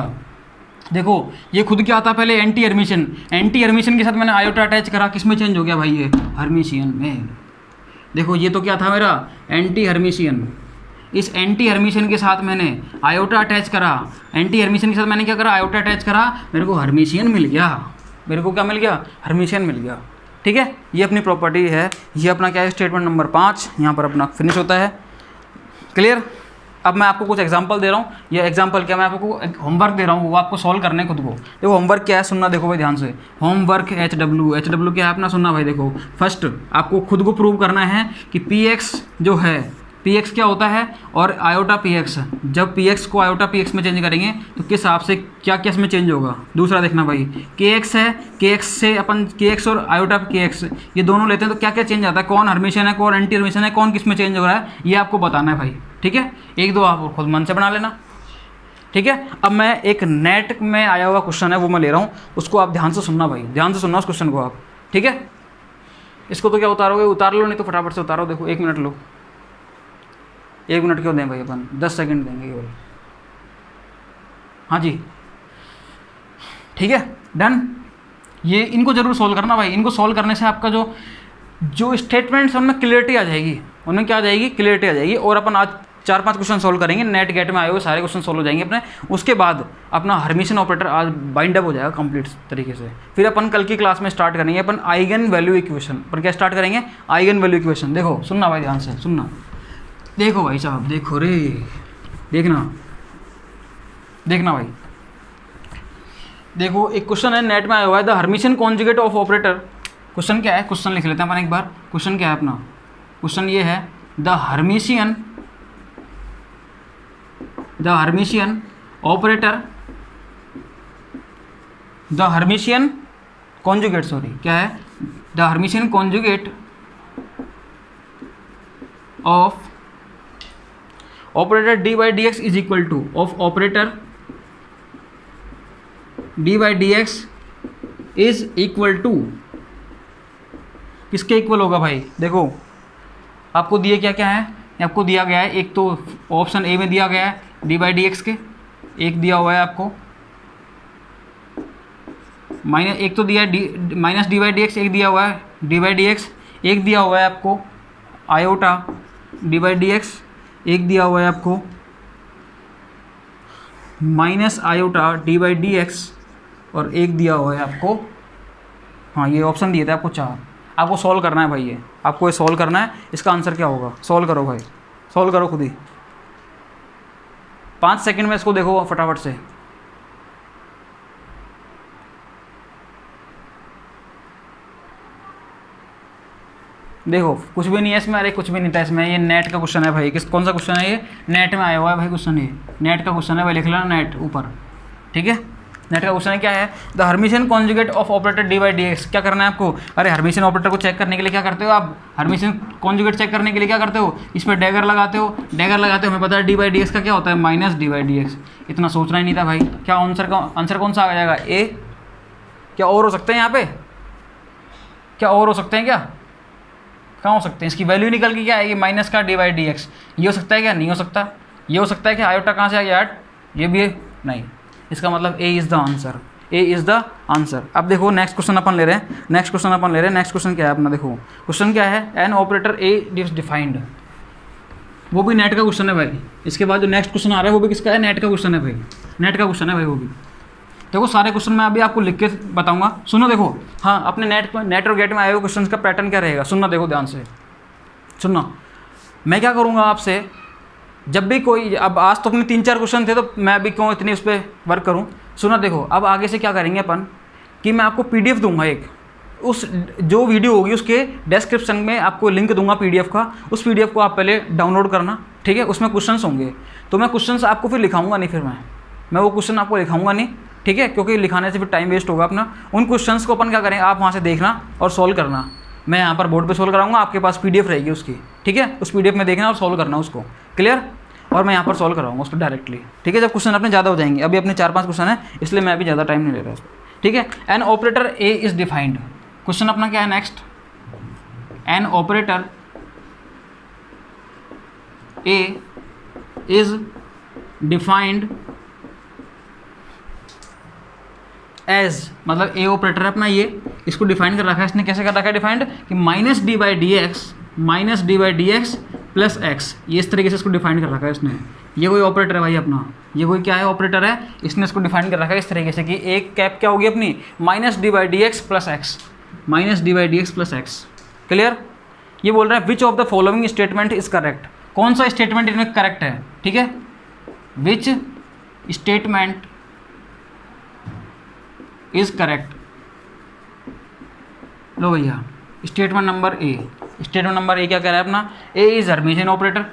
देखो ये खुद क्या था पहले? Anti Hermitian. एंटी हर्मिशियन के साथ मैंने आयोटा अटैच करा, किस में चेंज हो गया भाई? ये हर्मिशियन में। देखो ये तो क्या था मेरा? Anti Hermitian. इस एंटी हर्मिशियन के साथ मैंने आयोटा अटैच करा, एंटी हर्मिशियन के साथ मैंने क्या करा? आयोटा अटैच करा, मेरे को हर्मिशियन मिल गया। मेरे को क्या मिल गया? हर्मिशियन मिल गया। ठीक है, ये अपनी प्रॉपर्टी है। ये अपना क्या है? स्टेटमेंट नंबर 5 यहाँ पर अपना फिनिश होता है। क्लियर? अब मैं आपको कुछ एग्जांपल दे रहा हूँ। ये एग्जांपल क्या, मैं आपको होमवर्क दे रहा हूँ, वो आपको सॉल्व करने खुद को। देखो होमवर्क क्या है, सुनना देखो भाई ध्यान से। होमवर्क एच डब्ल्यू क्या है अपना? सुनना भाई। देखो फर्स्ट आपको खुद को प्रूव करना है कि पी एक्स जो है, पी एक्स क्या होता है और आयोटा पी एक्स। जब पी एक्स को आयोटा पी एक्स में चेंज करेंगे तो किस हिसाब से क्या क्या इसमें चेंज होगा? दूसरा देखना भाई, के एक्स है, के एक्स से अपन के एक्स और आयोटा के एक्स ये दोनों लेते हैं तो क्या क्या चेंज आता है? कौन हर्मिशियन है, कौन एंटी हर्मिशियन है, कौन किस में चेंज हो रहा है, ये आपको बताना है भाई। ठीक है, एक दो आप खुद मन से बना लेना। ठीक है, अब मैं एक नेट में आया हुआ क्वेश्चन है वो मैं ले रहा हूँ, उसको आप ध्यान से सुनना भाई, ध्यान से सुनना उस क्वेश्चन को आप। ठीक है, इसको तो क्या उतारोगे? उतार लो, नहीं तो फटाफट से उतारो। देखो 1 मिनट लो, 1 मिनट क्यों दें भाई, अपन 10 सेकंड देंगे केवल। हाँ जी, ठीक है, डन। ये इनको जरूर सोल्व करना भाई। इनको सोल्व करने से आपका जो जो स्टेटमेंट्स उनमें क्लियरिटी आ जाएगी, उनमें क्या आ जाएगी, क्लियरिटी आ जाएगी। और अपन आज 4-5 क्वेश्चन सोल्व करेंगे, नेट गेट में आए हुए सारे क्वेश्चन सोल्व हो जाएंगे अपने। उसके बाद अपना हर्मिशन ऑपरेटर आज बाइंड अप हो जाएगा कंप्लीट तरीके से। फिर अपन कल की क्लास में स्टार्ट करेंगे अपन आइगन वैल्यू इक्वेशन। अपन क्या स्टार्ट करेंगे, आइगन वैल्यू इक्वेशन। देखो सुनना भाई, ध्यान से सुनना, देखो भाई साहब, देखो रे, देखना देखना भाई, देखो एक क्वेश्चन है नेट में आया हुआ है, the Hermitian conjugate of operator. Question क्या है, क्वेश्चन लिख लेते हैं अपन एक बार। क्वेश्चन क्या है अपना, क्वेश्चन ये है the Hermitian operator, the Hermitian conjugate, sorry क्या है, the Hermitian conjugate of operator d by D x is equal to of operator d by D x is equal to, किसके इक्वल होगा भाई। देखो आपको दिए क्या क्या है, आपको दिया गया है, एक तो ऑप्शन ए में दिया गया है डी बाई डी एक्स के, एक दिया हुआ है आपको माइनस, एक तो दिया है D minus D by D x, एक दिया हुआ है डी बाई डी एक्स, एक दिया हुआ है आपको iota D by D x, एक दिया हुआ है आपको minus iota D by D x, और एक दिया हुआ है आपको, हाँ ये ऑप्शन दिए थे आपको 4। आपको सॉल्व करना है भाई, ये आपको ये सॉल्व करना है। इसका आंसर क्या होगा, सॉल्व करो भाई, सॉल्व करो खुद ही, 5 सेकंड में इसको देखो फटाफट से। देखो कुछ भी नहीं है इसमें, अरे कुछ भी नहीं था इसमें, ये नेट का क्वेश्चन है भाई। कौन सा क्वेश्चन है ये, नेट में आया हुआ है भाई क्वेश्चन, ये नेट का क्वेश्चन है भाई, लिख लेना नेट ऊपर, ठीक है। नेट का क्वेश्चन है क्या है, the Hermitian conjugate of operator d by D x. क्या करना है आपको, अरे हर्मिशन ऑपरेटर को चेक करने के लिए क्या करते हो आप, हर्मिशन कॉन्जुगेट चेक करने के लिए क्या करते हो, इस पर डैगर लगाते हो, डैगर लगाते हो, हमें पता है डी बाई डी एक्स का क्या होता है, minus D by D x. इतना सोचना ही नहीं था भाई। क्या आंसर कौन सा आ जाएगा, ए। क्या और हो सकते हैं यहाँ पे, क्या और हो सकते हैं, क्या कहाँ हो सकते हैं, इसकी वैल्यू निकल के क्या आएगी, माइनस का डी बाई डी एक्स। ये हो सकता है क्या, नहीं हो सकता। ये हो सकता है कि आयोटा कहाँ से आ गया 8, ये भी है नहीं। इसका मतलब A is the answer, A is the answer. अब देखो नेक्स्ट क्वेश्चन अपन ले रहे हैं, नेक्स्ट क्वेश्चन क्या है अपना, देखो क्वेश्चन क्या है, an operator A is defined, वो भी नेट का क्वेश्चन है भाई। इसके बाद जो नेक्स्ट क्वेश्चन आ रहा है वो भी किसका है, नेट का क्वेश्चन है भाई, नेट का क्वेश्चन है भाई वो भी। देखो सारे क्वेश्चन मैं अभी आपको लिख के बताऊंगा, सुनो देखो। हाँ अपने नेट और गेट में आए हुए क्वेश्चन का पैटर्न क्या रहेगा, सुनना देखो ध्यान से सुनना। मैं क्या करूँगा आपसे, जब भी कोई, अब आज तो अपने 3-4 क्वेश्चन थे तो मैं अभी क्यों इतनी उस पर वर्क करूँ। सुना देखो, अब आगे से क्या करेंगे अपन कि मैं आपको पीडीएफ दूंगा एक, उस जो वीडियो होगी उसके डिस्क्रिप्शन में आपको लिंक दूंगा पीडीएफ का। उस पीडीएफ को आप पहले डाउनलोड करना, ठीक है। उसमें क्वेश्चंस होंगे, तो मैं क्वेश्चंस आपको फिर लिखाऊंगा नहीं, फिर मैं वो क्वेश्चन आपको लिखाऊंगा नहीं, ठीक है, क्योंकि लिखाने से फिर टाइम वेस्ट होगा अपना। उन क्वेश्चंस को अपन क्या करेंगे, आप वहाँ से देखना और सॉल्व करना। मैं यहाँ पर बोर्ड पर सॉल्व कराऊंगा, आपके पास पीडीएफ रहेगी उसकी, ठीक है। उस पीडीएफ में देखना और सॉल्व करना उसको, क्लियर। और मैं यहाँ पर सॉल्व कराऊंगा उसको डायरेक्टली, ठीक है। जब क्वेश्चन अपने ज़्यादा हो जाएंगे, अभी अपने 4-5 क्वेश्चन है, इसलिए मैं अभी ज़्यादा टाइम नहीं ले रहा, ठीक है। An operator A is defined, question अपना क्या है next, an operator A is defined as, मतलब ए ऑपरेटर है अपना, ये इसको डिफाइन कर रखा है इसने। कैसे कर रखा है डिफाइंड, कि minus D by D x plus x, ये इस तरीके से इसको डिफाइन कर रखा है इसने। ये कोई ऑपरेटर है भाई अपना, ये कोई क्या है, ऑपरेटर है। इसने इसको डिफाइन कर रखा है इस तरीके से कि एक कैप क्या होगी अपनी, minus D by D x plus x, minus D by D x plus x, clear. ये बोल रहा है विच of the following statement is correct, कौन सा स्टेटमेंट इनमें करेक्ट है, ठीक है। विच स्टेटमेंट इज करेक्ट, लो भैया statement number A. Statement number A क्या कह रहा है अपना, ए इज हर्मिशन ऑपरेटर।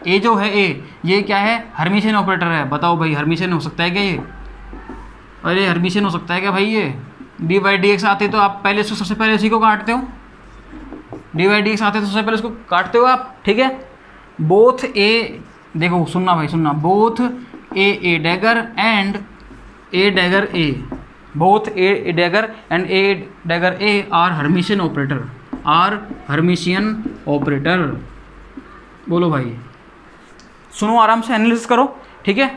ए जो है ए, ये क्या है, हर्मिशन ऑपरेटर है। बताओ भाई हर्मिशन हो सकता है क्या ये, अरे हर्मिशन हो सकता है क्या भाई ये। डी बाई डी एक्स आते तो आप पहले सबसे पहले इसी को काटते हो, डी बाई डी एक्स आते तो सबसे पहले इसको काटते हो आप, ठीक है। बोथ ए, देखो सुनना भाई सुनना, both A dagger and A dagger A, both A dagger and A dagger A are Hermitian operator, are Hermitian operator. बोलो भाई, सुनो आराम से एनालिसिस करो, ठीक है।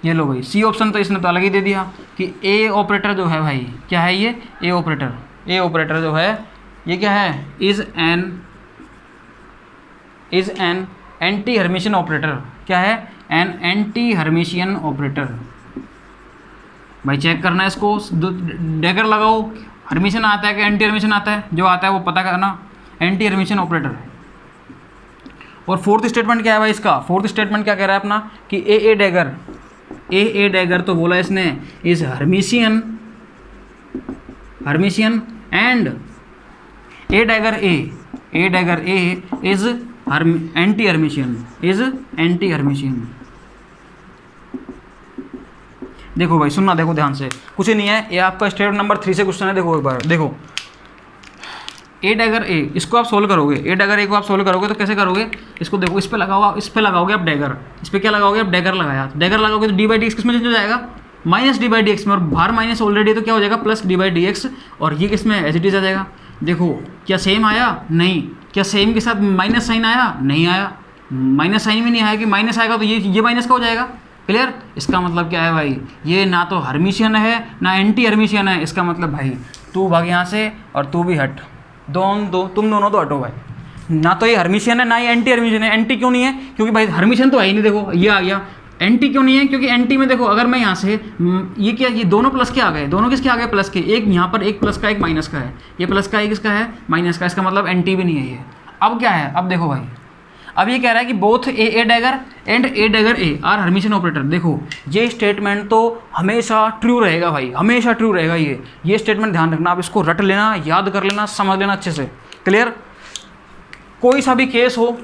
ये लो भाई, सी ऑप्शन तो इसने तो अलग ही दे दिया कि ए ऑपरेटर जो है भाई क्या है, ये ए ऑपरेटर जो है ये क्या है, is an anti Hermitian operator. क्या है, एन एंटी हर्मिशियन ऑपरेटर। भाई चेक करना है इसको, डैगर लगाओ, हर्मिशियन आता है कि एंटी हर्मिशियन आता है, जो आता है वो पता करना, एंटी हर्मिशियन ऑपरेटर। और फोर्थ स्टेटमेंट क्या है भाई इसका, फोर्थ स्टेटमेंट क्या कह रहा है अपना कि ए डैगर तो बोला इसने is Hermitian and A dagger A is anti Hermitian. देखो भाई सुनना, देखो ध्यान से, कुछ नहीं है, ये आपका स्टेटमेंट नंबर 3 से क्वेश्चन है। देखो एक बार देखो, ए डैगर ए, इसको आप सोल्व करोगे, ए डैगर ए को आप सोल्व करोगे तो कैसे करोगे, इसको देखो, इस पे लगाओगे आप डैगर, इस पे क्या लगाओगे आप डैगर लगाया, डैगर लगाओगे तो डी बाई डी एक्स किस में चेंज हो जाएगा, minus D by D x में, और बाहर माइनस ऑलरेडी तो क्या हो जाएगा plus D by D x, और ये किस में एज इट इज आ जाएगा। देखो क्या सेम आया, नहीं, क्या सेम के साथ माइनस साइन आया, नहीं आया, माइनस साइन भी नहीं आया कि माइनस आएगा तो ये माइनस का हो जाएगा। क्लियर, इसका मतलब क्या है भाई, ये ना तो हर्मिशियन है ना एंटी हर्मिशियन है। इसका मतलब भाई तू भाग यहाँ से और तू भी हट, तुम दोनों तो हटो भाई, ना तो ये हर्मिशियन है ना ये एंटी हर्मिशियन है। एंटी क्यों नहीं है, क्योंकि भाई हर्मिशियन तो है ही नहीं, देखो ये आ गया। एंटी क्यों नहीं है, क्योंकि एंटी में देखो, अगर मैं यहाँ से ये क्या, ये दोनों प्लस के आ गए, दोनों किसके आ गए, प्लस के, एक यहाँ पर एक प्लस का एक माइनस का है, ये प्लस का एक इसका है माइनस का, इसका मतलब एंटी भी नहीं है ये। अब क्या है, अब देखो भाई, अब ये कह रहा है कि both A dagger and A dagger A are Hermitian operator. देखो ये स्टेटमेंट तो हमेशा ट्रू रहेगा भाई, हमेशा ट्रू रहेगा ये स्टेटमेंट, ध्यान रखना, आप इसको रट लेना, याद कर लेना, समझ लेना अच्छे से। क्लियर, कोई सा भी केस हो,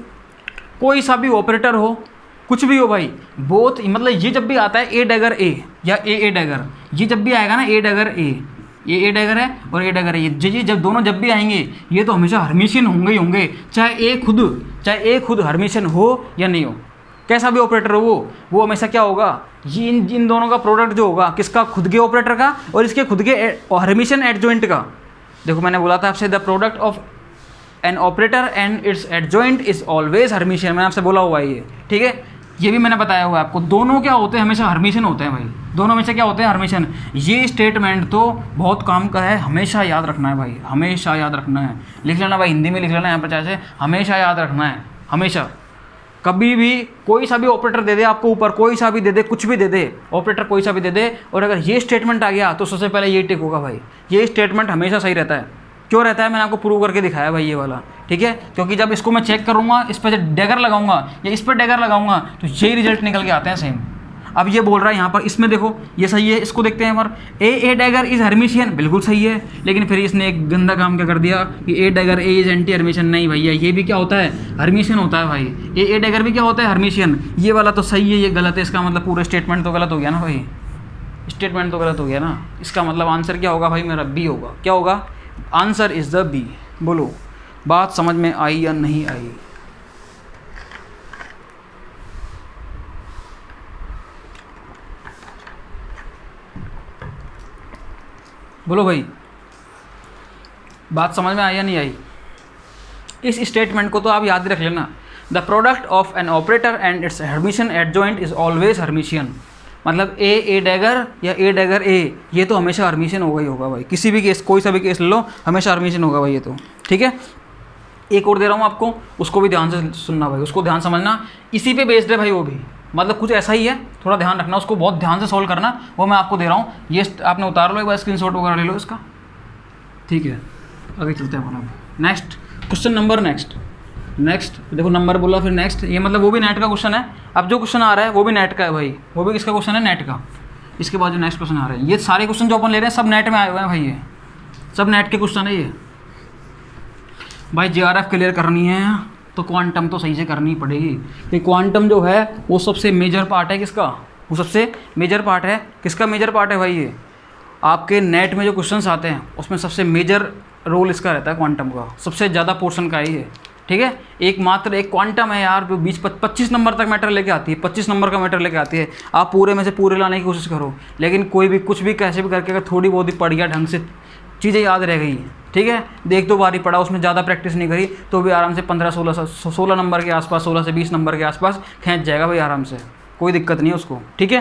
कोई सा भी ऑपरेटर हो, कुछ भी हो भाई, बोथ मतलब ये जब भी आता है ए डैगर ए या ए डैगर, ये जब भी आएगा ना ए डैगर ये ए डैगर है और ए डैगर है, ये जब दोनों जब भी आएंगे ये तो हमेशा हर्मिशियन होंगे ही होंगे, चाहे ए खुद हर्मिशियन हो या नहीं हो, कैसा भी ऑपरेटर हो वो हमेशा क्या होगा, ये इन दोनों का प्रोडक्ट जो होगा, किसका, खुद के ऑपरेटर का और इसके खुद के हर्मिशियन एडजॉइंट का। देखो मैंने बोला था आपसे, the product of an operator and its adjoint is always Hermitian, मैंने आपसे बोला हुआ है ये, ठीक है, ये भी मैंने बताया हुआ है आपको। दोनों क्या होते हैं, हमेशा हर्मिशियन होते हैं भाई, दोनों हमेशा क्या होते हैं, हर्मिशियन। ये स्टेटमेंट तो बहुत काम का है, हमेशा याद रखना है भाई, हमेशा याद रखना है, लिख लेना भाई, हिंदी में लिख लेना यहाँ पर, चाहे हमेशा याद रखना है, हमेशा। कभी भी कोई सा भी ऑपरेटर दे दे आपको ऊपर, कोई सा भी दे दे, कुछ भी दे दे ऑपरेटर, कोई सा भी दे दे, और अगर ये स्टेटमेंट आ गया तो सबसे पहले ये टिक होगा भाई, ये स्टेटमेंट हमेशा सही रहता है। क्यों रहता है, मैंने आपको प्रूव करके दिखाया भाई ये वाला, ठीक है, क्योंकि जब इसको मैं चेक करूँगा, इस पर डैगर लगाऊंगा या इस पर डैगर लगाऊंगा तो यही रिजल्ट निकल के आते हैं सेम। अब ये बोल रहा है यहाँ पर, इसमें देखो ये सही है, इसको देखते हैं पर ए डैगर इज हर्मिशियन, बिल्कुल सही है, लेकिन फिर इसने एक गंदा काम क्या कर दिया कि A dagger A is anti Hermitian. नहीं भैया, ये भी क्या होता है, हर्मिशियन होता है भाई, ए डैगर भी क्या होता है, हर्मिशियन। ये वाला तो सही है, ये गलत है, इसका मतलब पूरा स्टेटमेंट तो गलत हो गया ना भाई, स्टेटमेंट तो गलत हो गया ना। इसका मतलब आंसर क्या होगा भाई मेरा, बी होगा। क्या होगा, आंसर इज द बी। बोलो बात समझ में आई या नहीं आई। बोलो भाई, बात समझ में आई या नहीं आई। इस स्टेटमेंट को तो आप याद रख लेना, the product of an operator and it's Hermitian adjoint is always Hermitian. मतलब ए डैगर या ए डैगर ए, ये तो हमेशा हर्मिशियन होगा ही होगा भाई, किसी भी केस, कोई सा भी केस ले लो, हमेशा हर्मिशियन होगा भाई ये तो, ठीक है। एक और दे रहा हूँ आपको, उसको भी ध्यान से सुनना भाई, उसको ध्यान समझना, इसी पे बेस्ड है भाई वो भी, मतलब कुछ ऐसा ही है, थोड़ा ध्यान रखना, उसको बहुत ध्यान से सॉल्व करना, वो मैं आपको दे रहा हूँ। ये आपने उतार लो एक बार, स्क्रीनशॉट वगैरह ले लो इसका, ठीक है। आगे चलते हैं हमारा नेक्स्ट क्वेश्चन नंबर, नेक्स्ट देखो नंबर बोला, फिर नेक्स्ट, ये मतलब वो भी नेट का क्वेश्चन है। अब जो क्वेश्चन आ रहा है वो भी नेट का है भाई, वो भी किसका क्वेश्चन है, नेट का। इसके बाद जो नेक्स्ट क्वेश्चन आ रहे हैं, ये सारे क्वेश्चन जो अपन ले रहे हैं सब नेट में आए हुए हैं भाई, ये सब नेट के क्वेश्चन है ये भाई। JRF क्लियर करनी है तो क्वांटम तो सही से करनी पड़ेगी, कि क्वांटम जो है वो सबसे मेजर पार्ट है किसका, वो सबसे मेजर पार्ट है किसका, मेजर पार्ट है भाई ये। आपके नेट में जो क्वेश्चंस आते हैं उसमें सबसे मेजर रोल इसका रहता है, क्वांटम का सबसे ज़्यादा पोर्शन का ही है, ठीक है। एकमात्र एक क्वांटम है यार जो 25 नंबर तक मैटर लेके आती है, 25 नंबर का मैटर लेके आती है। आप पूरे में से पूरे लाने की कोशिश करो, लेकिन कोई भी कुछ भी कैसे भी करके अगर थोड़ी बहुत ही पढ़ गया ढंग से, चीज़ें याद रह गई, ठीक है। देख दो बार ही पढ़ा, उसमें ज़्यादा प्रैक्टिस नहीं करी तो भी आराम से 15-16 नंबर के आसपास, 16 से 20 नंबर के आसपास खींच जाएगा भाई आराम से, कोई दिक्कत नहीं है उसको, ठीक है।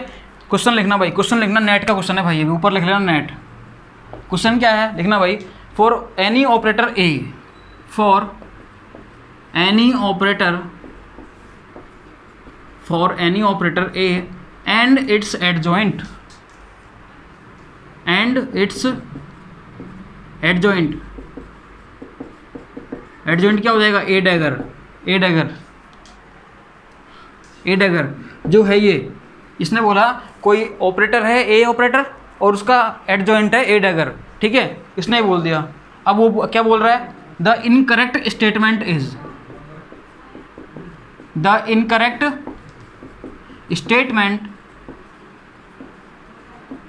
क्वेश्चन लिखना भाई, क्वेश्चन लिखना, नेट का क्वेश्चन है भाई, ये भी ऊपर लिख लेना नेट। क्वेश्चन क्या है लिखना भाई, for any operator A, for any operator A and its adjoint क्या हो जाएगा, ए डैगर जो है ये, इसने बोला कोई ऑपरेटर है ए ऑपरेटर और उसका एडजॉइंट है ए डैगर, ठीक है, इसने ही बोल दिया। अब वो क्या बोल रहा है, द इनकरेक्ट स्टेटमेंट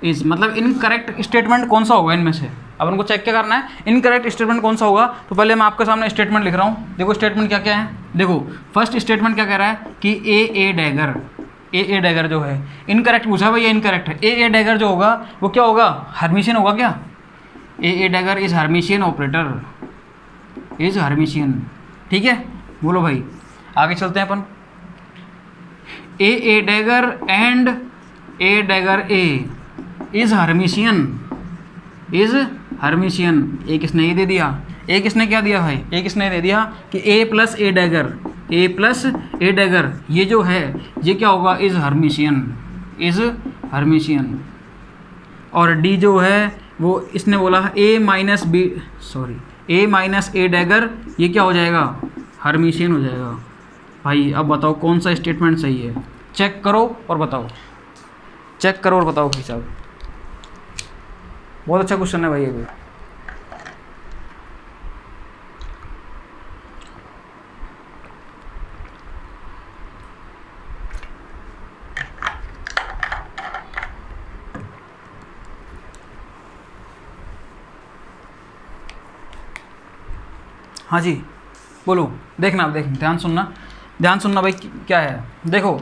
इज मतलब इनकरेक्ट स्टेटमेंट कौन सा होगा इनमें से। अब उनको चेक क्या करना है, इनकरेक्ट स्टेटमेंट कौन सा होगा। तो पहले मैं आपके सामने स्टेटमेंट लिख रहा हूँ। देखो स्टेटमेंट क्या क्या है, देखो फर्स्ट स्टेटमेंट क्या कह रहा है कि ए डैगर जो है, इनकरेक्ट पूछा भाई, ये इनकरेक्ट है। ए डैगर जो होगा वो क्या होगा, हर्मिशियन होगा क्या। A dagger is Hermitian operator, is Hermitian, ठीक है। बोलो भाई, आगे चलते हैं अपन। A dagger and A dagger A is Hermitian, एक किसने ये दे दिया, एक किसने क्या दिया भाई, एक किसने दे दिया कि ए प्लस ए डैगर ये जो है ये क्या होगा, इज हर्मिशियन। और डी जो है वो इसने बोला ए माइनस ए डैगर ये क्या हो जाएगा, हर्मिशियन हो जाएगा। भाई अब बताओ कौन सा स्टेटमेंट सही है, चेक करो और बताओ भाई साहब। बहुत अच्छा क्वेश्चन है भाई ये भी। हाँ जी बोलो, देखना, आप ध्यान सुनना भाई क्या है। देखो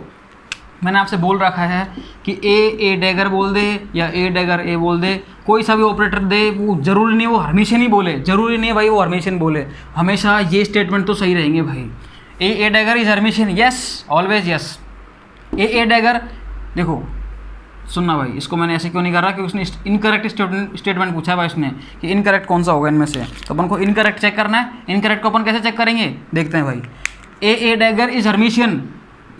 मैंने आपसे बोल रखा है कि ए डैगर बोल दे या ए डैगर ए बोल दे, कोई सा भी ऑपरेटर दे, वो जरूरी नहीं वो हर्मिशियन ही बोले, जरूरी नहीं है भाई वो हर्मिशियन बोले, हमेशा ये स्टेटमेंट तो सही रहेंगे भाई। A dagger is Hermitian, yes always yes. A dagger, देखो सुनना भाई, इसको मैंने ऐसे क्यों नहीं कर रहा कि उसने इनकरेक्ट स्टेटमेंट पूछा है भाई उसने कि इनकरेक्ट कौन सा होगा इनमें से, तो अपन को इनकरेक्ट चेक करना है। इनकरेक्ट को अपन कैसे चेक करेंगे, देखते हैं भाई। ए डैगर इज हर्मिशियन,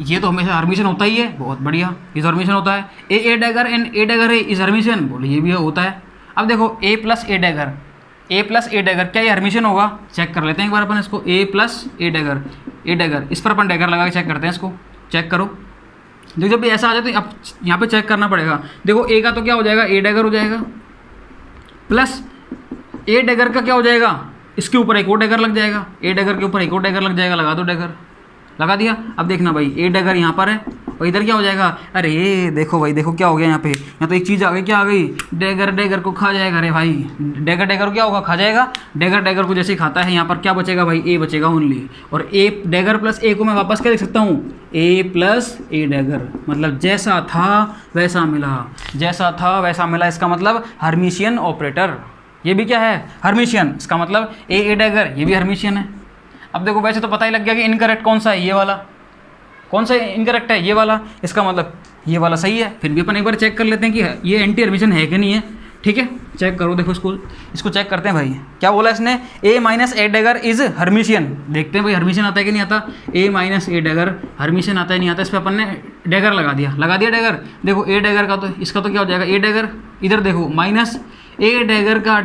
ये तो हमेशा हर्मिशियन होता ही है, बहुत बढ़िया, इज हर्मिशियन होता है। A dagger and A dagger is Hermitian, बोले ये भी होता है। अब देखो ए प्लस ए डैगर क्या ये हर्मिशियन होगा, चेक कर लेते हैं एक बार अपन इसको। ए प्लस ए डैगर इस पर अपन डैगर लगा के चेक करते हैं इसको, चेक करो। देखो जब भी ऐसा आ जाए तो अब यहाँ पे चेक करना पड़ेगा। देखो ए का तो क्या हो जाएगा, ए डैगर हो जाएगा, प्लस ए डैगर का क्या हो जाएगा, इसके ऊपर एक और डैगर लग जाएगा, ए डैगर के ऊपर एक और डैगर लग जाएगा, लगा दो डैगर, लगा दिया। अब देखना भाई ए डैगर यहाँ पर है और इधर क्या हो जाएगा, अरे देखो भाई, देखो क्या हो गया यहाँ पे, यहाँ तो एक चीज़ आ गई, क्या आ गई, डैगर को खा जाएगा। अरे भाई डैगर क्या होगा, खा जाएगा। डैगर को जैसे खाता है यहाँ पर क्या बचेगा भाई, ए बचेगा ओनली। और ए डैगर प्लस ए को मैं वापस क्या लिख सकता हूँ, ए प्लस ए डैगर, मतलब जैसा था वैसा मिला, इसका मतलब हर्मिशियन ऑपरेटर। ये भी क्या है, हर्मिशियन, इसका मतलब ए डैगर ये भी हर्मिशियन है। अब देखो वैसे तो पता ही लग गया कि इनकरेक्ट कौन सा है, ये वाला, कौन सा इनकरेक्ट है, ये वाला, इसका मतलब ये वाला सही है। फिर भी अपन एक बार चेक कर लेते हैं कि ये एंटी हर्मिशियन है कि नहीं है, ठीक है। चेक करो, देखो इसको चेक करते हैं भाई, क्या बोला इसने, A minus A dagger is Hermitian. देखते हैं भाई हर्मिशियन आता है कि नहीं आता। A minus A dagger Hermitian आता है नहीं आता, इस पर अपन ने डैगर लगा दिया डैगर। देखो ए डैगर का तो इसका तो क्या हो जाएगा, ए डैगर, इधर देखो माइनस ए डैगर का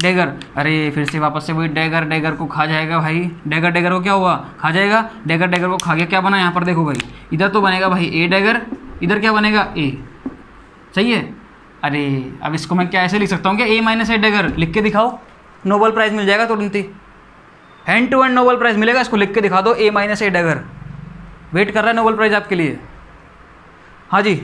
डैगर, अरे फिर से वापस से वही डैगर को खा जाएगा भाई। डैगर को क्या हुआ, खा जाएगा। डैगर को खा गया, क्या बना यहाँ पर देखो भाई, इधर तो बनेगा भाई ए डैगर, इधर क्या बनेगा ए, सही है। अरे अब इसको मैं क्या ऐसे लिख सकता हूँ, क्या ए माइनस ए डैगर लिख के दिखाओ, नोबेल प्राइज़ मिल जाएगा तुरंत ही, hand to hand Nobel prize मिलेगा। इसको लिख के दिखा दो, A minus A dagger, wait कर रहा है नोबेल प्राइज़ आपके लिए। हाँ जी,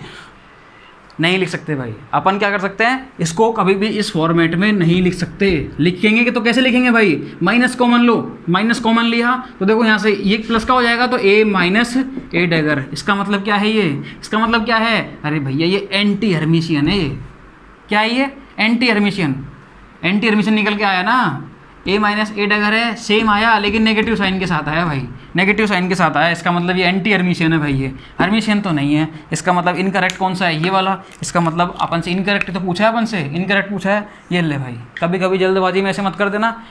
नहीं लिख सकते भाई। अपन क्या कर सकते हैं, इसको कभी भी इस फॉर्मेट में नहीं लिख सकते। लिखेंगे कि तो कैसे लिखेंगे भाई, माइनस कॉमन लो, माइनस कॉमन लिया तो देखो यहाँ से ये प्लस का हो जाएगा, तो ए माइनस ए डैगर, इसका मतलब क्या है, ये इसका मतलब क्या है, अरे भैया ये एंटी हर्मिशियन है। ये क्या है, ये एंटी हर्मिशियन निकल के आया ना। ए माइनस ए डैगर है, सेम आया लेकिन नेगेटिव साइन के साथ आया भाई, नेगेटिव साइन के साथ आया। इसका मतलब ये एंटी हर्मिशियन है भाई, ये हर्मिशियन तो नहीं है। इसका मतलब इनकरेक्ट कौन सा है, ये वाला। इसका मतलब अपन से इनकरेक्ट तो पूछा है, अपन से इनकरेक्ट पूछा है, ये ले भाई। कभी कभी जल्दबाजी में ऐसे मत कर देना।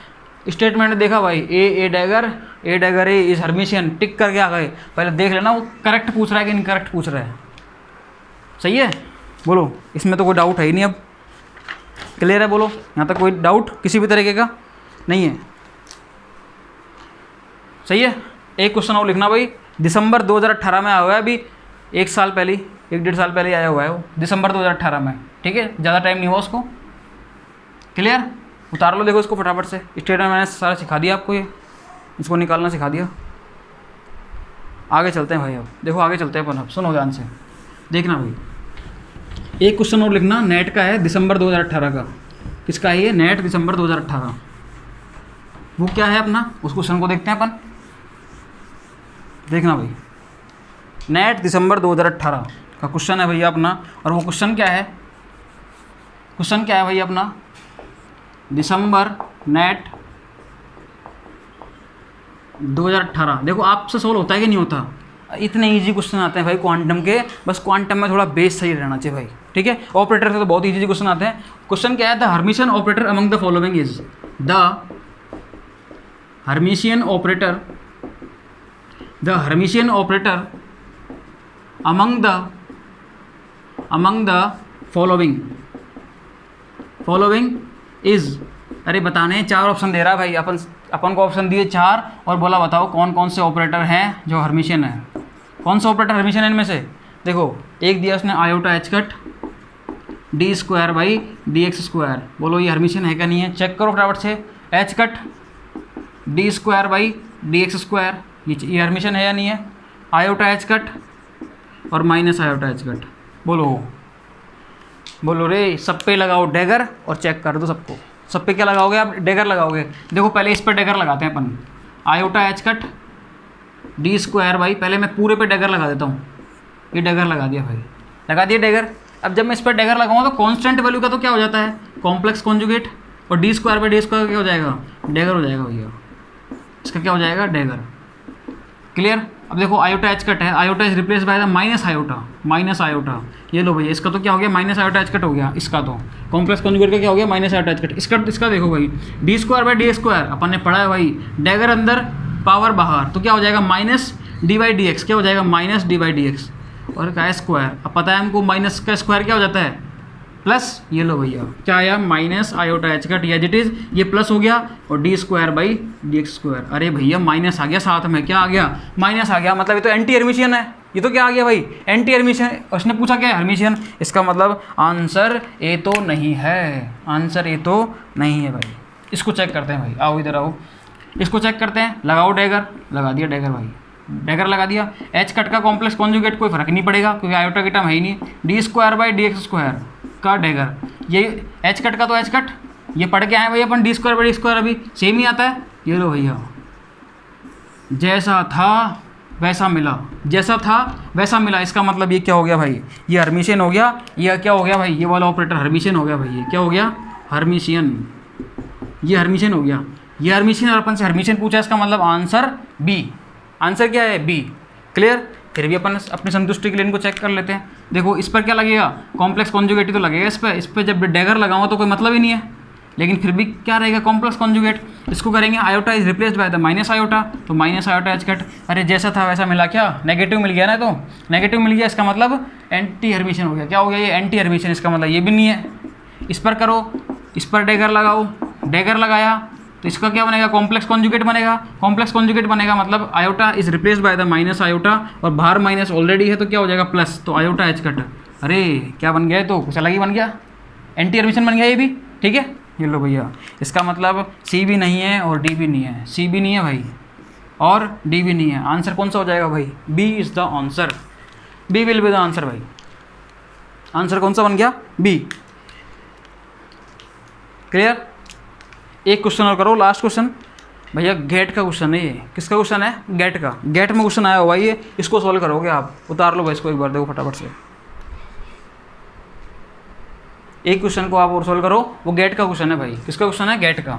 स्टेटमेंट देखा भाई, A dagger A is Hermitian, टिक करके आ गए, पहले देख लेना वो करेक्ट पूछ रहा है कि इनकरेक्ट पूछ रहा है। सही है, बोलो, इसमें तो कोई डाउट है ही नहीं। अब क्लियर है, बोलो, यहाँ तक कोई डाउट किसी भी तरीके का नहीं है। सही है। एक क्वेश्चन और लिखना भाई, दिसंबर 2018 में आया हुआ है, अभी 1 साल पहले, 1-1.5 साल पहले आया हुआ है वो, दिसंबर 2018 में। ठीक है, ज़्यादा टाइम नहीं हुआ उसको। क्लियर, उतार लो, देखो इसको फटाफट से। स्टेटमेंट मैंने सारा सिखा दिया आपको, ये इसको निकालना सिखा दिया। आगे चलते हैं भाई, अब देखो आगे चलते हैं अपन। अब सुनो ध्यान से, देखना भाई। एक क्वेश्चन और लिखना, नेट का है, दिसंबर 2018 का। किसका है ये, नेट दिसंबर 2018। वो क्या है अपना, उस क्वेश्चन को देखते हैं अपन। देखना भाई, नेट दिसंबर 2018 का क्वेश्चन है भैया अपना। और वो क्वेश्चन क्या है, क्वेश्चन क्या है भैया अपना, दिसंबर नेट 2018। देखो आपसे सोल्व होता है कि नहीं होता, इतने इजी क्वेश्चन आते हैं भाई क्वांटम के। बस क्वांटम में थोड़ा बेस सही रहना चाहिए भाई। ठीक है, ऑपरेटर से तो बहुत इजी क्वेश्चन आते हैं। क्वेश्चन क्या है, the Hermitian operator among the following is, the Hermitian operator, the Hermitian operator among the following is. अरे बताने, 4 ऑप्शन दे रहा है भाई, अपन को ऑप्शन दिए 4 और बोला बताओ कौन कौन से ऑपरेटर हैं जो हर्मिशियन है। कौन सा ऑपरेटर हर्मिशियन है इनमें से, देखो एक दिया उसने iota H cut D square by D x square. बोलो ये हर्मिशियन है क्या नहीं है, चेक करो फटाफट से। H cut D square by D x square, ये हर्मिशियन है या नहीं है। आयोटा एच कट और माइनस आयोटा एच कट, बोलो रे, सब पे लगाओ डैगर और चेक कर दो सबको। सब पे क्या लगाओगे आप, डैगर लगाओगे। देखो पहले इस पर डैगर लगाते हैं अपन, iota H cut D square by, पहले मैं पूरे पे डैगर लगा देता हूँ। ये डैगर लगा दिया भाई, लगा दिया डैगर। अब जब मैं इस पर डैगर लगाऊंगा तो कांस्टेंट वैल्यू का तो क्या हो जाता है, कॉम्प्लेक्स कॉन्जुगेट, और d square by D square क्या हो जाएगा, डैगर हो जाएगा भैया। इसका क्या हो जाएगा, डैगर। क्लियर। अब देखो आयोटा एच कट है, iota is replace by the minus iota. ये लो भैया, इसका तो क्या हो गया, माइनस आयोटा एच कट हो गया। इसका तो कॉम्प्लेक्स कॉन्जुगेट का क्या हो गया, माइनस आयोटा एच कट। इसका देखो भाई, D square by D square upon ने पढ़ा है भाई, डैगर अंदर पावर बाहर, तो क्या हो जाएगा minus D by D x. क्या हो जाएगा, minus D by D x. और क्या है स्क्वायर, अब पता है हमको माइनस का स्क्वायर क्या हो जाता है, प्लस। ये लो भैया क्या आया, minus iota H cut as it is, ये प्लस हो गया, और d square by D x square. अरे भैया माइनस आ गया साथ में, क्या आ गया, माइनस आ गया। मतलब ये तो एंटी हर्मिशियन है, ये तो क्या आ गया भाई, एंटी हर्मिशियन। उसने पूछा क्या है, हर्मिशियन। इसका मतलब आंसर ए तो नहीं है, आंसर ए तो नहीं है भाई। इसको चेक करते हैं भाई, आओ इधर आओ, इसको चेक करते हैं। लगाओ डैगर, लगा दिया डैगर भाई, डैगर लगा दिया। एच कट का कॉम्प्लेक्स कॉन्जुगेट कोई फर्क नहीं पड़ेगा क्योंकि आयोटा की टर्म है ही नहीं। D square by D x square का डैगर, ये एच कट का तो एच कट, ये पढ़ के आए भाई अपन, D square by D square अभी सेम ही आता है। ये लो भैया, जैसा था वैसा मिला, जैसा था वैसा मिला। इसका मतलब ये क्या हो गया भाई, ये हर्मिशियन हो गया। ये क्या हो गया भाई, ये वाला ऑपरेटर हर्मिशियन हो गया भाई। ये क्या हो गया, हर्मिशियन। ये हर्मिशियन हो गया, ये हर्मिशियन। और अपन से हर्मिशियन पूछा, इसका मतलब आंसर बी। आंसर क्या है, बी। क्लियर। फिर भी अपन अपनी संतुष्टि के लिए इनको चेक कर लेते हैं। देखो इस पर क्या लगेगा, कॉम्प्लेक्स कॉन्जुगेट तो लगेगा इस पर जब डैगर लगाऊंगा तो कोई मतलब ही नहीं है, लेकिन फिर भी क्या रहेगा, कॉम्प्लेक्स कॉन्जुगेट। इसको करेंगे, iota is replaced by the minus iota, तो माइनस आयोटा एच कट। अरे जैसा था वैसा मिला, क्या नेगेटिव मिल गया ना, तो नेगेटिव मिल गया, इसका मतलब एंटी हर्मिशियन हो गया। क्या हो गया, ये एंटी हर्मिशियन। इसका मतलब ये भी नहीं है। इस पर करो, इस पर डैगर लगाओ, डैगर लगाया तो इसका क्या बनेगा, कॉम्प्लेक्स कॉन्जुगेट बनेगा। कॉम्प्लेक्स कॉन्जुगेट बनेगा मतलब iota is replaced by the minus iota, और बाहर माइनस ऑलरेडी है तो क्या हो जाएगा, प्लस, तो आयोटा एच कट। अरे क्या बन गया, तो कुछ अलग ही बन गया, एंटी हर्मिशियन बन गया ये भी। ठीक है, ये लो भैया, इसका मतलब सी भी नहीं है और डी भी नहीं है। सी भी नहीं है भाई और डी भी नहीं है। आंसर कौन सा हो जाएगा भाई, B is the answer. B will be the answer भाई। आंसर कौन सा बन गया, बी। क्लियर। एक क्वेश्चन और करो, लास्ट क्वेश्चन भैया, गेट का क्वेश्चन है ये। किसका क्वेश्चन है, गेट का। गेट में क्वेश्चन आया हुआ ये, इसको सॉल्व करोगे आप। उतार लो भाई इसको एक बार, देखो फटाफट से। एक क्वेश्चन को आप और सॉल्व करो, वो गेट का क्वेश्चन है भाई। किसका क्वेश्चन है, गेट का।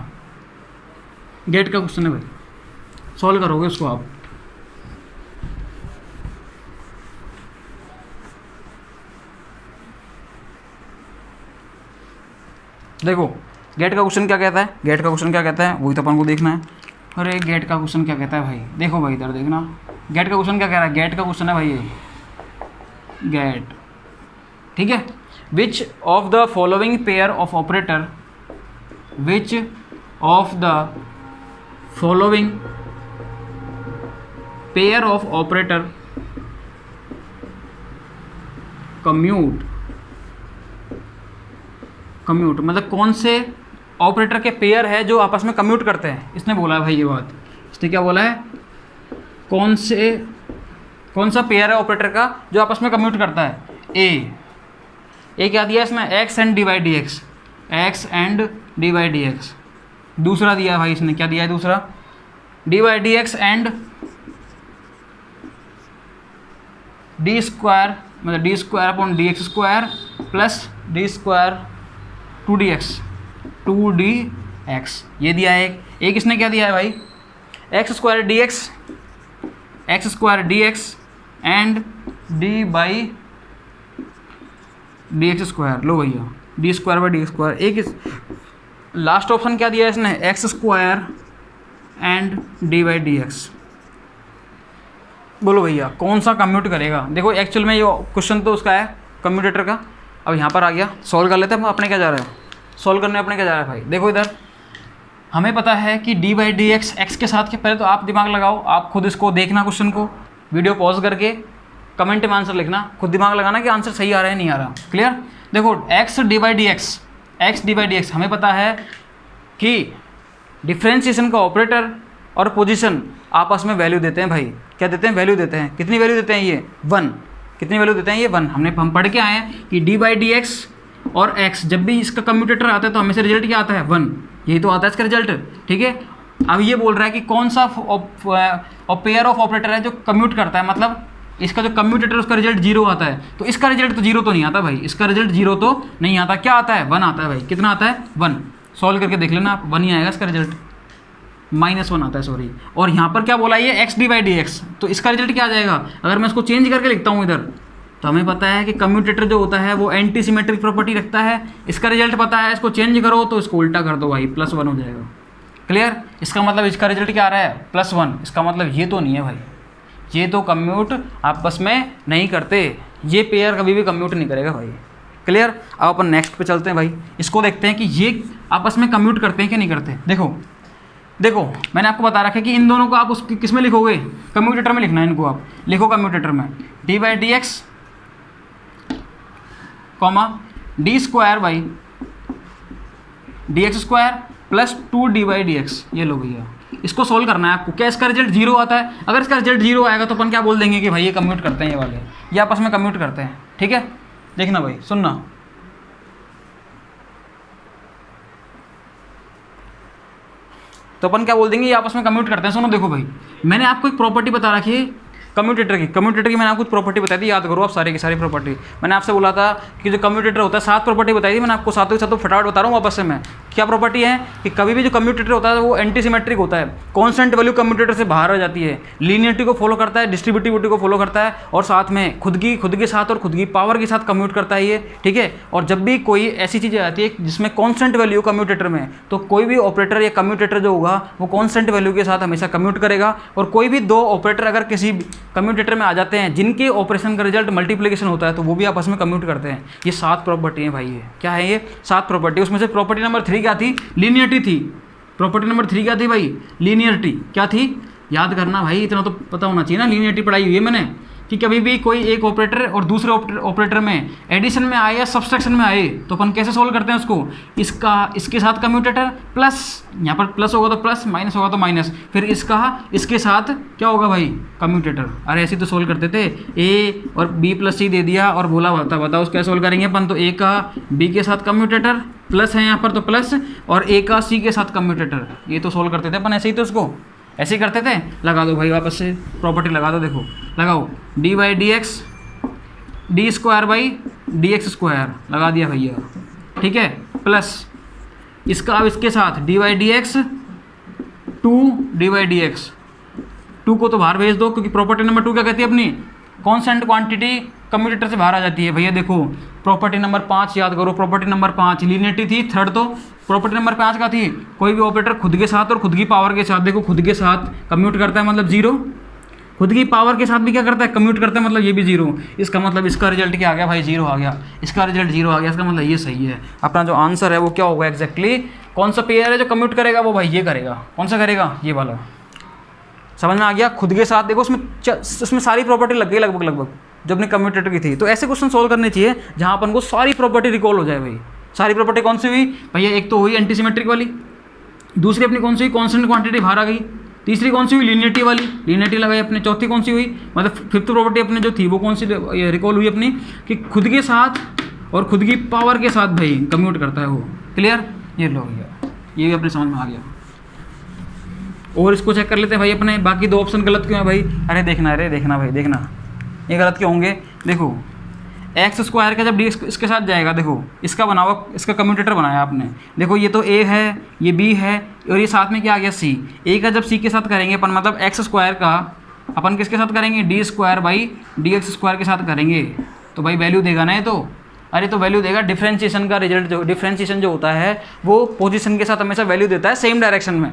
गेट का क्वेश्चन है भाई, सॉल्व करोगे उसको आप। देखो गेट का क्वेश्चन क्या कहता है, गेट का क्वेश्चन क्या कहता है वही तो अपन को देखना है। अरे गेट का क्वेश्चन क्या कहता है भाई, देखो भाई इधर देखना, गेट का क्वेश्चन क्या कह रहा है, गेट का क्वेश्चन है भाई ये गेट, ठीक है। विच of the following pair of operator, which of the following pair of operator commute, commute मतलब कौन से ऑपरेटर के पेयर है जो आपस में कम्यूट करते हैं, इसने बोला है भाई ये बात, इसने क्या बोला है, कौन सा पेयर है ऑपरेटर का जो आपस में कम्यूट करता है। ए क्या दिया है इसमें, X and D by D X, X and D by D X. दूसरा दिया है भाई इसने, क्या दिया है दूसरा, D by D X and D square, मतलब D square upon D x square plus D square 2dx, ये दिया है एक इसने क्या दिया है भाई, X square D X and D by D x square. लो भैया D square by D square. एक लास्ट ऑप्शन क्या दिया है इसने, X square and D by D X. बोलो भैया कौन सा कम्यूट करेगा। देखो एक्चुअल में ये क्वेश्चन तो उसका है कम्यूटेटर का। अब यहाँ पर आ गया, सॉल्व कर लेते हैं अपने क्या जा रहा है, सॉल्व करने अपने क्या जा रहा है भाई। देखो इधर हमें पता है कि D by D X x के साथ के, पहले तो आप दिमाग लगाओ, आप खुद इसको देखना क्वेश्चन को, वीडियो पॉज करके कमेंट में आंसर लिखना, खुद दिमाग लगाना कि आंसर सही आ रहा है नहीं आ रहा। क्लियर। देखो x D by D x हमें पता है कि डिफ्रेंशिएशन का ऑपरेटर और पोजीशन आपस में वैल्यू देते हैं भाई। क्या देते हैं, वैल्यू देते हैं। कितनी वैल्यू देते हैं ये 1, कितनी वैल्यू देते हैं ये 1। हम पढ़ के आए हैं कि डी बाई डी एक्स और एक्स जब भी इसका कम्यूटेटर आता है तो हमेशा रिजल्ट क्या आता है 1, यही तो आता है इसका रिजल्ट, ठीक है। अब ये बोल रहा है कि कौन सा पेयर ऑफ ऑपरेटर है जो कम्यूट करता है, मतलब इसका जो कम्यूटेटर उसका रिजल्ट 0 आता है, तो इसका रिजल्ट तो 0 तो नहीं आता भाई, इसका रिजल्ट 0 तो नहीं आता। क्या आता है 1 आता है भाई। कितना आता है 1, सॉल्व करके देख लेना आप, 1 ही आएगा इसका रिजल्ट, -1 आता है सॉरी। और यहाँ पर क्या बोला ये x D by D x, तो इसका रिजल्ट क्या आ जाएगा। अगर मैं इसको चेंज करके लिखता हूँ इधर, तो हमें पता है कि कम्यूटेटर जो होता है वो एंटी सिमेट्रिक प्रॉपर्टी रखता है। इसका रिजल्ट पता है, इसको चेंज करो तो इसको उल्टा कर दो भाई, +1 हो जाएगा। क्लियर। इसका मतलब इसका रिजल्ट क्या आ रहा है +1। इसका मतलब ये तो नहीं है भाई, ये तो कम्यूट आपस में नहीं करते, ये पेयर कभी भी कम्यूट नहीं करेगा भाई। क्लियर। अब अपन नेक्स्ट पे चलते हैं भाई, इसको देखते हैं कि ये आपस में कम्यूट करते हैं कि नहीं करते। देखो मैंने आपको बता रखा है कि इन दोनों को आप उसकी किस में लिखोगे, कम्यूटेटर में लिखना है इनको। आप लिखो कम्यूटेटर में D by D x comma D square by D x square plus 2d by D x. ये लो भैया, इसको सोल्व करना है आपको। क्या इसका रिजल्ट 0 आता है। अगर इसका रिजल्ट 0 आएगा तो अपन क्या बोल देंगे कि भाई ये कम्यूट करते हैं, ये वाले ये आपस में कम्यूट करते हैं। ठीक है, देखना भाई, सुनना। तो अपन क्या बोल देंगे, ये आपस में कम्यूट करते हैं। सुनो देखो भाई, मैंने आपको एक प्रॉपर्टी बता रखी है कम्यूटेटर की मैंने आपको कुछ प्रॉपर्टी बताई थी, याद करो आप सारी की सारी प्रॉपर्टी। मैंने आपसे बोला था कि जो कम्यूटेटर होता है 7 प्रॉपर्टी बताई थी मैंने आपको, सातों के सातों फटाफट बता रहा हूँ वापस से मैं। क्या प्रॉपर्टी है कि कभी भी जो कम्यूटेटर होता है वो एंटी सिमेट्रिक होता है, कांस्टेंट वैल्यू कम्यूटेटर से बाहर आ जाती है, लीनियरिटी को फॉलो करता है, डिस्ट्रीब्यूटिविटी को फॉलो करता है, और साथ में खुद के साथ और खुद की पावर के साथ कम्यूट करता है ये। ठीक है। और जब भी कोई ऐसी चीज़ आती है जिसमें कांस्टेंट वैल्यू कम्यूटेटर में, तो कोई भी ऑपरेटर या कम्यूटेटर जो होगा वो कांस्टेंट वैल्यू के साथ हमेशा कम्यूट करेगा। और कोई भी 2 ऑपरेटर अगर किसी कम्यूटेटर में आ जाते हैं जिनके ऑपरेशन का रिजल्ट मल्टीप्लिकेशन होता है, तो वो भी आपस में कम्यूट करते हैं। ये 7 प्रॉपर्टी है भाई। ये क्या है, ये 7 प्रॉपर्टी। उसमें से प्रॉपर्टी नंबर 3 क्या थी, लीनियरिटी थी। प्रॉपर्टी नंबर 3 क्या थी भाई, लीनियरिटी। क्या थी, याद करना भाई, इतना तो पता होना चाहिए ना। लीनियरिटी पढ़ाई हुई है मैंने कि कभी भी कोई एक ऑपरेटर और दूसरे ऑपरेटर में एडिशन में आए या सब्सट्रैक्शन में आए तो अपन कैसे सोल्व करते हैं उसको, इसके साथ कम्यूटेटर प्लस, यहाँ पर प्लस होगा तो प्लस, माइनस होगा तो माइनस, फिर इसके साथ क्या होगा भाई, कम्यूटेटर। अरे ऐसे तो सोल्व करते थे, ए और बी प्लस सी दे दिया और बोला बताओ उसको कैसे सोल्व करेंगे अपन। तो ए का बी के साथ कम्यूटेटर प्लस है यहाँ पर तो प्लस, और ए का सी के साथ कम्यूटेटर, ये तो सोल्व करते थे अपन ऐसे ही। तो उसको ऐसे ही करते थे। लगा दो भाई वापस से प्रॉपर्टी लगा दो, देखो लगाओ, D by D x D square by D x square लगा दिया भैया। ठीक है, प्लस इसका अब इसके साथ D by D x 2 dy/dx। 2 को तो बाहर भेज दो, क्योंकि प्रॉपर्टी नंबर 2 क्या कहती है अपनी, कांस्टेंट क्वांटिटी कम्यूटेटर से बाहर आ जाती है। भैया देखो प्रॉपर्टी नंबर 5 याद करो, प्रॉपर्टी नंबर 5 लीनियरिटी थी, थर्ड तो प्रॉपर्टी नंबर 5 का थी, कोई भी ऑपरेटर खुद के साथ और खुद की पावर के साथ, देखो खुद के साथ कम्यूट करता है मतलब 0, खुद की पावर के साथ भी क्या करता है, कम्यूट करता है, मतलब ये भी 0। इसका मतलब इसका रिजल्ट क्या आ गया भाई, 0 आ गया, इसका रिजल्ट 0 आ गया, इसका मतलब ये सही है। अपना जो आंसर है वो क्या होगा एग्जैक्टली, कौन सा पेयर है जो कम्यूट करेगा, वो भाई ये करेगा। कौन सा करेगा, ये वाला। समझ में आ गया, खुद के साथ। देखो उसमें सारी प्रॉपर्टी लग गई लगभग जो अपने कम्यूटेटर की थी। तो ऐसे क्वेश्चन सोल्व करने चाहिए जहाँ अपन को सारी प्रॉपर्टी रिकॉल हो जाए भाई। सारी प्रॉपर्टी कौन सी हुई भैया, एक तो हुई एंटीसिमेट्रिक वाली, दूसरी अपनी कौन सी हुई, कांस्टेंट क्वांटिटी बाहर आ गई, तीसरी कौन सी हुई, लीनियरिटी वाली, लीनियरिटी लगाई अपने, चौथी कौन सी हुई, मतलब फिफ्थ प्रॉपर्टी अपने जो थी वो कौन सी रिकॉल हुई अपनी, कि खुद के साथ और खुद की पावर के साथ भाई कम्यूट करता है वो। क्लियर, ये लो गया, ये भी अपने समझ में आ गया। और इसको चेक कर लेते हैं भाई अपने, बाकी 2 ऑप्शन गलत क्यों है भाई, अरे देखना भाई, देखना ये गलत क्यों होंगे। देखो x² का जब d इसके साथ जाएगा, देखो इसका बना हुआ, इसका कम्यूटेटर बनाया आपने, देखो ये तो a है, ये b है, और ये साथ में क्या आ गया c। a का जब c के साथ करेंगे अपन, मतलब x² का अपन किसके साथ करेंगे, d²/dx² के साथ करेंगे, तो भाई वैल्यू देगा ना ये तो। अरे तो वैल्यू देगा, डिफ्रेंशिएशन का रिजल्ट जो डिफ्रेंशिएशन जो होता है वो पोजीशन के साथ हमेशा वैल्यू देता है सेम डायरेक्शन में।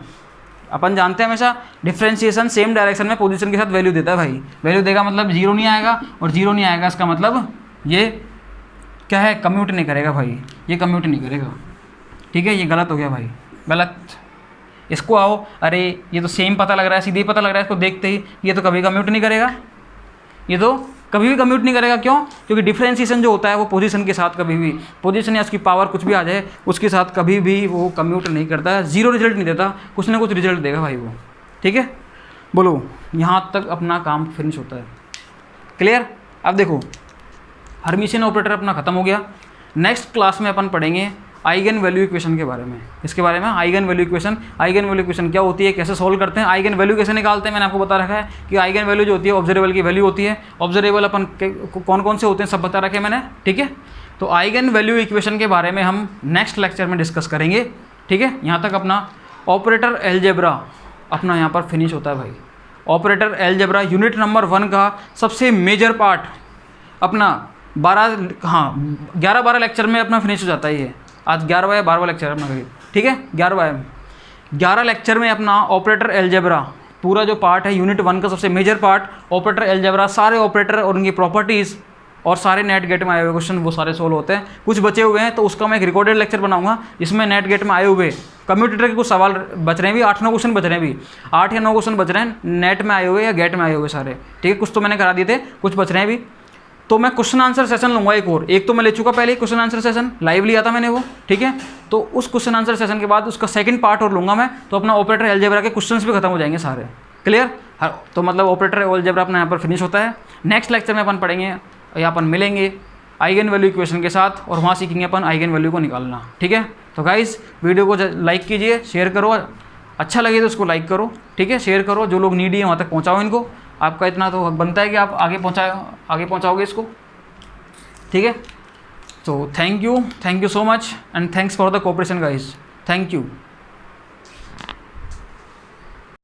अपन जानते हैं हमेशा डिफ्रेंशिएशन सेम डायरेक्शन में पोजीशन के साथ वैल्यू देता है भाई। वैल्यू देगा मतलब 0 नहीं आएगा, और 0 नहीं आएगा इसका मतलब ये क्या है, कम्यूट नहीं करेगा भाई, ये कम्यूट नहीं करेगा। ठीक है, ये गलत हो गया भाई, गलत। इसको आओ, अरे ये तो सेम पता लग रहा है, सीधे ही पता लग रहा है इसको देखते ही, ये तो कभी कम्यूट नहीं करेगा, ये तो कभी भी कम्यूट नहीं करेगा। क्यों, क्योंकि डिफ्रेंशिएशन जो होता है वो पोजीशन के साथ कभी भी, पोजीशन या उसकी पावर कुछ भी आ जाए उसके साथ कभी भी वो कम्यूट नहीं करता है, 0 रिजल्ट नहीं देता, कुछ ना कुछ रिजल्ट देगा भाई वो। ठीक है, बोलो यहाँ तक अपना काम फिनिश होता है। क्लियर। अब देखो हर्मिशियन ऑपरेटर अपना खत्म हो गया। नेक्स्ट क्लास में अपन पढ़ेंगे आइगन वैल्यू इक्वेशन के बारे में, इसके बारे में eigen value equation. Eigen value equation क्या होती है, कैसे सोल्व करते हैं, आइगन वैल्यू कैसे निकालते हैं, मैंने आपको बता रखा है कि आइगन वैल्यू जो होती है ऑब्जर्वेबल की वैल्यू होती है। ऑब्जर्वेबल अपन कौन कौन से होते हैं सब बता रखे मैंने। ठीक है, तो आइगन वैल्यू इक्वेशन के बारे में हम नेक्स्ट लेक्चर में डिस्कस करेंगे। ठीक है, यहाँ तक अपना ऑपरेटर अलजेब्रा अपना यहाँ पर फिनिश होता है भाई। ऑपरेटर अलजेब्रा यूनिट नंबर 1 का सबसे मेजर पार्ट अपना 11-12 लेक्चर में अपना फिनिश हो जाता है ये। आज 11वां या 12वां लेक्चर है अपना करीब। ठीक है, 11 लेक्चर में अपना ऑपरेटर अलजेब्रा पूरा जो पार्ट है यूनिट 1 का सबसे मेजर पार्ट ऑपरेटर अलजेब्रा, सारे ऑपरेटर और उनकी प्रॉपर्टीज़ और सारे नेट गेट में आए हुए क्वेश्चन वो सारे सोल्व होते हैं। कुछ बचे हुए हैं तो उसका मैं एक रिकॉर्डेड लेक्चर बनाऊंगा जिसमें नेट गेट में आए हुए कम्यूटेटर के कुछ सवाल बच रहे हैं भी, 8-9 क्वेश्चन बच रहे हैं भी, 8 या 9 क्वेश्चन बच रहे हैं नेट में आए हुए या गेट में आए हुए सारे। ठीक है, कुछ तो मैंने करा दिए थे, कुछ बच रहे हैं भी। तो मैं क्वेश्चन आंसर सेशन लूँगा एक तो मैं ले चुका पहले क्वेश्चन आंसर सेशन, लाइव लिया था मैंने वो। ठीक है, तो उस क्वेश्चन आंसर सेशन के बाद उसका सेकंड पार्ट और लूँगा मैं, तो अपना ऑपरेटर अलजेब्रा के क्वेश्चंस भी खत्म हो जाएंगे सारे। क्लियर। तो मतलब ऑपरेटर अलजेब्रा अपना यहाँ पर फिनिश होता है। नेक्स्ट लेक्चर में अपन पढ़ेंगे या अपन मिलेंगे आइगन वैल्यू इक्वेशन के साथ और वहाँ सीखेंगे अपन आइगन वैल्यू को निकालना। ठीक है, तो गाइस वीडियो को लाइक कीजिए, शेयर करो, अच्छा लगे तो उसको लाइक करो। ठीक है, शेयर करो, जो लोग नीडी है वहाँ तक पहुँचाओ इनको। आपका इतना तो हक बनता है कि आप आगे पहुँचाओगे इसको। ठीक है, तो thank you so much and thanks for the cooperation guys, thank you.